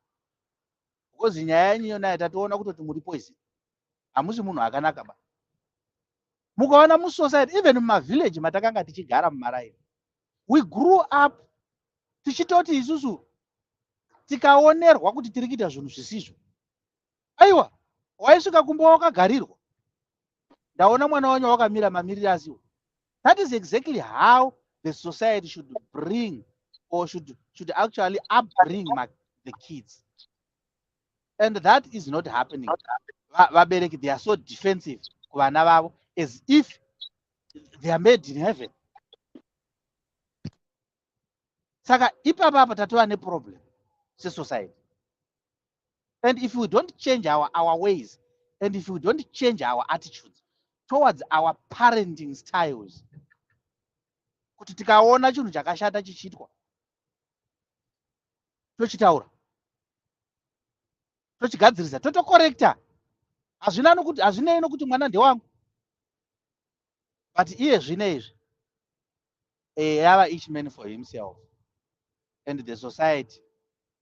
because nyaya yenyu yona tatoona kutoti muri poison, hamusi munhu akanaka ba. Mukaona musociety, even mumavillage matakanga tichigara mumaraini, we grew up tichitoti isusu tikaonerwa kuti tiri kuita zvinhu zvisizvo, aiwa waisvika kumba wakagarirwa, ndaona mwana wanyu wakamira mamiriro asiwo. That is exactly how the society should bring or should actually upbring the kids, and that is not happening. Vabereki, they are so defensive kuvana vavo as if they are made in heaven. Saka ipapa tatova neproblem society. And if we don't change our ways, and if we don't change our attitudes towards our parenting styles, kuti tikaona chinhu chakashata chichitwa tochitaura, tochigadzirisa, totokorekta. Hazvinei nokuti mwana ndewangu, but iye zvinezvi yava each man for himself, and the society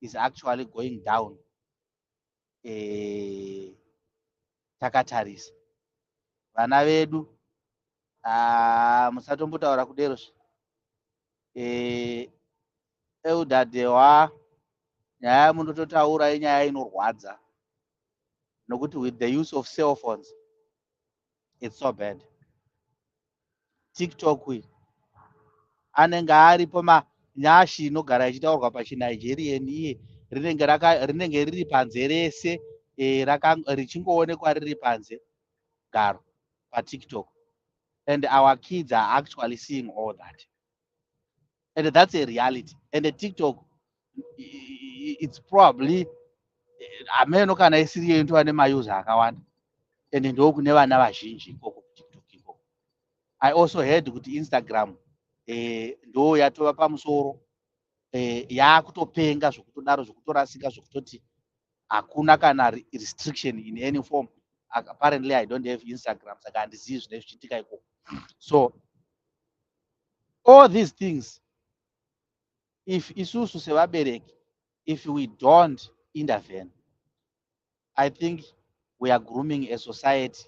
is actually going down. Takatarisa vana vedu, musatombotaura kudero, eudadewa nyaya mundototaura inyaya inorwadza, nokuti with the use of cell phones it's so bad. TikTok anenge aripo manyashi inogara ichitaurwa pachinigerian, iye rinenge riri panze rese, richingoonekwa riri panze garo paTikTok, and our kids are actually seeing all that, and that's a reality. And the TikTok, it's probably ameno kana isiri yento ane mayuser akawanda, and ndokune vana vazhinji ikoko kuTikTok ikoko. I also heard kuti Instagram ndo yatova pamusoro, yakutopenga zvokutodaro, zvokutorasika, zvokutoti hakuna kana restriction in any form. Apparently I don't have Instagram, saka handizivi zvine zvichiitika ikoko. So all these things, if isusu sevabereki, if we don't intervene, I think we are grooming a society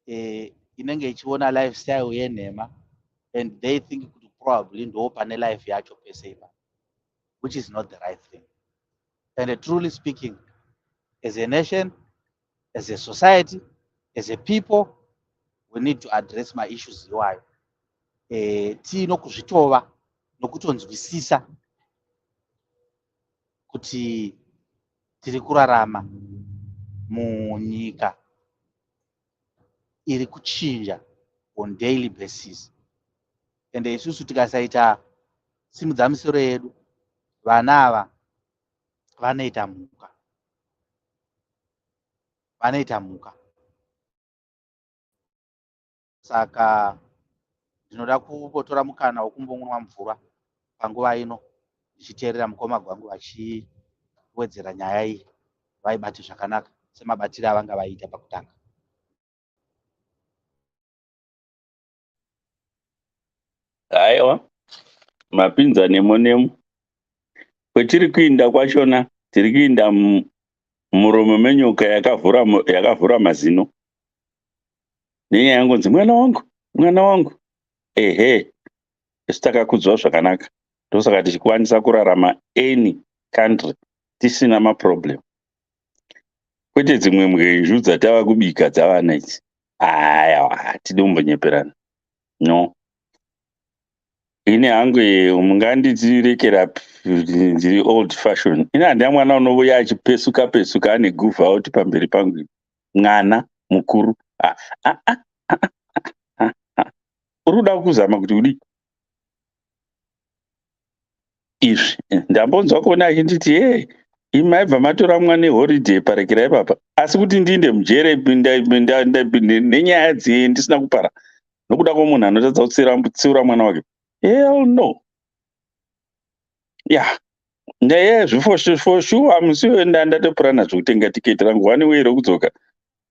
inenge ichiona lifestyle yenhema, and they think kuti probably ndo pane life yacho pese, which is not the right thing. And truly speaking, as a nation, as a society, as a people, we need to address my issues iwayo. Tiino kuzvitova nokutonzwisisa kuti tiri kurarama munyika iri kuchinja on daily basis, and isusu tikasaita simudzamisiro yedu, vana ava vanoita mhuka. Saka ndinoda kutora mukana wokumbonwa mvura panguva ino, ndichiteerera mukoma gwangu vachiwedzera nyaya iyi, vaibate zvakanaka semabatiro avanga vaita pakutanga. Aiwa, mapinza nemo kwetiri kuinda kwachona, tiri kuinda muromo menyoka yakavhura mazino, nenyaya yangonzi mwana wangu, ehe, isu takakudzwa zvakanaka, ndosaka tichikwanisa kurarama any country tisina maproblem. Kwete dzimwe mwenju dzatava kubika dzavana idzi, aiwa, hatidi kumbonyeperana, no. Ine hangu mungandidzirekera ndiri old fashion. Ine handina mwana unovuya achipesuka ane guvha out pamberi pangu, mwana mukuru. Uri kuda kuzama kuti udi izvi. Ndambonzwa kuona achinditi imi maibva matora mwana holiday parekerai papa, asi kuti ndinde mujere nenyaya ndisina kupara nokuda kwomunhu anotadza kutsiura mwana wake. Hell no. Yeah. For sure, musiwe ndatopurana zvokutenga tiketi rangu one way rokudzoka.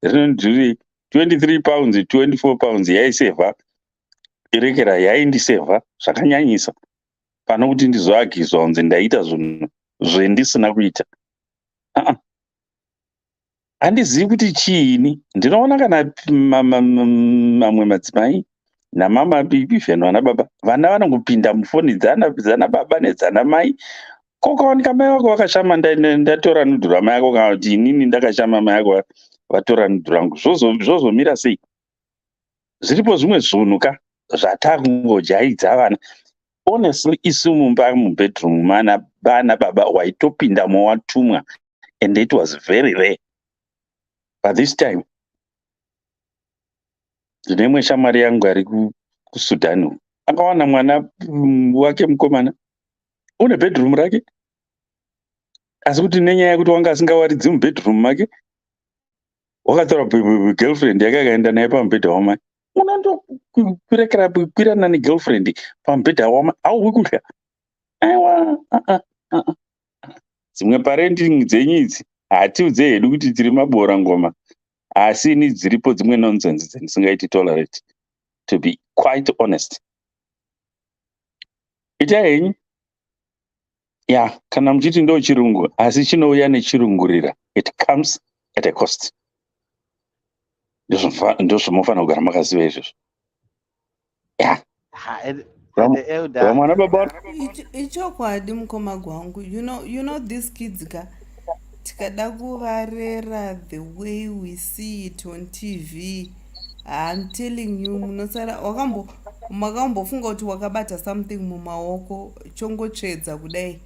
Rinondiri 23 pounds, 24 pounds yaisevha. Irekera yaindisevha zvakanyanyisa. Pano kuti ndizoagizwa kunzi ndaita zvinhu zvendisina kuita. handizivi kuti chiini. Ndinoona kana mamwe madzimai namama even vana baba, vana vanongopinda mufoni dzana baba nedzana mai, kokaoneka mai wako wakashama, ndatora nudhu ramai ako, kana kuti inini ndakashama mai ako vatora nudhu rangu, zvozomira sei? Zviripo zvimwe zvunuka zvatakungojaidza vana. Honestly, isu mumba mubedroom mana bana baba waitopindamo watumwa, and it was very rare. But this time, ndine shamwari yangu ari kuSudan, akawana mwana wake mukomana une bedroom rake, asi kuti nenyaya yekuti wanga asingawaridzi mubedroom make, wakatora girlfriend yake akaenda naye pamubhedha wamai. Unandokwirana negirlfriend pamubhedha wamai, hauwi kudya. Aiwa, dzimwe parenting dzenyu idzi hatiudze hedu kuti tiri maboora ngoma, asi ini dziripo dzimwe nonsense dzendisingaiti tolerate, to be quite honest. Itai henyu, ya, kana muchiti ndo chirungu, asi chinouya nechirungurira. It comes at a cost. Ndo zvomofanira kugara makaziva izvozvo. Ya. Vamwana baba ichokwadi mukoma gwangu. You know these kids ka tikada kuvarera the way we see it on TV. I'm telling you, munosara makambofunga kuti wakabata something mumaoko chongotsvedza kudai,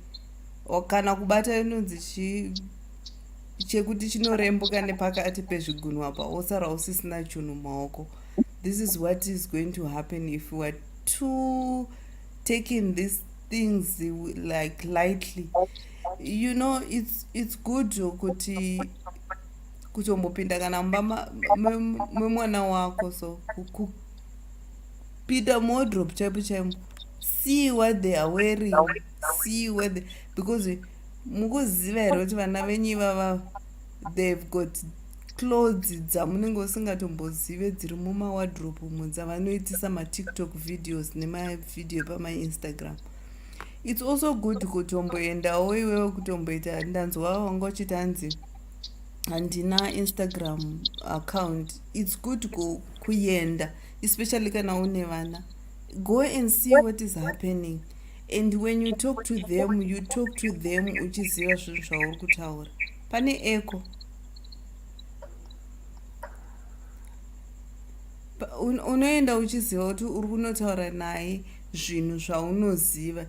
kana kubata inonzi chekuti chinorembuka nepakati pezvigunwa apa osara usisina chinhu mumaoko. This is what is going to happen if we are too taking these things like lightly. You know, it's good kuti kutombopinda kana mumba memwana wako, so kupinda wardrobe chaipo, see what they are wearing, see what they, because mukuziva here kuti vana venyu ivava they've got clothes dzamunenge usingatombozive dziri mumawadrobe umo dzavanoitisa matiktok videos nemavideo pamainstagram. It's also good kutomboendawo iwewe kutomboita, ndanzwa wanga uchiti hanzi handina Instagram account. It's good kuenda, especially kana une vana. Go and see what is happening, and when you talk to them uchiziva zvinhu zvauri kutaura. Pane echo unoenda uchiziva kuti uri kunotaura naye zvinhu zvaunoziva.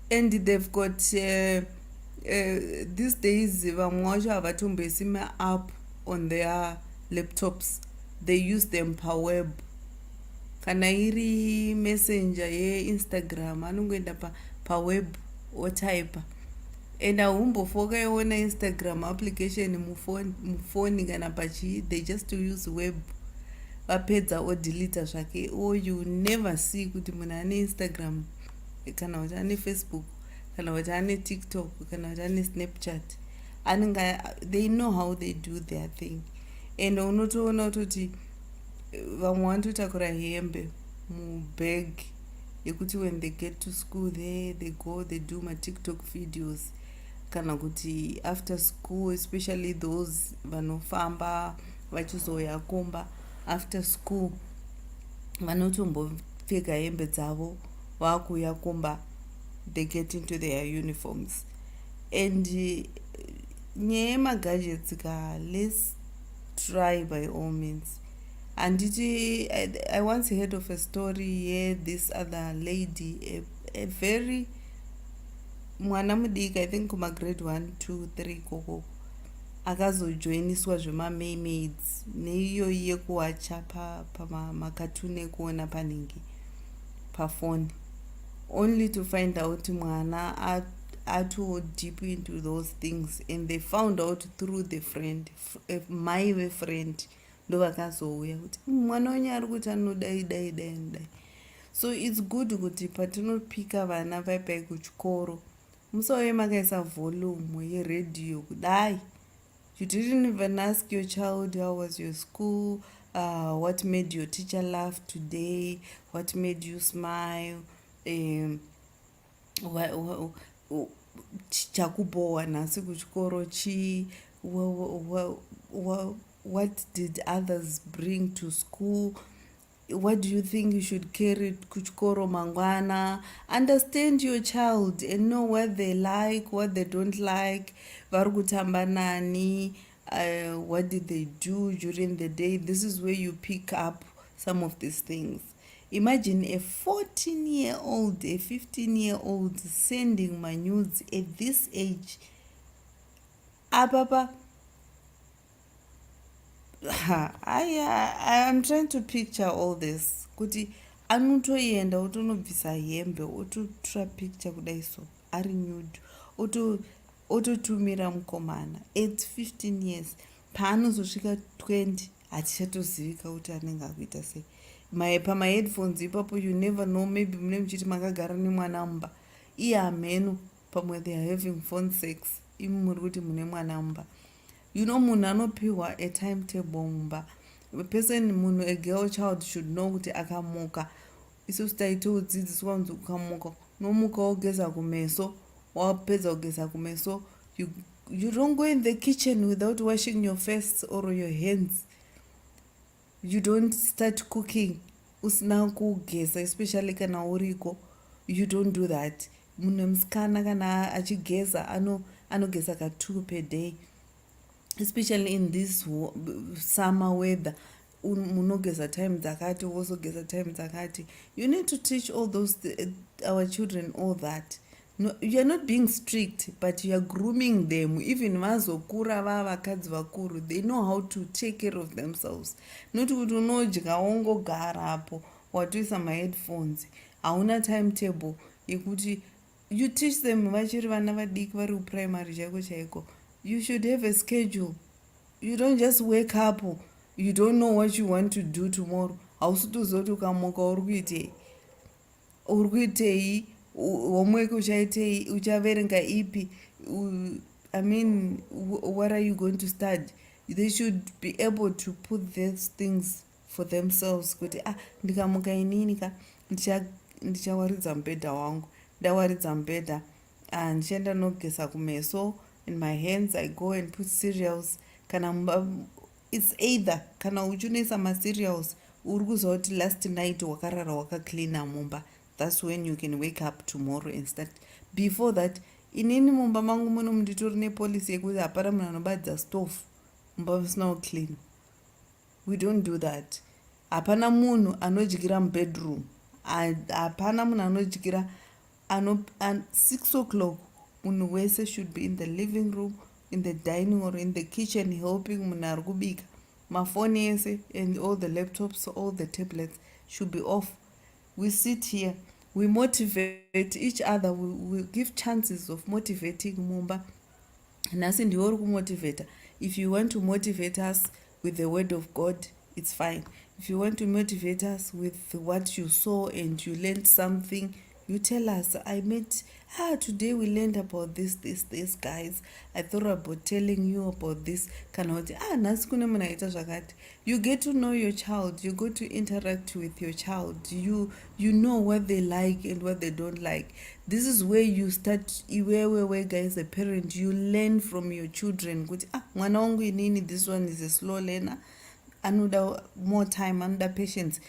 And they've got these days vamwe vacho havatomboisi ma-app on their laptops, they use them per web. Kana iri messenger yeInstagram anongoenda pa web otaipa, and haumbofoka iona Instagram application mufoni kana pachi, they just use web. Vapedza odeleta zvake, or you never see kuti munhu ane Instagram kana kuti ane Facebook kana kuti ane TikTok kana kuti ane Snapchat. They know how they do their thing. And unotoona kuti vamwe vanototakura hembe mubag yekuti when they get to school there they go, they do my TikTok videos. Kana kuti after school, especially those vanofamba vachizoya kumba after school, vanotombopfeka hembe dzavo vakuya kumba, they get into their uniforms. And nyaya yemagadgets ka, let's try by all means. And I once heard of a story here, this other lady, a very mwana mudiki, I think kuma grade 1, 2, 3 koko, akazojoiniswa zvema-mermaids neiyo yekuwacha pamakatuni ekuona panenge pafoni, only to find out mwana too deep into those things, and they found out through the friend, my friend, ndo vakazouya kuti mwana wenyu ari kuti anodai. So it's good kuti patinopika vana paipai kuchikoro musauye makaisa volume yeradhiyo kudai. You didn't even ask your child, how was your school, what made your teacher laugh today, what made you smile, chakubowa nhasi kuchikoro chi, what did others bring to school? What do you think you should carry kuchikoro mangwana? Understand your child and know what they like, what they don't like. Vari kutamba nani? What did they do during the day? This is where you pick up some of these things. Imagine a 14-year-old, a 15-year-old sending my nudes at this age. Papa, I'm trying to picture all this. Kuti anotoenda otonobvisa hembe ototora picture kudai so ari nude ototumira mukomana at 15 years. Paanozosvika 20 hatichatozivika kuti anenge akuita sei. Pamaheadphones ipapo you never know, maybe mune muchiti makagara nemwana mumba iye hameno pamwe they are having phone sex imi muri kuti mune mwana mumba. You know, munhu anopiwa a timetable mumba. Munhu a girl child should know kuti akamuka. Isusu taitodzidziswa kunzi ukamuka nomuka wogeza kumeso, wapedza kugeza kumeso, you don't go in the kitchen without washing your face or your hands. You don't start cooking usina kugeza, especially kana uriko. You don't do that. Munhu musikana kana achigeza anogeza ka 2 per day. Especially in this summer weather, munogeza time dzakati wozogeza time dzakati. You need to teach all those our children all that. No, you are not being strict, but you are grooming them. Even vazokura vakadzi vakuru, they know how to take care of themselves. Not kuti unodya wongogara apo watoisa maheadphones, hauna timetable yekuti you teach them vachiri vana vadiki vari kuprimary chaiko chaiko. You should have a schedule. You don't just wake up, you don't know what you want to do tomorrow. Hausitozoti ukamuka uri kuitei, homework uchaitei, uchaverenga ipi. I mean, what are you going to study? They should be able to put these things for themselves. Kuti ndikamuka ininika ndichawaridza mubhedha wangu, ndawaridza mubhedha ndichaenda nogeza kumeso. In my hands I go and put cereals. It's either kana uchinoisa macereals uri kuziva kuti last night wakarara wakacleana mumba. That's when you can wake up tomorrow and start. Before that, inini mumba mangu muno munditori nepolicy yekuti hapana munhu anobadza stove mumba musina kuclean. We don't do that. Hapana munhu anodyira mubedroom. Hapana munhu anodyira 6 o'clock. Munhu wese should be in the living room, in the dining or in the kitchen helping munhu ari kubika. Mafoni ese and all the laptops, all the tablets should be off. We sit here, we motivate each other, we give chances of motivating mumba. Nasi ndiwo uri kumotivata. If you want to motivate us with the word of God, it's fine. If you want to motivate us with what you saw and you learned something, you tell us, today we learned about this, guys. I thought about telling you about this. You get to know your child. You go to interact with your child. You know what they like and what they don't like. This is where you start, where guys, a parent, you learn from your children. This one is a slow learner. Another more time, another patience.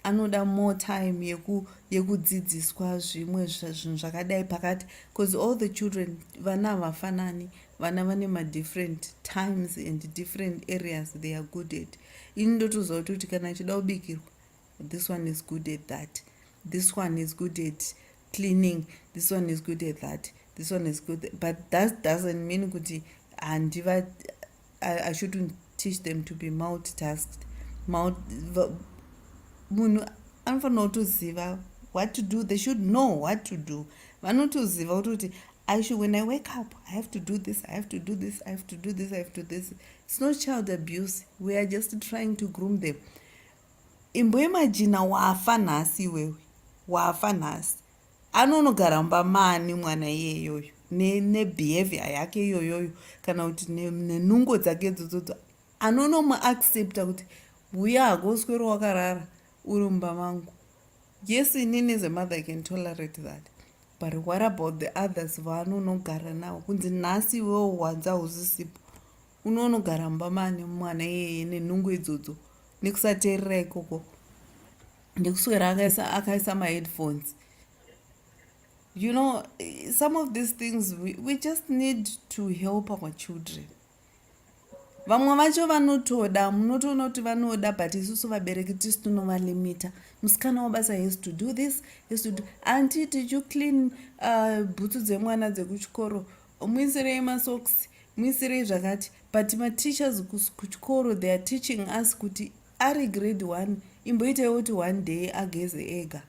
Anoda more time yekudzidziswa zvimwe zvinhu zvakadai pakati, because all the children vana vafanani, vana vane madifferent times and different areas they are good at. Ini ndotoziva kuti kana achida kubikirwa, this one is good at that, this one is good at cleaning, this one is good at that, this one is good at, but that doesn't mean kuti I shouldn't teach them to be multitasked. Munhu anofanira kutoziva what to do. They should know what to do. Vanotoziva kuti when I wake up, I have to do this, I have to do this, I have to do this, I have to do this. It's not child abuse. We are just trying to groom them. Imboimagina wafa nhasi iwewe, wafa nhasi. Anonogara mumba mani mwana iyeyoyo nebehavior yake iyoyoyo kana kuti nenungo dzake dzodzo. Anonomuaccepta kuti buya hagoswera wakarara uri mumba mangu. Yes, inini as a mother I can tolerate that, but what about the others vaanonogara navo kunzi nhasi iwewo hwanza hausisipo unonogara mumba mane mwana iyeye nenhungu idzodzo nekusateerera ikoko nekuswera akaisa maheadphones. You know, some of these things we just need to help our children. Vamwe vacho vanotoda munotoona kuti vanoda but isusu vabereki tisi tonovalimita. Musikana wabasa has to do this, has to do. Auntie, did you clean bhutsu dzemwana dzekuchikoro? Muisirei masocks, muisirei zvakati. But mateachers kuchikoro they are teaching us kuti ari grade 1 imboitaiwo kuti one day ageze ega.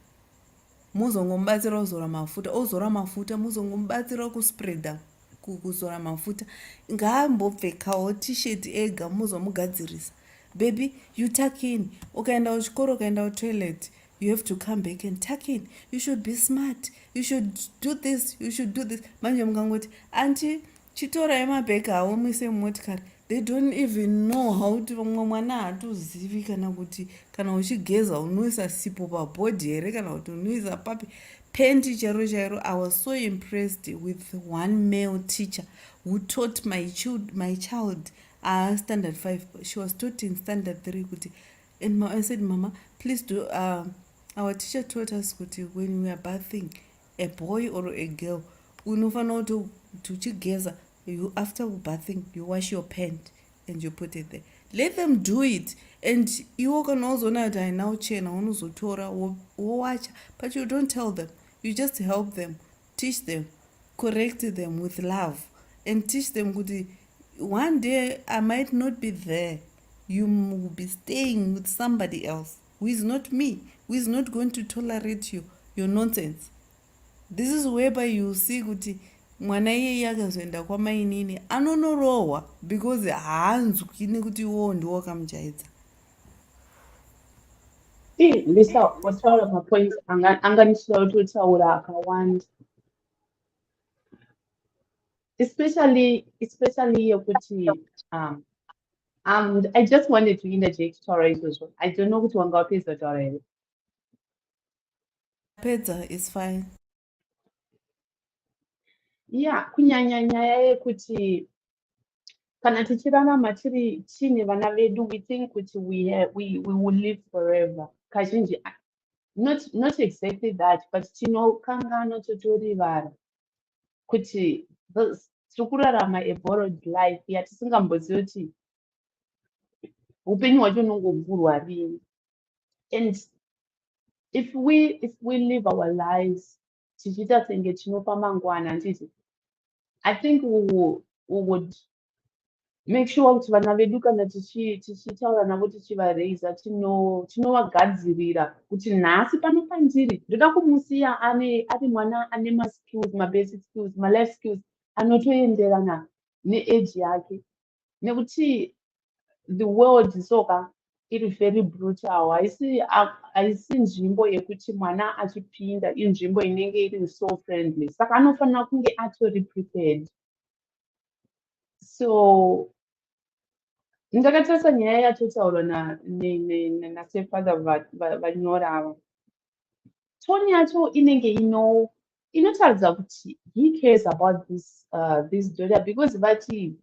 Muzongomubatsira ozora mafuta muzongomubatsira kuspreada kuzora mafuta ngaambopfekawo t-shirt ega muzomugadzirisa. Baby, you tuck in. Ukaenda kuchikoro ukaenda kutoilet, you have to come back and tuck in. You should be smart. You should do this. You should do this. Manje mukangoti anti chitorai mabhegi awo muise mumotikari. They don't even know how to mumwe mwana haatozivi kana kuti kana uchigeza unoisa sipo pabhodhi here kana kuti unoisa papi penti chairo chairo. I was so impressed with one male teacher who taught my child standard 5. She was taught in standard 3 kuti, and I said, Mama, please do our teacher taught us kuti when we are bathing a boy or a girl unofana to uchigeza, you after bathing you wash your pant and you put it there. Let them do it, and you can also know that I now chena unozotora watch, but you don't tell them. You just help them, teach them, correct them with love, and teach them kuti one day I might not be there. You will be staying with somebody else who is not me, who is not going to tolerate your nonsense. This is whereby you see kuti mwana iyeye akazoenda kwamainini anonorohwa because haanzwi nekuti iwowo ndiwo wakamujaidza. Lisa wataura mapoints anganisira kutotaura akawanda, especially yekuti I just wanted to interject taura izvozvo. I don't know kuti wanga wapedza taura here. Pedza is fine. Yeah, kunyanya nyaya yekuti kana tichirarama tiine vana vedu, we think kuti we will live forever. Kazhinji not exactly that, but tinokangana totorivara kuti tiri kurarama a borrowed life yatisingambozivi kuti upenyu hwacho unongogurwa rini. And if we live our lives tichiita senge tinopa mangwana, handiti, I think we would make sure kuti vana vedu kana tichitaura navo tichivareisa tinovagadzirira kuti nhasi pano pandiri ndoda kumusiya ari mwana ane maskills, mabasic skills, malife skills anotoenderana neage yake, nekuti the world isoka iri very brutal. Haisi nzvimbo yekuti mwana achipinda inzvimbo inenge iri so friendly, saka anofanira kunge atori prepared. So ndakatarisa nyaya yatotaurwa nasefather vanyora ava, toni yacho inenge inotaridza kuti he cares about this daughter, because vati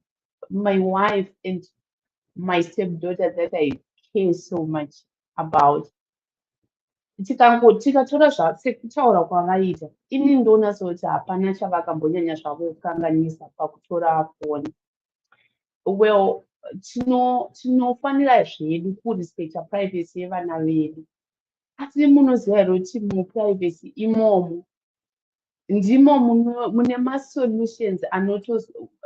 my wife and my stepdaughter that I care so much about. Tikatora sekutaura kwavaita, ini ndoona sekuti hapana chavakambonyanya zvavo kukanganisa pakutora foni. Well, tinofanira zvedu kurespecta privacy yevana vedu, asi munoziva here kuti muprivacy imomo ndimo mune masolutions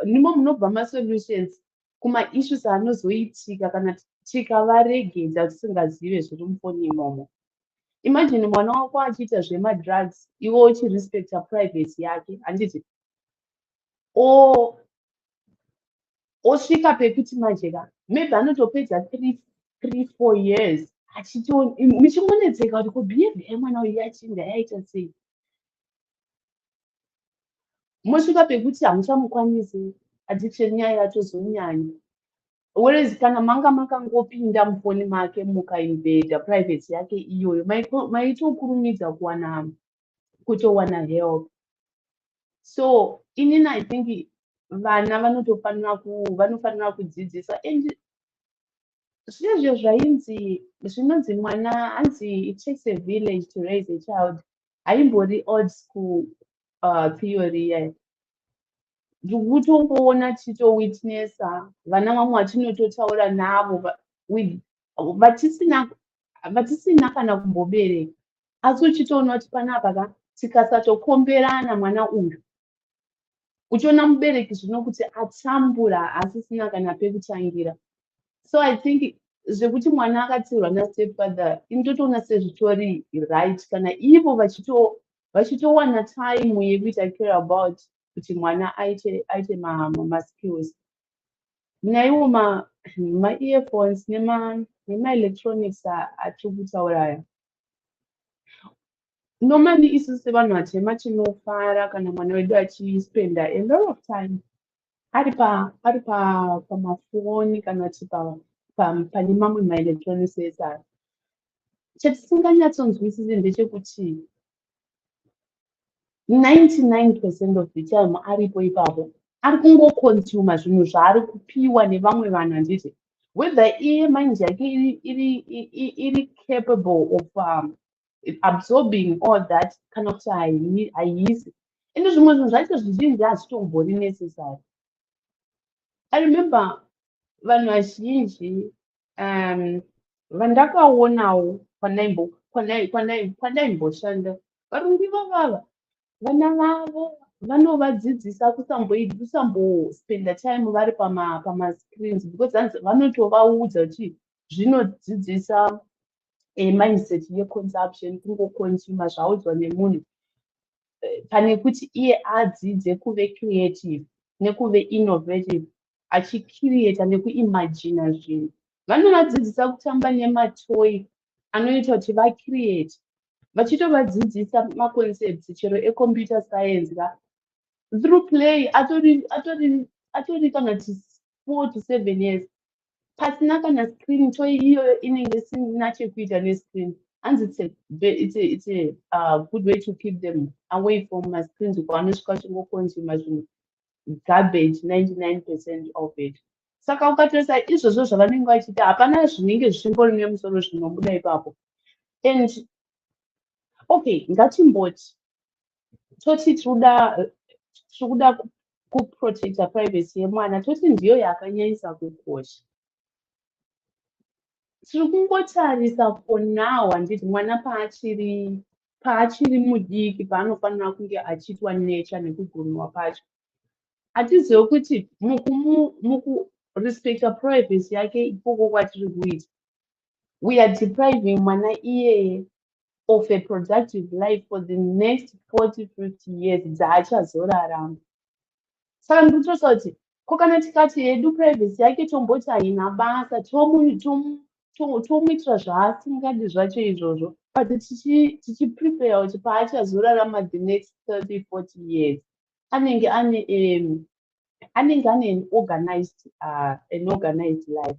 ndimo munobva masolutions kumaissues anozoitika kana tikavaregedza tisingazive zviri mufoni imomo. Imagine mwana wako achiita zvemadrugs iwe uchirespecta privacy yake, handiti osvika pekuti majeka maybe anotopedza 3-4 years muchimonetseka kuti kubehavior yemwana uyu yachinja yaita sei. Mosvika pekuti hamuchamukwanisi, addiction nyaya yatozonyanya. Whereas kana manga makangopinda mufoni make mukainvada privacy yake iyoyo maitokurumidza kutowana help. So inini I think vana vanofanira kudzidzisa, and zvinezvo zvinonzi mwana hanzi it takes a village to raise a child, haimbori old school theory yayo. Ndikutongoona tichitowitnessa vana vamwe vatinototaura navo vatisina kana kumbobereka, asi uchitoona kuti panapa tikasatokomberana mwana uyu, uchiona mubereki zvino kuti atambura asisina kana pekutangira. So I think zvekuti mwana akatsiurwa nastepfather inototoona sezvitori right kana ivo vachitowana time yekuita care about kuti mwana aite ma-skills. Naiwo ma-earphones nema-electronics atiri kutaura aya, normally isusu sevanhu vatema tinofara kana mwana wedu achispenda a lot of time ari pamafoni kana kuti pane mamwe ma-electronics ese. Chatisinganyatsonzwisisi ndechekuti 99% of the time aripo ipapo ari kungokonsuma zvinhu zvaari kupiwa nevamwe vanhu, handiti whether iye mind yake iri capable of absorbing all that kana kuti haisi. Ende zvimwe zvinhu zvacho zvizhinji hazvitombori necessary. I remember vanhu vazhinji vandakaonawo kwandaimboshandira, varungi vavava vana vavo vanovadzidzisa kusambospenda time vari pamascreens, because vanotovaudza kuti zvinodzidzisa mindset yeconsumption, kungokonsuma zvaudzwa nemunhu, pane kuti iye adzidze kuve creative nekuve innovative, achicreata nekuimagina zvinhu. Vanovadzidzisa kutamba nematoi anoita kuti vacreate, vachitovadzidzisa maconcepts chero ecomputer science through play. atori kana 4 to 7 years pasina kana screen, toi iyoyo inenge isina chekuita nescreen. Hanzi it's a good way to keep them away from mascreens, kwanosvika chingokonsuma zvinhu garbage 99% of it. Saka ukatarisa izvozvo zvavanenge vachiita, hapana zvinenge zvichimbori nemusoro zvinobuda ipapo. And okay, ngatimboti toti tiri kuda kuprotecta privacy yemwana, toti ndiyo yakanyanyisa kukosha. Tiri kungotarisa for now, handiti mwana paachiri mudiki, paanofanira kunge achiitwa nature nekugurumwa pacho, hatizivi kuti mukurespecta privacy yake ikoko kwatiri kuita, we are depriving mwana iyeye of a productive life for the next 40-50 years dzaachazorarama. Saka ndikutosa kuti kokana tikati hedu privacy yake tomboti haina basa, tomuitira zvaasingadi zvacho izvozvo, but tichiprepare kuti paachazorarama the next 30-40 years anenge ane an organized life.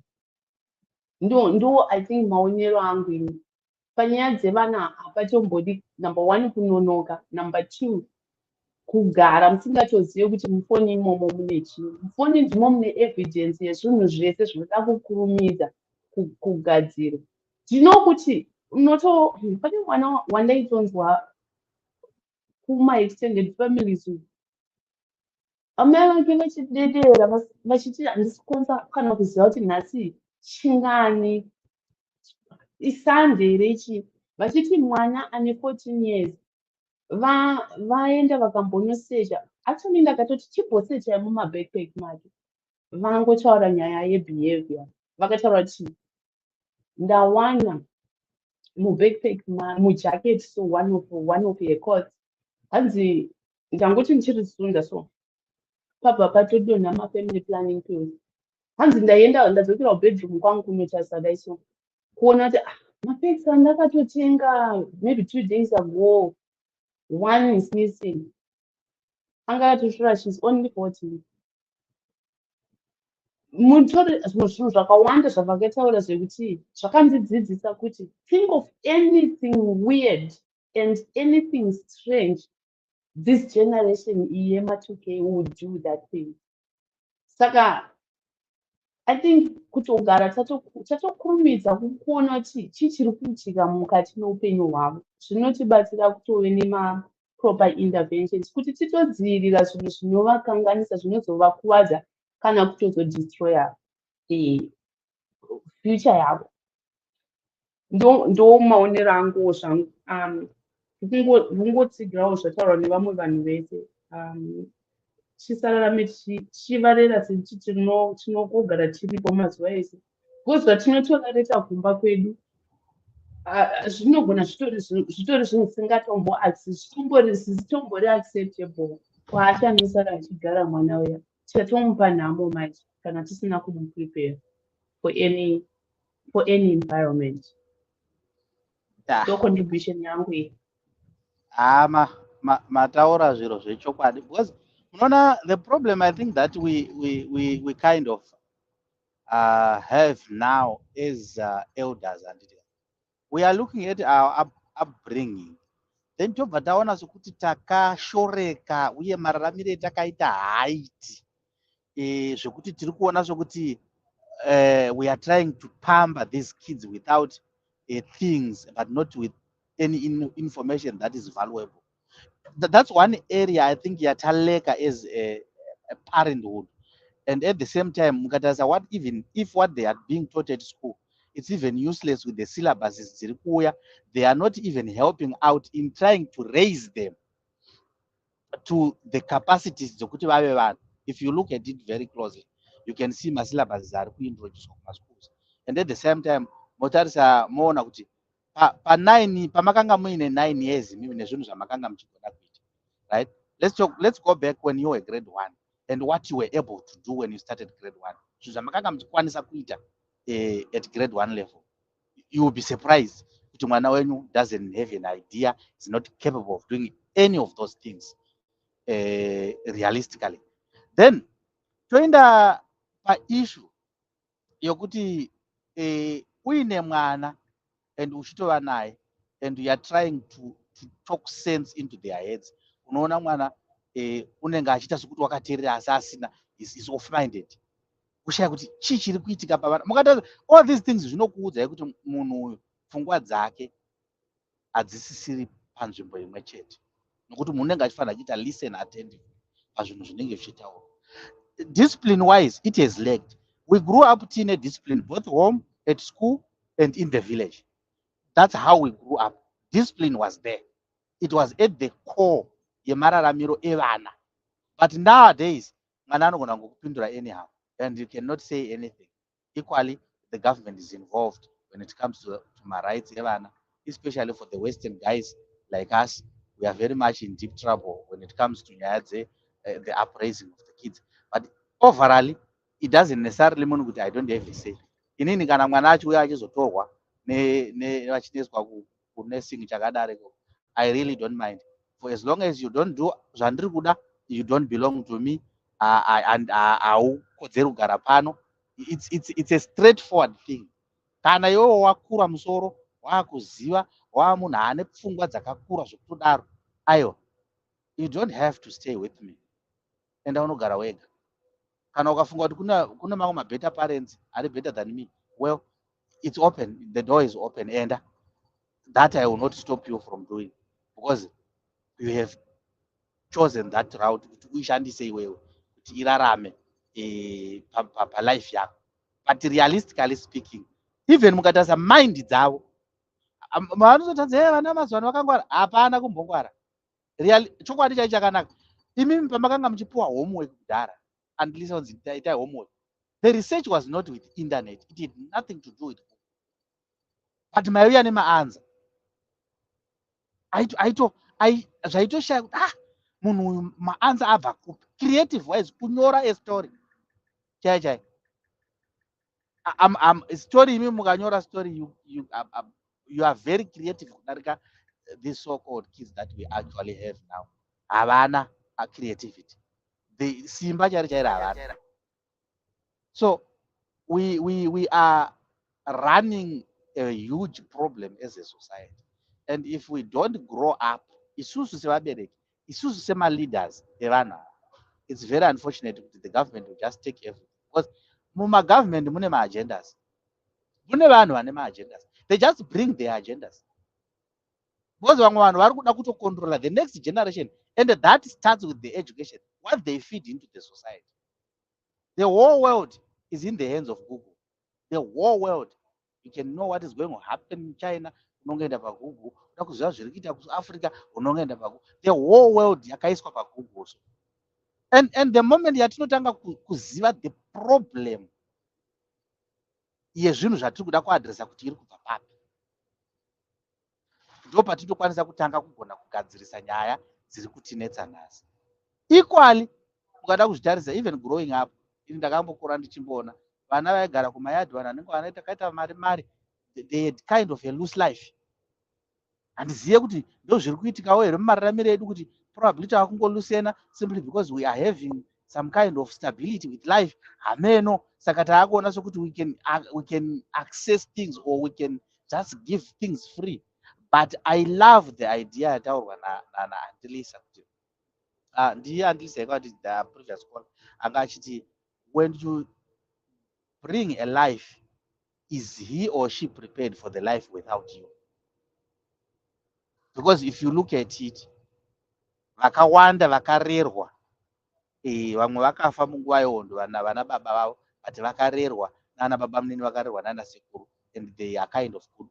Ndo I think maonero angu ini panyaya dzevana hapatombodi, number 1 kunonoka, number 2 kugara musingatozivi kuti mufoni imomo mune chii. Mufoni ndimo mune evidence yezvinhu zvese zvinoda kukurumidza kugadzirwa. Ndinokuti pane mwana wandaitonzwa kuma-extended families uku, amai vake vachidedera vachiti handisi kukwanisa kana kuziva kuti nhasi chingani, iSunday rechi, vachiti mwana ane 14 years vaenda vakambonosecha. Actually ndakatoti chibhosechai mumabackpack make, vangotaura nyaya yebehavior. Vakataura kuti ndawana mubackpack mujacket, so one of her coats, hanzi ndangoti ndichirisunda, so pabva patodonha mafamily planning pills. Hanzi ndadzokera kubedroom kwangu kunotarisa daiso kuona kuti mapacks andakatotenga maybe 2 days ago, one is missing. Anga atosvura, she's only 14. Mutori zvinhu zvakawanda zvavakataura zvekuti zvakandidzidzisa kuti think of anything weird and anything strange this generation yema2K would do that thing. Saka I think kutogara tatokurumidza kuona kuti chii chiri kuitika mukati meupenyu hwavo zvinotibatsira kutove proper interventions kuti titodzivirira zvinhu zvinovakanganisa zvinozovakuvadza kana kutozodestroya future yavo. Ndo maonero angu zvangu kungotsigirawo zvataurwa nevamwe vanhu vese chisararame chivarera sekuti tinogara tiripo mazuva ese because zvatinotorareta kumba kwedu zvinogona zvitori zvinhu zvisingatombori acceptable kwaachanetsara achigara mwana uya tichatomupa nhamo manje kana tisina kumuprepare for any environment. So contribution yangu iyi. Mataura zviro zvechokwadi because unoona the problem I think that we kind of have now as elders and we are looking at our upbringing then tobva taona sokuti takashoreka uye mararamiro etakaita haiti zvekuti tiri kuona sokuti we are trying to pamper these kids without things but not with any information that is valuable. That's one area I think yataleka as a parenthood. And at the same time, mukatasa what even if what they are being taught at school, it's even useless with the syllabuses. They are not even helping out in trying to raise them to the capacities. If you look at it very closely, you can see my syllabuses are introduced in schools. And at the same time, motarisa moona kuti pamakanga muine 9 years mimi nezvinhu zvamakanga muchigona kuita, right? Let's go back when you were grade 1 and what you were able to do when you started grade 1. Zvinhu zvamakanga muchikwanisa kuita at grade 1 level. You will be surprised kuti mwana wenyu doesn't have an idea, is not capable of doing any of those things realistically. Then toenda paissue yokuti uine mwana and uchitova naye and you are trying to talk sense into their heads. Unoona mwana unenge achiita sokuti wakateerera asi asina, is off minded. Kushaya kuti chii chiri kuitika pavana. Mukataura all these things zvinokuudzai kuti munhu uyu pfungwa dzake hadzisisiri panzvimbo imwe chete, nokuti munhu unenge achifanira achiita listen attentive pazvinhu zvinenge zvichitaurwa. Discipline wise it has lagged. We grew up tine discipline both home, at school and in the village. That's how we grew up. Discipline was there. It was at the core yemararamiro evana. But nowadays mwana anogona ngokupindura anyhow and you cannot say anything. Equally, the government is involved when it comes to my rights evana, especially for the Western guys like us. We are very much in deep trouble when it comes to the upraising of the kids. But overall, it doesn't necessarily mean that I don't have a say. Inini kana mwana acho achizotorwa vachineswa kunesing chakadareko, I really don't mind. For as long as you don't do zvandiri kuda, you don't belong to me, and haukodzeri kugara pano. It's a straightforward thing. Kana iwewe wakura musoro, wakuziva, wamunhu ane pfungwa dzakakura zvekutodaro, aiwa, you don't have to stay with me. Enda unogara wega. Kana ukafunga kuti kuna mamwe better parents are better than me, well, it's open, the door is open, and that I will not stop you from doing, because you have chosen that route kuti uishandise iwewe kuti irarame palife yako. But realistically speaking, even mukatarisa mind dzavo vanozotadza vana mazuva vakangwara, hapana kumbongwara. Chokwadi chai chakanaka, imimi pamakanga muchipuwa homework kudhara, and listen, itai homework, the research was not with internet, it had nothing to do with book. But maiuya nemaanza zvaitoshaya kuti munhu uyu maanza abva kupi, creative wise, kunyora story chai chai. Story imimi mukanyora story, you are very creative kudarika these so-called kids that we actually have now. Havana creativity, the simba chari chairi havana. So we are running a huge problem as a society, and if we don't grow up, isusu sevabereki isusu sema-leaders evanhu ava, it's very unfortunate kuti the government will just take everything, because mumagovernment mune maagendas, mune vanhu vane maagendas, they just bring their agendas, because vamwe vanhu vari kuda kutocontrola the next generation, and that starts with the education, what they feed into the society. The whole world is in the hands of Google. The whole world. You can know what is going to happen in China, unongoenda paGoogle. Unoda kuziva zviri kuita kuAfrica, unongoenda paGoogle. The whole world yakaiswa paGoogle. And the moment yatinotanga kuziva the problem yezvinhu zvatiri kuda kuadresa kuti iri kubva papi, ndo patinokwanisa kutanga kugona kugadzirisa nyaya dziri kutinetsa nhasi. Equally, ukada kuzvitarisa, even growing up, ini ndakambokura ndichimboona vana vaigara kumayadhi, vanhu vanenge vanoita kaita mari, they had kind of a loose life. Handizive kuti ndo zviri kuitikawo here mumararamiro edu, kuti probably takungolusena simply because we are having some kind of stability with life. Hameno saka taakuona sokuti we can access things, or we can just give things free. But I love the idea yataurwa naAntilisa kuti ndiye Antilisa yakati the previous call anga achiti, when you bring a life, is he or she prepared for the life without you? Because if you look at it, vakawanda vakarerwa, vamwe vakafa munguva yehondo, vana baba vavo, but vakarerwa nana baba munini, vakarerwa nana sekuru, and they are kind of good,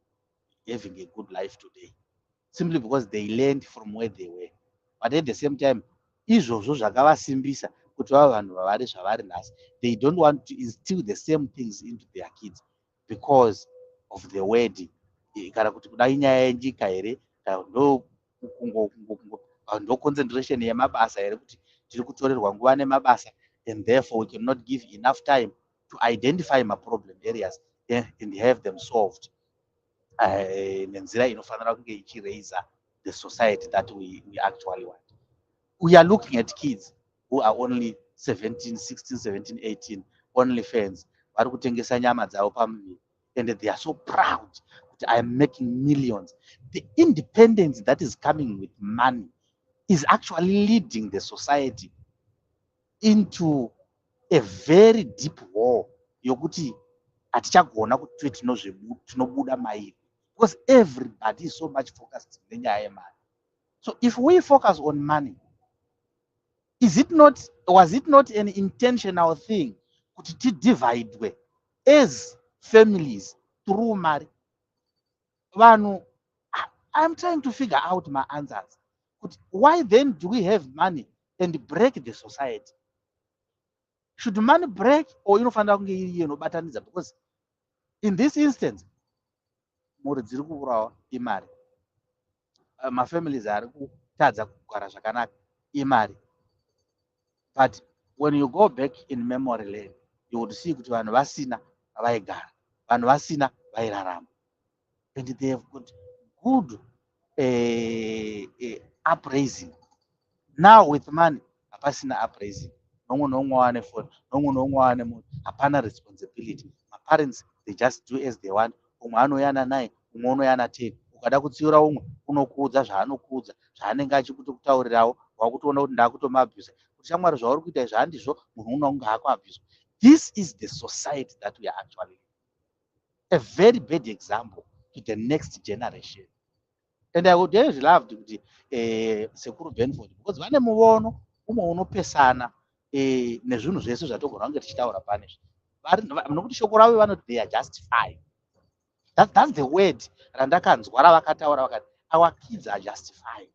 having a good life today, simply because they learned from where they were. But at the same time, izvozvo zvakavasimbisa kuti vava vanhu vavari zvavari nhasi. They don't want to instill the same things into their kids because of the word, kana kuti kuda inyaya yenyika here, ndo concentration yemabasa here, kuti tiri kutorerwa nguva nemabasa, and therefore we cannot give enough time to identify problem areas and have them solved nenzira inofanira kunge ichiraisa the society that we actually want. We are looking at kids who are only 17, 16, 17, 18, only fans, vari kutengesa nyama dzavo pamuviri, and they are so proud that I am making millions. The independence that is coming with money is actually leading the society into a very deep war yokuti hatichagona kuti tinobuda mairi, because everybody is so much focused nenyaya yemari. So if we focus on money, was it not an intentional thing kuti divide as families through mari? Vanhu, I'm trying to figure out my answers. Why then do we have money and break the society? Should money break, or inofanira kunge iri inobatanidza? Because in this instance, mhuri dziri kuurawa imari, mafamilies ari kutadza kugara zvakanaka imari. But when you go back in memory lane, you would see kuti vanhu vasina vaigara, vanhu vasina vairarama, and they have got good upraising. Now with money, hapasina upraising. Nomwe nomwe wane phone, nomwe nomwe wane munhu, hapana responsibility. My parents, they just do as they want. Umwe anoyana naye, umwe unoyana 10. Ukada kutsiura umwe, unokuudza zvaanokuudza, zvaanenge achikutaurirawo, wakutoona kuti ndakutomabvisa. Kuti shamwari zvauri kuita izvi handizvo, munhu unonga hako abviswa. This is the society that we are actually in. A very bad example to the next generation. And I would have loved kuti Sekuru Benford, because vane muono umwe unopesana nezvinhu zvese zvatogona kunge tichitaura panezvi. Nokuti shoko ravo vanoti they are justified. That's the word randakanzwa ravakataura vakati, our kids are justified.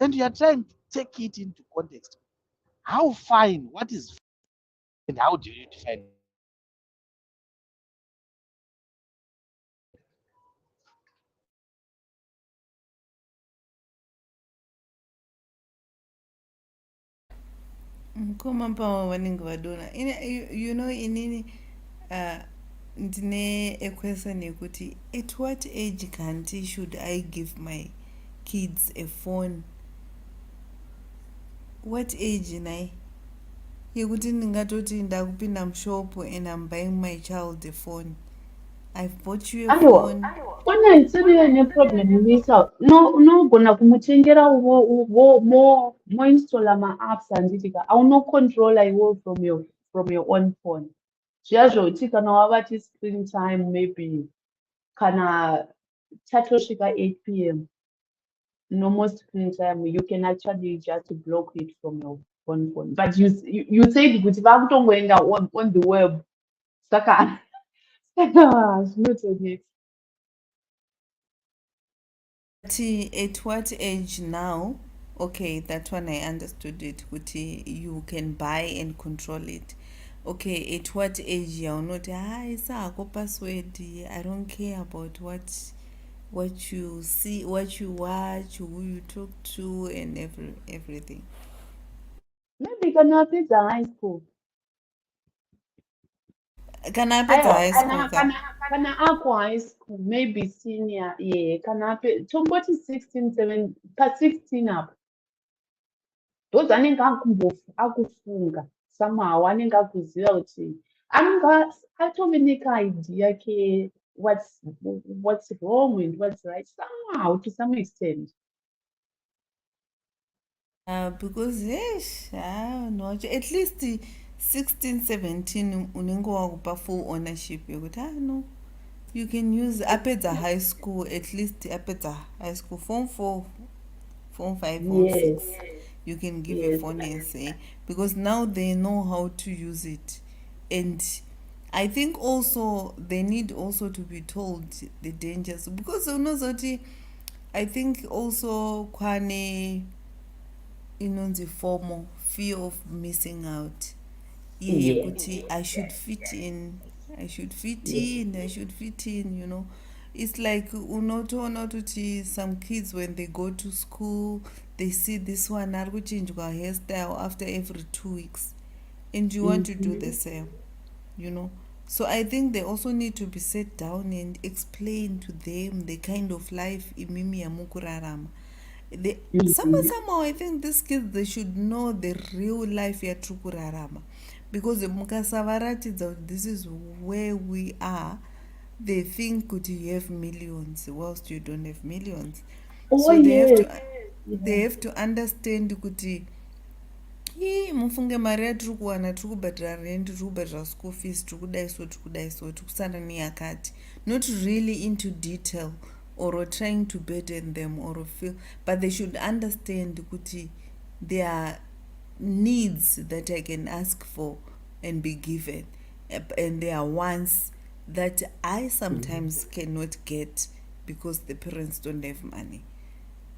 And you are trying to take it into context. How fine, what is fine, and how do you define it? Mukoma pavo vanenge vadona. You know, inini ndine a question yekuti, at what age should I give my kids a phone? What age nai? Yekuti ndingatoti ndakupinda mushopu and I'm buying my child a phone. I've bought you a phone. Unaitsiri neproblem Lisa. Unogona kumutengera moinstalla maapps handitika aunocontrolla iwo from your own phone. Zviya zvoti kana wavati screen time maybe kana chatosvika 8 p.m. normal screen time, you can actually just block it from your own phone. But you said kuti vakutongoenda on the web. Saka zvinotodetsa. But at what age now? Okay, that one I understood it. Kuti you can buy and control it. Okay, at what age you're not it's a password. I don't care about what you see, what you watch, who you talk to, and everything. Maybe kana apedza high school. Kana apedza Aiwa, high school kana ako high school, maybe senior, yeah, kana tomboti 16, 7, pa 16 apo. Those anenge akufunga somehow anenge akuziva kuti anenge atove nekaidea ke what's wrong and what's right somehow to some extent. because no, at least 16 17 unenge wakupa full ownership yekuti no, you can use apedza high school, at least apedza high school form 4 form 5 form 6 Yes, you can give a yes. phone and say, because now they know how to use it. And I think also they need also to be told the dangers, because unozoti I think also kwane inonzi formal fear of missing out. Yeah, Yes, kuti I should fit in, I should fit yes. in, I should fit in, you know. It's like unotoona kuti some kids when they go to school they see this one ari kuchinjwa hairstyle after every 2 weeks and you want to do the same, you know. So I think they also need to be set down and explain to them the kind of life imimi yamukurarama. Somehow I think these kids they should know the real life yatiri kurarama, because mukasavaratidza kuti this is where we are, they think kuti you have millions whilst you don't have millions. Oh So yes, they have to understand kuti mufunge mari yatiri kuwana tiri kubhadhara rent, tiri kubhadhara school fees, tiri kudai so tiri kudai so tiri kusara neyakati, not really into detail or trying to burden them or feel, but they should understand kuti there are needs that I can ask for and be given, and there are wants that I sometimes cannot get because the parents don't have money.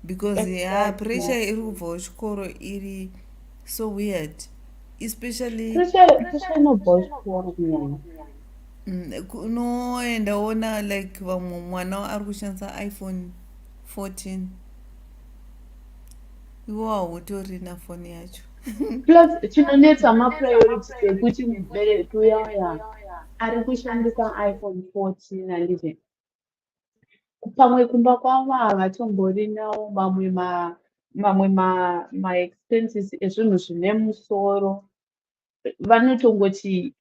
Because pressure iri kubva kuchikoro iri so weird, especially pressure inobva kuchikoro kunyanya. unoendaona like vamwe mwana ari kushandisa iPhone 14 iwo hautori nafoni yacho. Plus chinonetsa mapriorities ekuti mubereki uya ari kushandisa iPhone 14 handiti pamwe kumba kwavo havatombori nawo mamwe maexpenses ezvinhu zvine musoro. Vanotongoti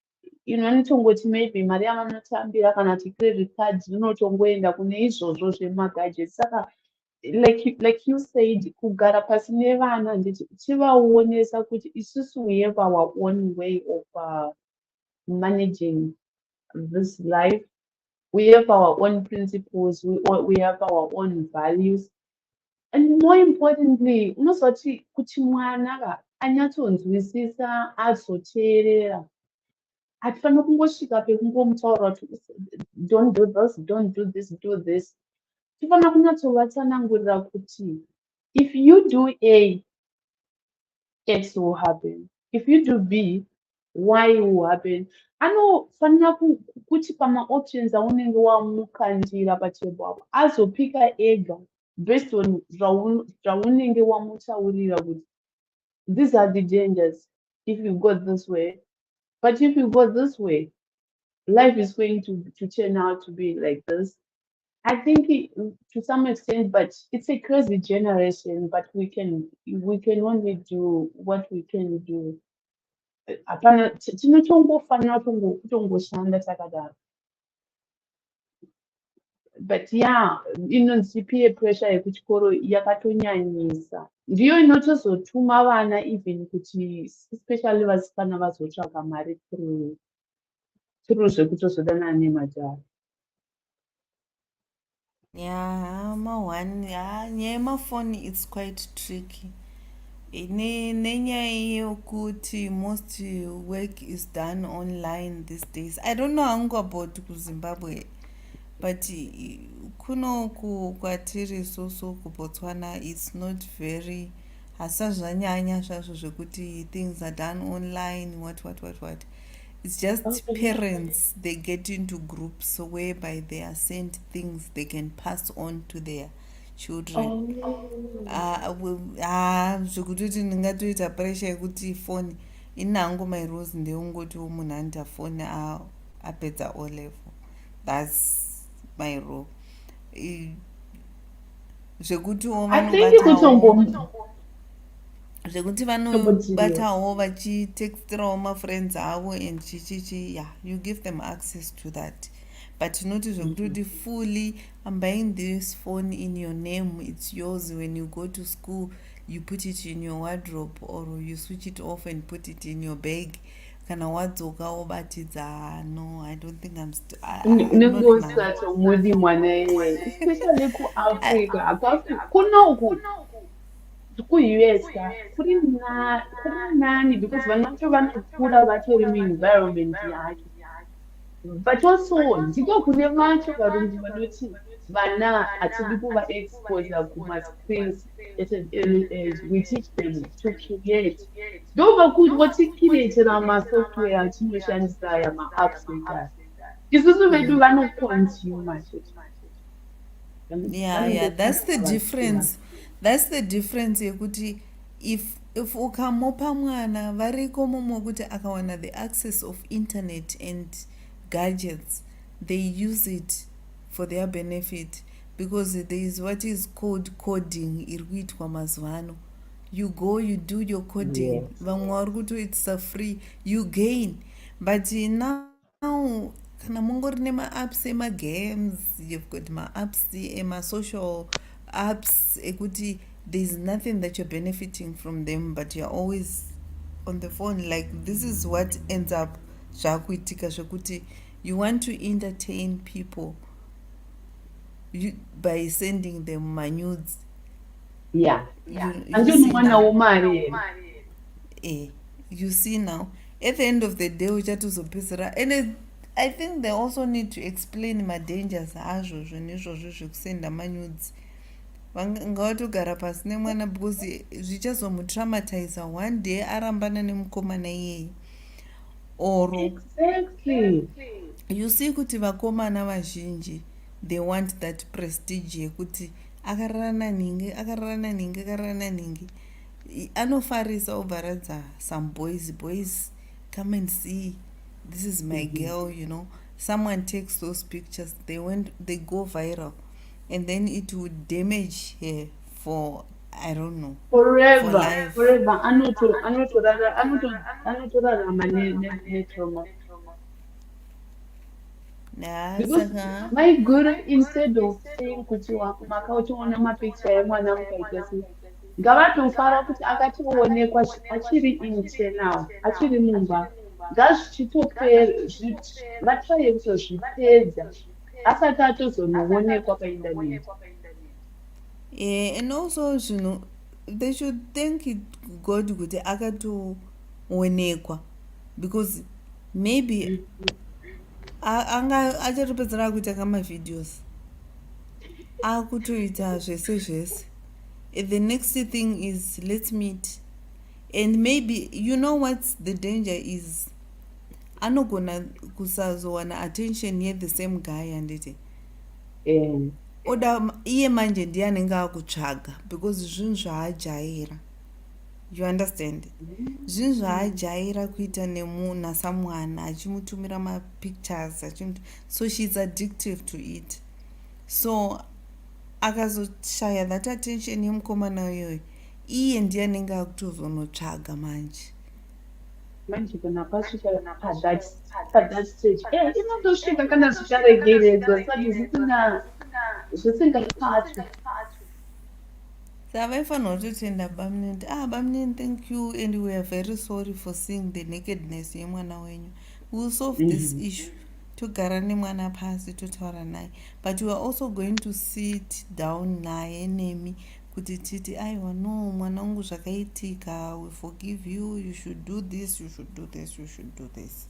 vanotongoti maybe mari yavanotambira kana kuti credit card dzinotongoenda kune izvozvo zvemagadgets. Saka like you said, kugara pasi nevana handiti tivaonesa kuti isusu we have our own way of managing this life. We have our own principles, we have our own values. And more importantly, unozoti kuti mwana anyatsonzwisisa azoteerera. Hatifaniri kungosvika pekungomutaurira kuti don't do this, don't do this, do this. Tifanira kunyatsovatsanangurira kuti if you do A, X will happen. If you do B, Y will happen. Anofanira kuti pamaoptions aunenge wamukandira patebho apo azopika ega based on zvaunenge wamutaurira kuti these are the dangers if you go this way. But if you go this way, life is going to turn out to be like this. I think to some extent, but it's a crazy generation. But we can only do what we can do. Hapana, tinotongofanira kutongoshanda takadaro. but yeah, inonzi peer pressure yekuchikoro yakatonyanyisa, ndiyo inotozotuma vana even kuti especially vasikana vazotsvaka mari through zvekutozodanana nemadhara. Yeah, nyaya yemafoni it's quite tricky. Nenyaya yokuti most work is done online these days. I don't know hangu about kuZimbabwe, but kuno kwatiri soso kuBotswana it's not very hasazvanyanya zvazvo zvekuti things are done online what. It's just parents, they get into groups whereby they are sent things they can pass on to their children. Zvekutoti ndingatoita pressure yekuti foni inango my rules ndeungoti munhu anoita foni apedza O level. That's my rule. Zvekutiwo zvekuti vanobatawo vachitextirawo mafriends avo and chichichi, yeah, you give them access to that, but not zvekutoti fully I'm buying this phone in your name, it's yours. When you go to school you put it in your wardrobe or you switch it off and put it in your bag. Kana wadzoka wobatidza, no, I don't think I'm nengosachomudi mwana iye, especially kuAfrica. Kunoku ku-US kuri nani because vana vacho vanokura vatori muenvironment yacho, but also ndiko kune vacho varungu vanoti vana hatidi kuva exposure kumascreens at an early age. We teach them to create. Ndobva kuti votikiretera masoftware atinoshandisa aya maapps ekare, isusu vedu vanoconsume chete. Yeah, that's the difference. That's the difference yekuti if ukamopa mwana variko momo kuti akawana the access of internet and gadgets, they use it for their benefit, because there is what is called coding iri kuitwa mazuva ano. You go, you do your coding, vamwe vari kutoitisa free, you gain. But now kana mungori nema-apps ema-games, you've got ma-apps ema-social apps ekuti there's nothing that you're benefiting from them, but you're always on the phone. Like, this is what ends up zvakuitika zvekuti you want to entertain people by sending them nudes. Yeah, you see now, at the end of the day uchatozopedzera. And I think they also need to explain ma-dangers azvo zvenizvozvo zvekusenda manudes. Vangatogara pasi nemwana because zvichazomutraumatiza one day arambana nemukomana iyeye. Oro exactly. You see kuti vakomana vazhinji they want that prestige yekuti akararana ningi anofarisa obvaradza some boys come and see, this is my girl, you know. Someone takes those pictures, they go viral, and then it would damage her for, I don't know, forever. Anotorarama netrauma. Because my guru, instead of saying kuti makaotiona mapicture emwana mukaita sei, ngavatofara kuti akatioonekwa achiri internal, achiri mumba, vatraye kutozvipedza asati atozonoonekwa paindaneti. And also they should thank it God kuti akatoonekwa, because maybe achatopedzera kuita kamavideos akutoita zvese. The next thing is let's meet, and maybe you know what the danger is, anogona kusazowana attention ye the same guy anditi oda iye manje ndiye anenge akutsvaga because zvinhu zvaajaira, you understand, zvinhu zvaajaira kuita nasamwana achimutumira mapictures so she's addictive to it. So akazoshaya that attention yemukomana iyoyo, iye ndiye anenge akutozonotsvaga manje kana pasvika that stage inondosvika kana zvicharegeredzwa sati zvisina zvisingapfatswi. Saka vaifanira kutotenda bamunini, bamunini, thank you and we are very sorry for seeing the nakedness yemwana wenyu. We will solve this issue. Togara nemwana pasi totaura naye, but we are also going to sit down naye nemi kuti titi aiwa no mwana wangu zvakaitika, we forgive you, you should do this, you should do this, you should do this.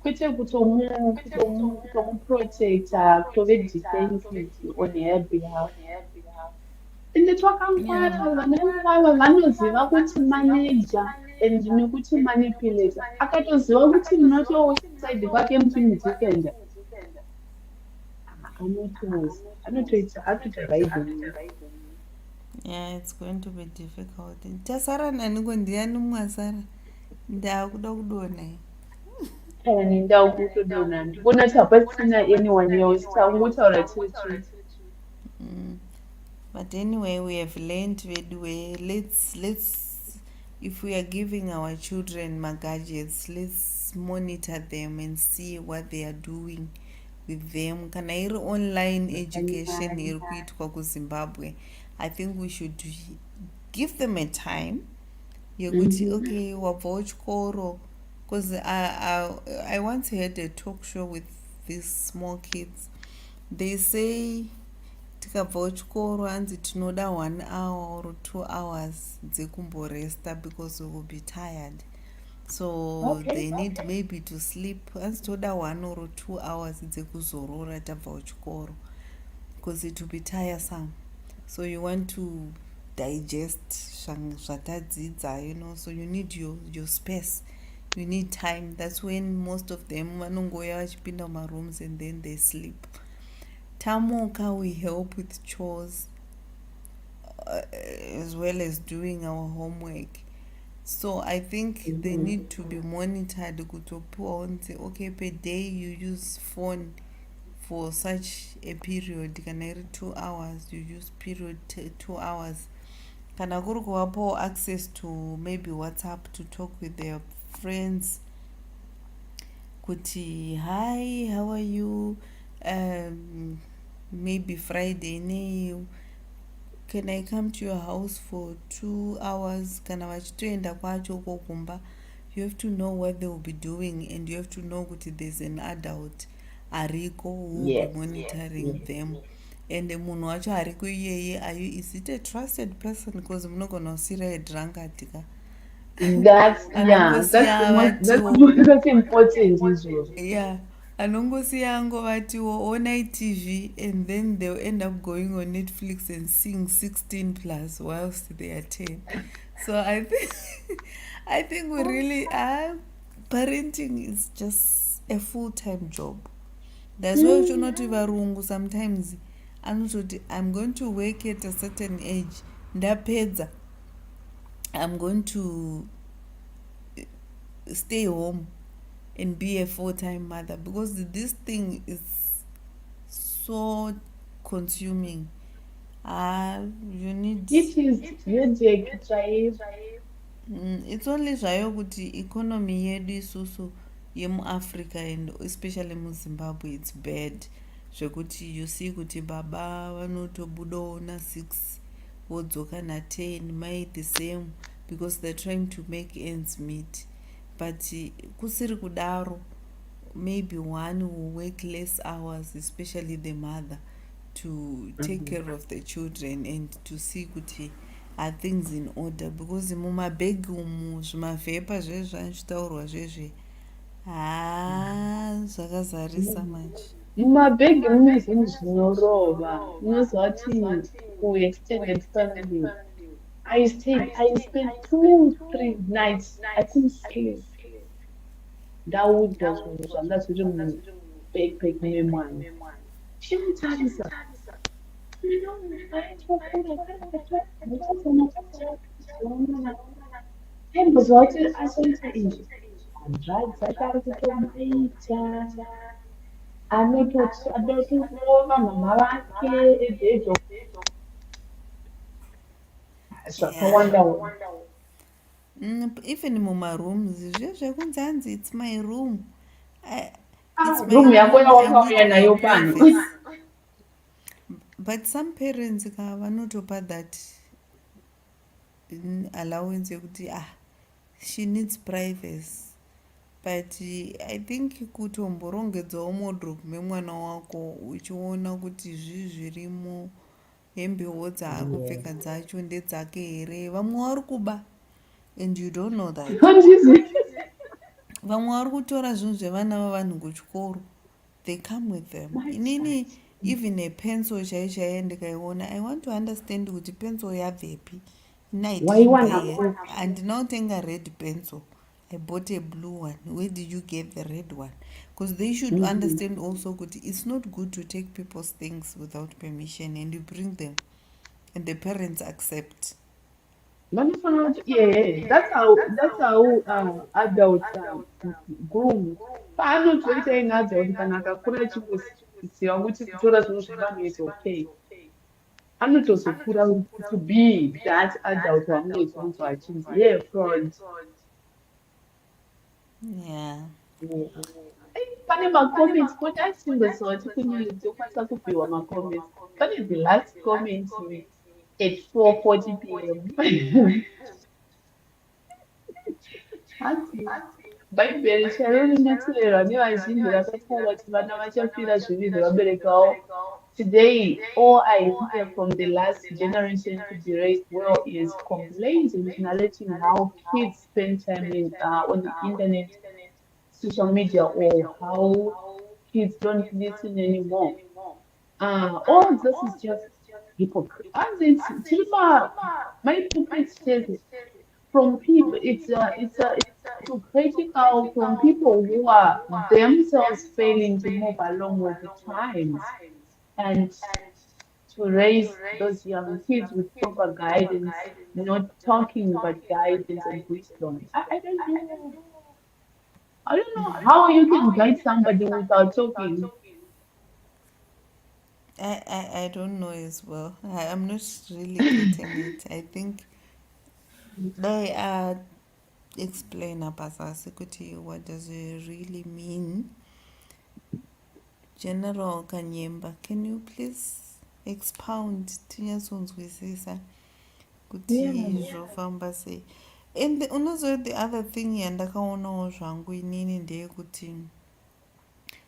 Kwete kutomuprotecta, kutove defensive on her behalf. Ende twakangwara vana vava vanoziva kuti manager and nekuti manipulator. Akatoziva kuti munotosaidi kwake muchimudefenda, anotoita right. Yeah, it's going to be difficult. Tasara naniko ndiani mwasara? Ndakuda kudona. Kana nenda kutodona ndikuona kuti hapasina anyone else, tangotaura tiri two. But anyway, we have learned way. Let's if we are giving our children gadgets, let's monitor them and see what they are doing with them. Kana iri online education iri kuitwa kuZimbabwe, I think we should give them a time. Okay, wabva chikoro. Because I once had a talk show with these small kids. They say tikabva chikoro hanzi tinoda 1 hour or 2 hours dzekumboresta because we will be tired. So they need maybe to sleep. Hanzi toda 1 or 2 hours dzekuzorora tabva chikoro because it will be tiresome. So you want to digest zvatadzidza, so you need your space. You need time. That's when most of them vanongoya vachipinda mumarooms and then they sleep. Tamuka, we help with chores as well as doing our homework. So I think they need to be monitored. Okay, per day you use phone for such a period. Kana 2 hours, you use period 2 hours. Kana kuri kuvapo access to maybe WhatsApp to talk with their friends. Kuti, hi, how are you? Maybe Friday, can I come to your house for 2 hours? Kana vachitoenda kwacho kokumba. You have to know what they will be doing, and you have to know that there's an adult ariko who will be monitoring them. And the munhu wacho ariko iyeye, is it a trusted person? Because munogona kusira a drunkard. That's important usually. Yeah. Anongosiya angovatiwo onai TV and then they'll end up going on Netflix and seeing 16 plus whilst they are 10. So I think we really are, parenting is just a full-time job. That's why you not varungu sometimes I'm going to work at a certain age. Ndapedza, I'm going to stay home and be a full-time mother, because this thing is so consuming. You need it is headache drive. It's only zvayo kuti economy yedu isusu yemuAfrica and especially muZimbabwe it's bad. Zvekuti you see kuti baba vanotobudawo na6 vodzoka na10, mai the same, because they're trying to make ends meet. But kusiri kudaro, maybe one will work less hours, especially the mother, to take care of the children and to see kuti are things in order. Because mumabhegi umu zvimavhepa zvezvanchitaurwa zvezve zvakazarisa manje. Mumabhegi mune zvinhu zvinorova. Unozvati ku-extended family. I spent 2-3 nights I couldn't sleep. Ndaudza zvinhu zvanga zviri mubackpack memwana. Chimutarisa. Aimbozwa kuti asoita izvi. Drugs atari kutomaita. Anotorova mama vake at the age of zvakawanda. Even mumarooms zvezvekunzi hanzi it's my room. Room yako yawakauya nayo pano. but some parents vanotopa that allowance yekuti she needs privacy, but I think kutomborongedzawo modrobe memwana wako uchiona kuti zvirimo hembewo dzaakupfeka dzacho ndedzake here. Vamwe vari kuba and you don't know that. Vamwe vari kutora zvinhu zvevana vavanhu kuchikoro, they come with them. Inini even a pencil chaichaiye ndikaiona, I want to understand kuti pencil yabvepi. I didn't buy handinotenga red pencil, I bought a blue one. Where did you get the red one? Because they should understand also kuti it's not good to take people's things without permission and you bring them and the parents accept. Yeah, that's how adults groom. Paanotoita ine adult kana akakura chingosiwa kuti kutora zvinhu zvevanhu is okay. Anotozokura to be that adult wange echinzwa achinzi yeah fraud. Yeah. Pane macomments kuti asimbosiwa kuti kunyanya dzokwanisa kubhiwa macomments. Pane the last comment at 4:40 p.m. Bhaibheri charo rinotevera nevazhinji rakataura kuti vana vachafira zviviri vabereki vavo. Today, all I hear from the last generation to be raised well is complaints and narrating how kids spend time on the internet, social media, or how kids don't listen anymore. All of this is just hypocrisy. And it's my pulpit says it. From people, it's critical from people who are themselves failing to move along with the times and to raise those young kids with proper guidance, not talking but guidance and wisdom. I don't know how you can guide somebody without talking. I don't know as well. I'm not really getting it. I think they are explain Apasasikuti, what does it really mean? General Kanyemba, can you please expound tinyasonzwisisa kuti zvofamba sei? And unozwa the other thing yandakaonawo zvangu inini ndeyekuti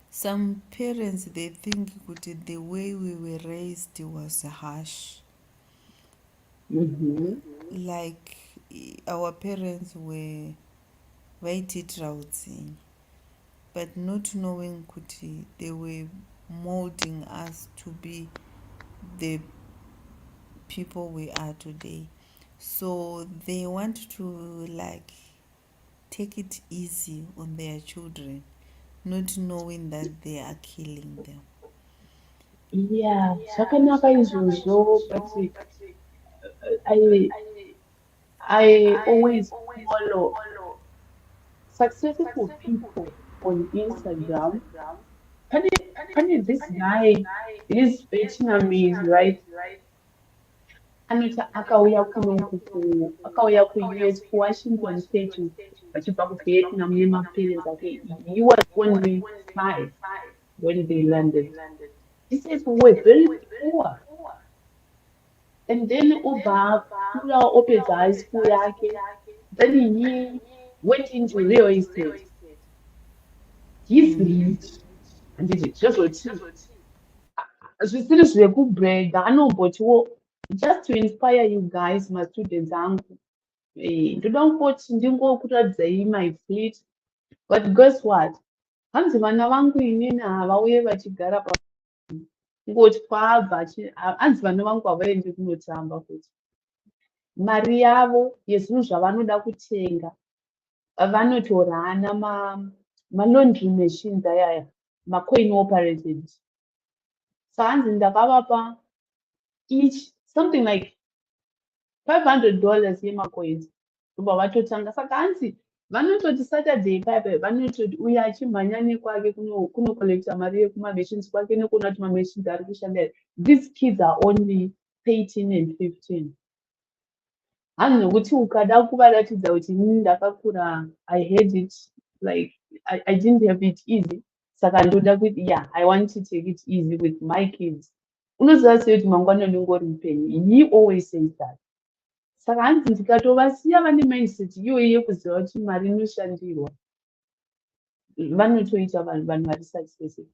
some parents they think kuti the way we were raised was harsh. Like our parents were vaititira utsinye, but not knowing kuti they were molding us to be the people we are today. So they want to like take it easy on their children, not knowing that they are killing them. Yeah, zvakanaka izvozvo, but I always follow successful people on Instagram. Pane this guy, he's Vietnamese, right? Anoti akauya akauya kuUS kuWashington State vachibva kuVietnam nemaparents ake. He was only 5 when they landed. He says we were very poor. And then Oba opedza high school yake. Then he went into real estate. He's rich. And zvozoti zvisiri zvekubrega anombotiwo just to inspire you guys, my students angu. Ndoda kungoti ndingokuradzai my fleet. But guess what? Hanzi vana vangu inini havauye vachigara pa ngoti kwabva hanzi vana vangu havaendi kunotamba kuti mari yavo yezvinhu zvavanoda kutenga vanotorana malaundry machines ayaya macoin operated. So hanzi ndakavapa each something like $500 yemacoins kubva vatotanga. Saka hanzi vanototi Saturday paipa vanototi uya achimhanya nekwake kunokolekta mari yekumamachines kwake nekuona kuti mamachines ari kushanda. These kids are only 13 and 15. Hanzi nokuti ukada kuvaratidza kuti inini ndakakura I had it like I didn't have it easy. Saka ndoda kuti yeah, I want to take it easy with my kids. unoziva sei kuti mangwanani ungori mupenyu. He always says that. Saka hanzi ndikatovasiya vane mindset iyoyi yekuziva kuti mari inoshandirwa, vanotoita vanhu vari successful.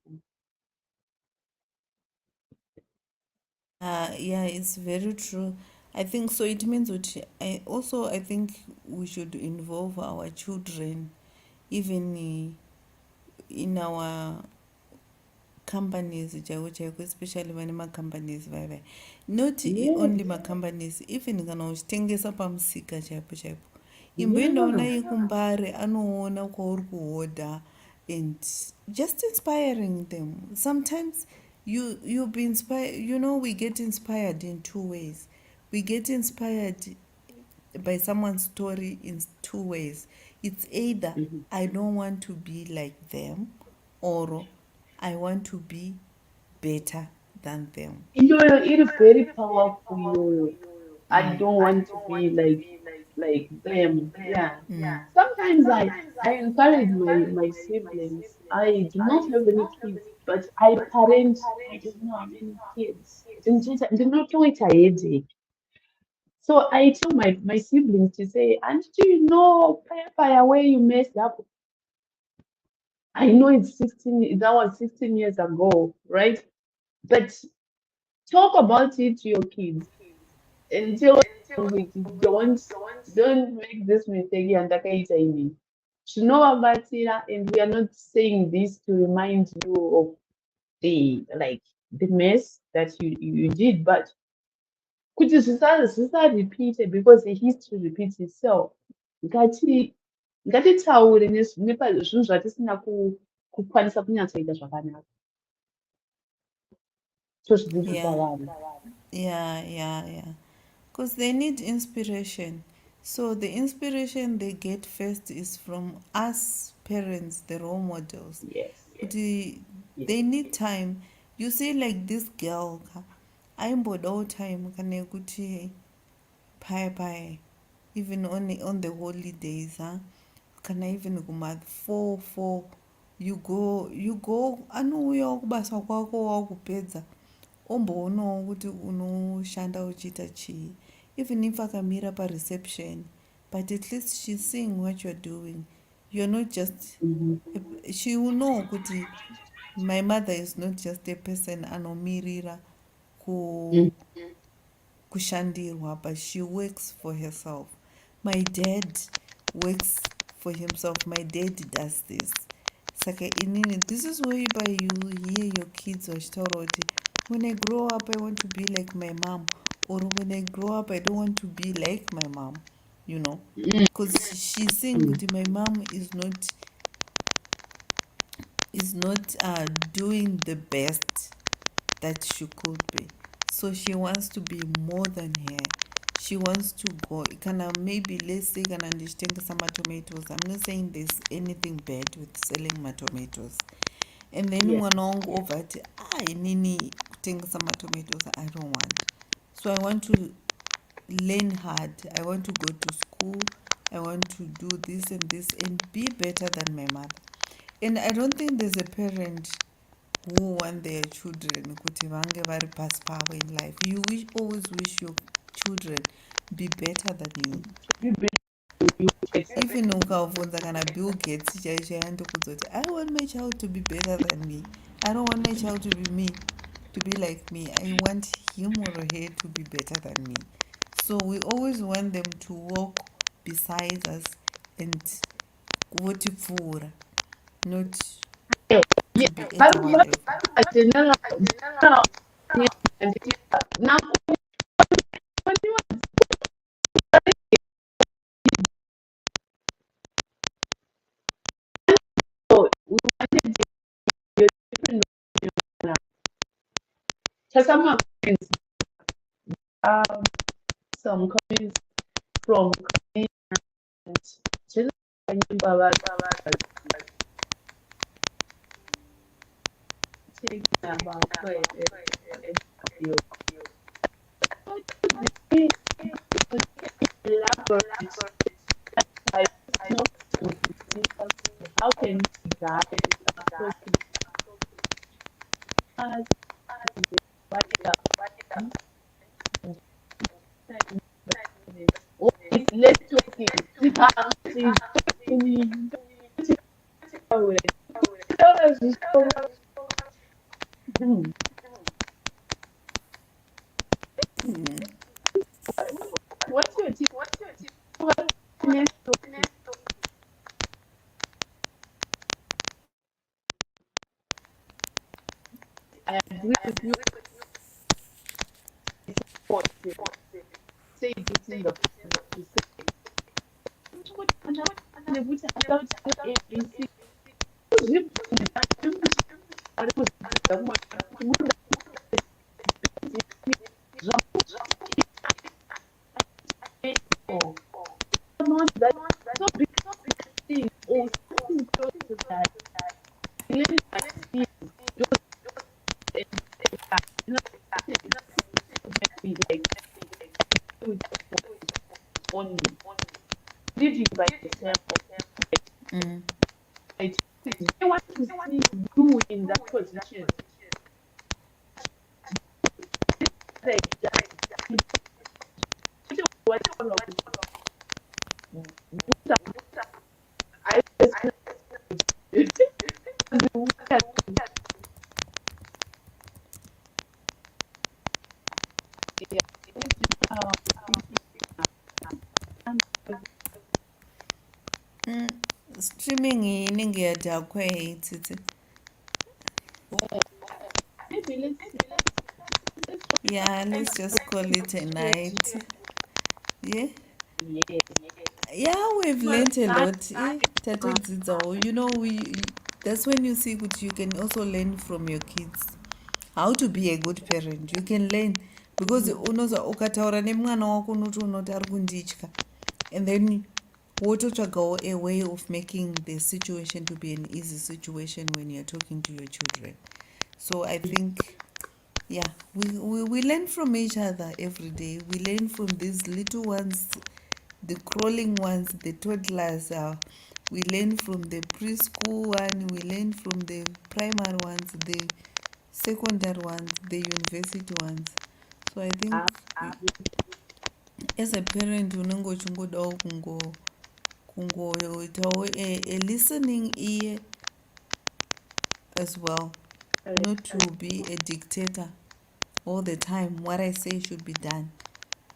Yeah, it's very true. I think so. It means that I think we should involve our children, even in our companies, especially when companies vave. Not only my companies, even kana uchitengesa pamusika chaipo chaipo. Imboendaona ikumbare anoona kwauri kuhodha and just inspiring them. Sometimes you be inspired. You know, we get inspired in two ways. We get inspired by someone's story in two ways. It's either I don't want to be like them, or I want to be better than them. It is very powerful. I don't want to be like them. Yeah. Sometimes I encourage my siblings. I do not have any kids, but I parent. I don't know how many kids. Did not know it a headache. So I tell my siblings to say, and do you know Paya where you messed up? I know it's 16, that was 16 years ago, right? But talk about it to your kids and tell them, don't make this mistake and and we are not saying this to remind you of the mess that you did, but kuti zvisarepeat because the history repeats itself. Ngatitaure zvinhu zvatisina kukwanisa kunyatsoita zvakanaka tozvidzidzisa vana. Yeah. Because they need inspiration. So the inspiration they get first is from us parents, the role models. Yes. They need time. You see, like this girl, aimbodawo time kana yekuti paya even on the holidays, kana even kuma 4 you go anouyawo kubasa kwako wakupedza omboonawo kuti unoshanda uchiita chii, even if akamira pareception, but at least she's seeing what you're doing. You're not just she will know kuti my mother is not just a person anomirira kushandirwa, but she works for herself. My dad works for himself. My dad does this. Saka inini, this is where you hear your kids vachitaura kuti when I grow up I want to be like my mom, or when I grow up I don't want to be like my mom, you know, because she's saying that my mom is not doing the best that she could be, so she wants to be more than her. She wants to go kana maybe let's say kana ndichitengesa tomatoes. I'm not saying there's anything bad with selling my tomatoes, and then mwana wangu obva ati inini kutengesa tomatoes I don't want, so I want to learn hard, I want to go to school, I want to do this and this and be better than my mother. And I don't think there's a parent who want their children kuti vange vari pasi pavo in life. You always wish your children be better than you. Even ukavunza kana Bill Gates chaicho yandokudza kuti I want my child to be better than me. I don't want my child to be like me. I want him or her to be better than me. So we always want them to walk beside us and kuvotipfuura, not to be at our level. Some comments, some comments from how can What's your tip? I agree with you. Support it. Say it in the to say nekuti asauti ABC ari kudzidza kumwe not that so big thing or something close to that. Really, just be like with only living by yourself. Mm. Right? They want to see you in that position. Like that. What I Streaming inenge yadhakwa tsitsi. maybe Yeah, let's just call it a night. Yeah. Yeah, we've learned a lot. You know, that's when you see that you can also learn from your kids how to be a good parent. You can learn because unoza ukataura nemwana wako unoti ari kunditya, and then wototsvagawo a way of making the situation to be an easy situation when you're talking to your children. So I think, yeah, we learn from each other every day. We learn from these little ones, the crawling ones, the toddlers. We learn from the preschool one, we learn from the primary ones, the secondary ones, the university ones. So I think as a parent unenge uchingodawo kungoitawo a listening ear as well, not to be a dictator all the time. What I say should be done.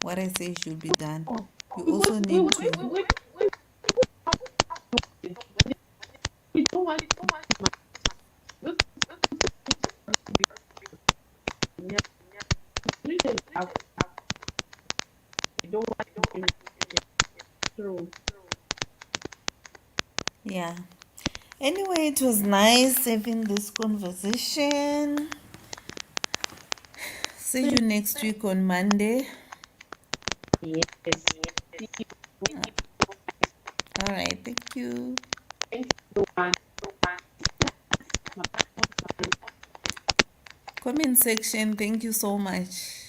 What I say should be done. You also need to. we don't want through. Yeah. Anyway, it was nice having this conversation. See you next week on Monday. Yes. All right. Thank you. Comment section. Thank you so much.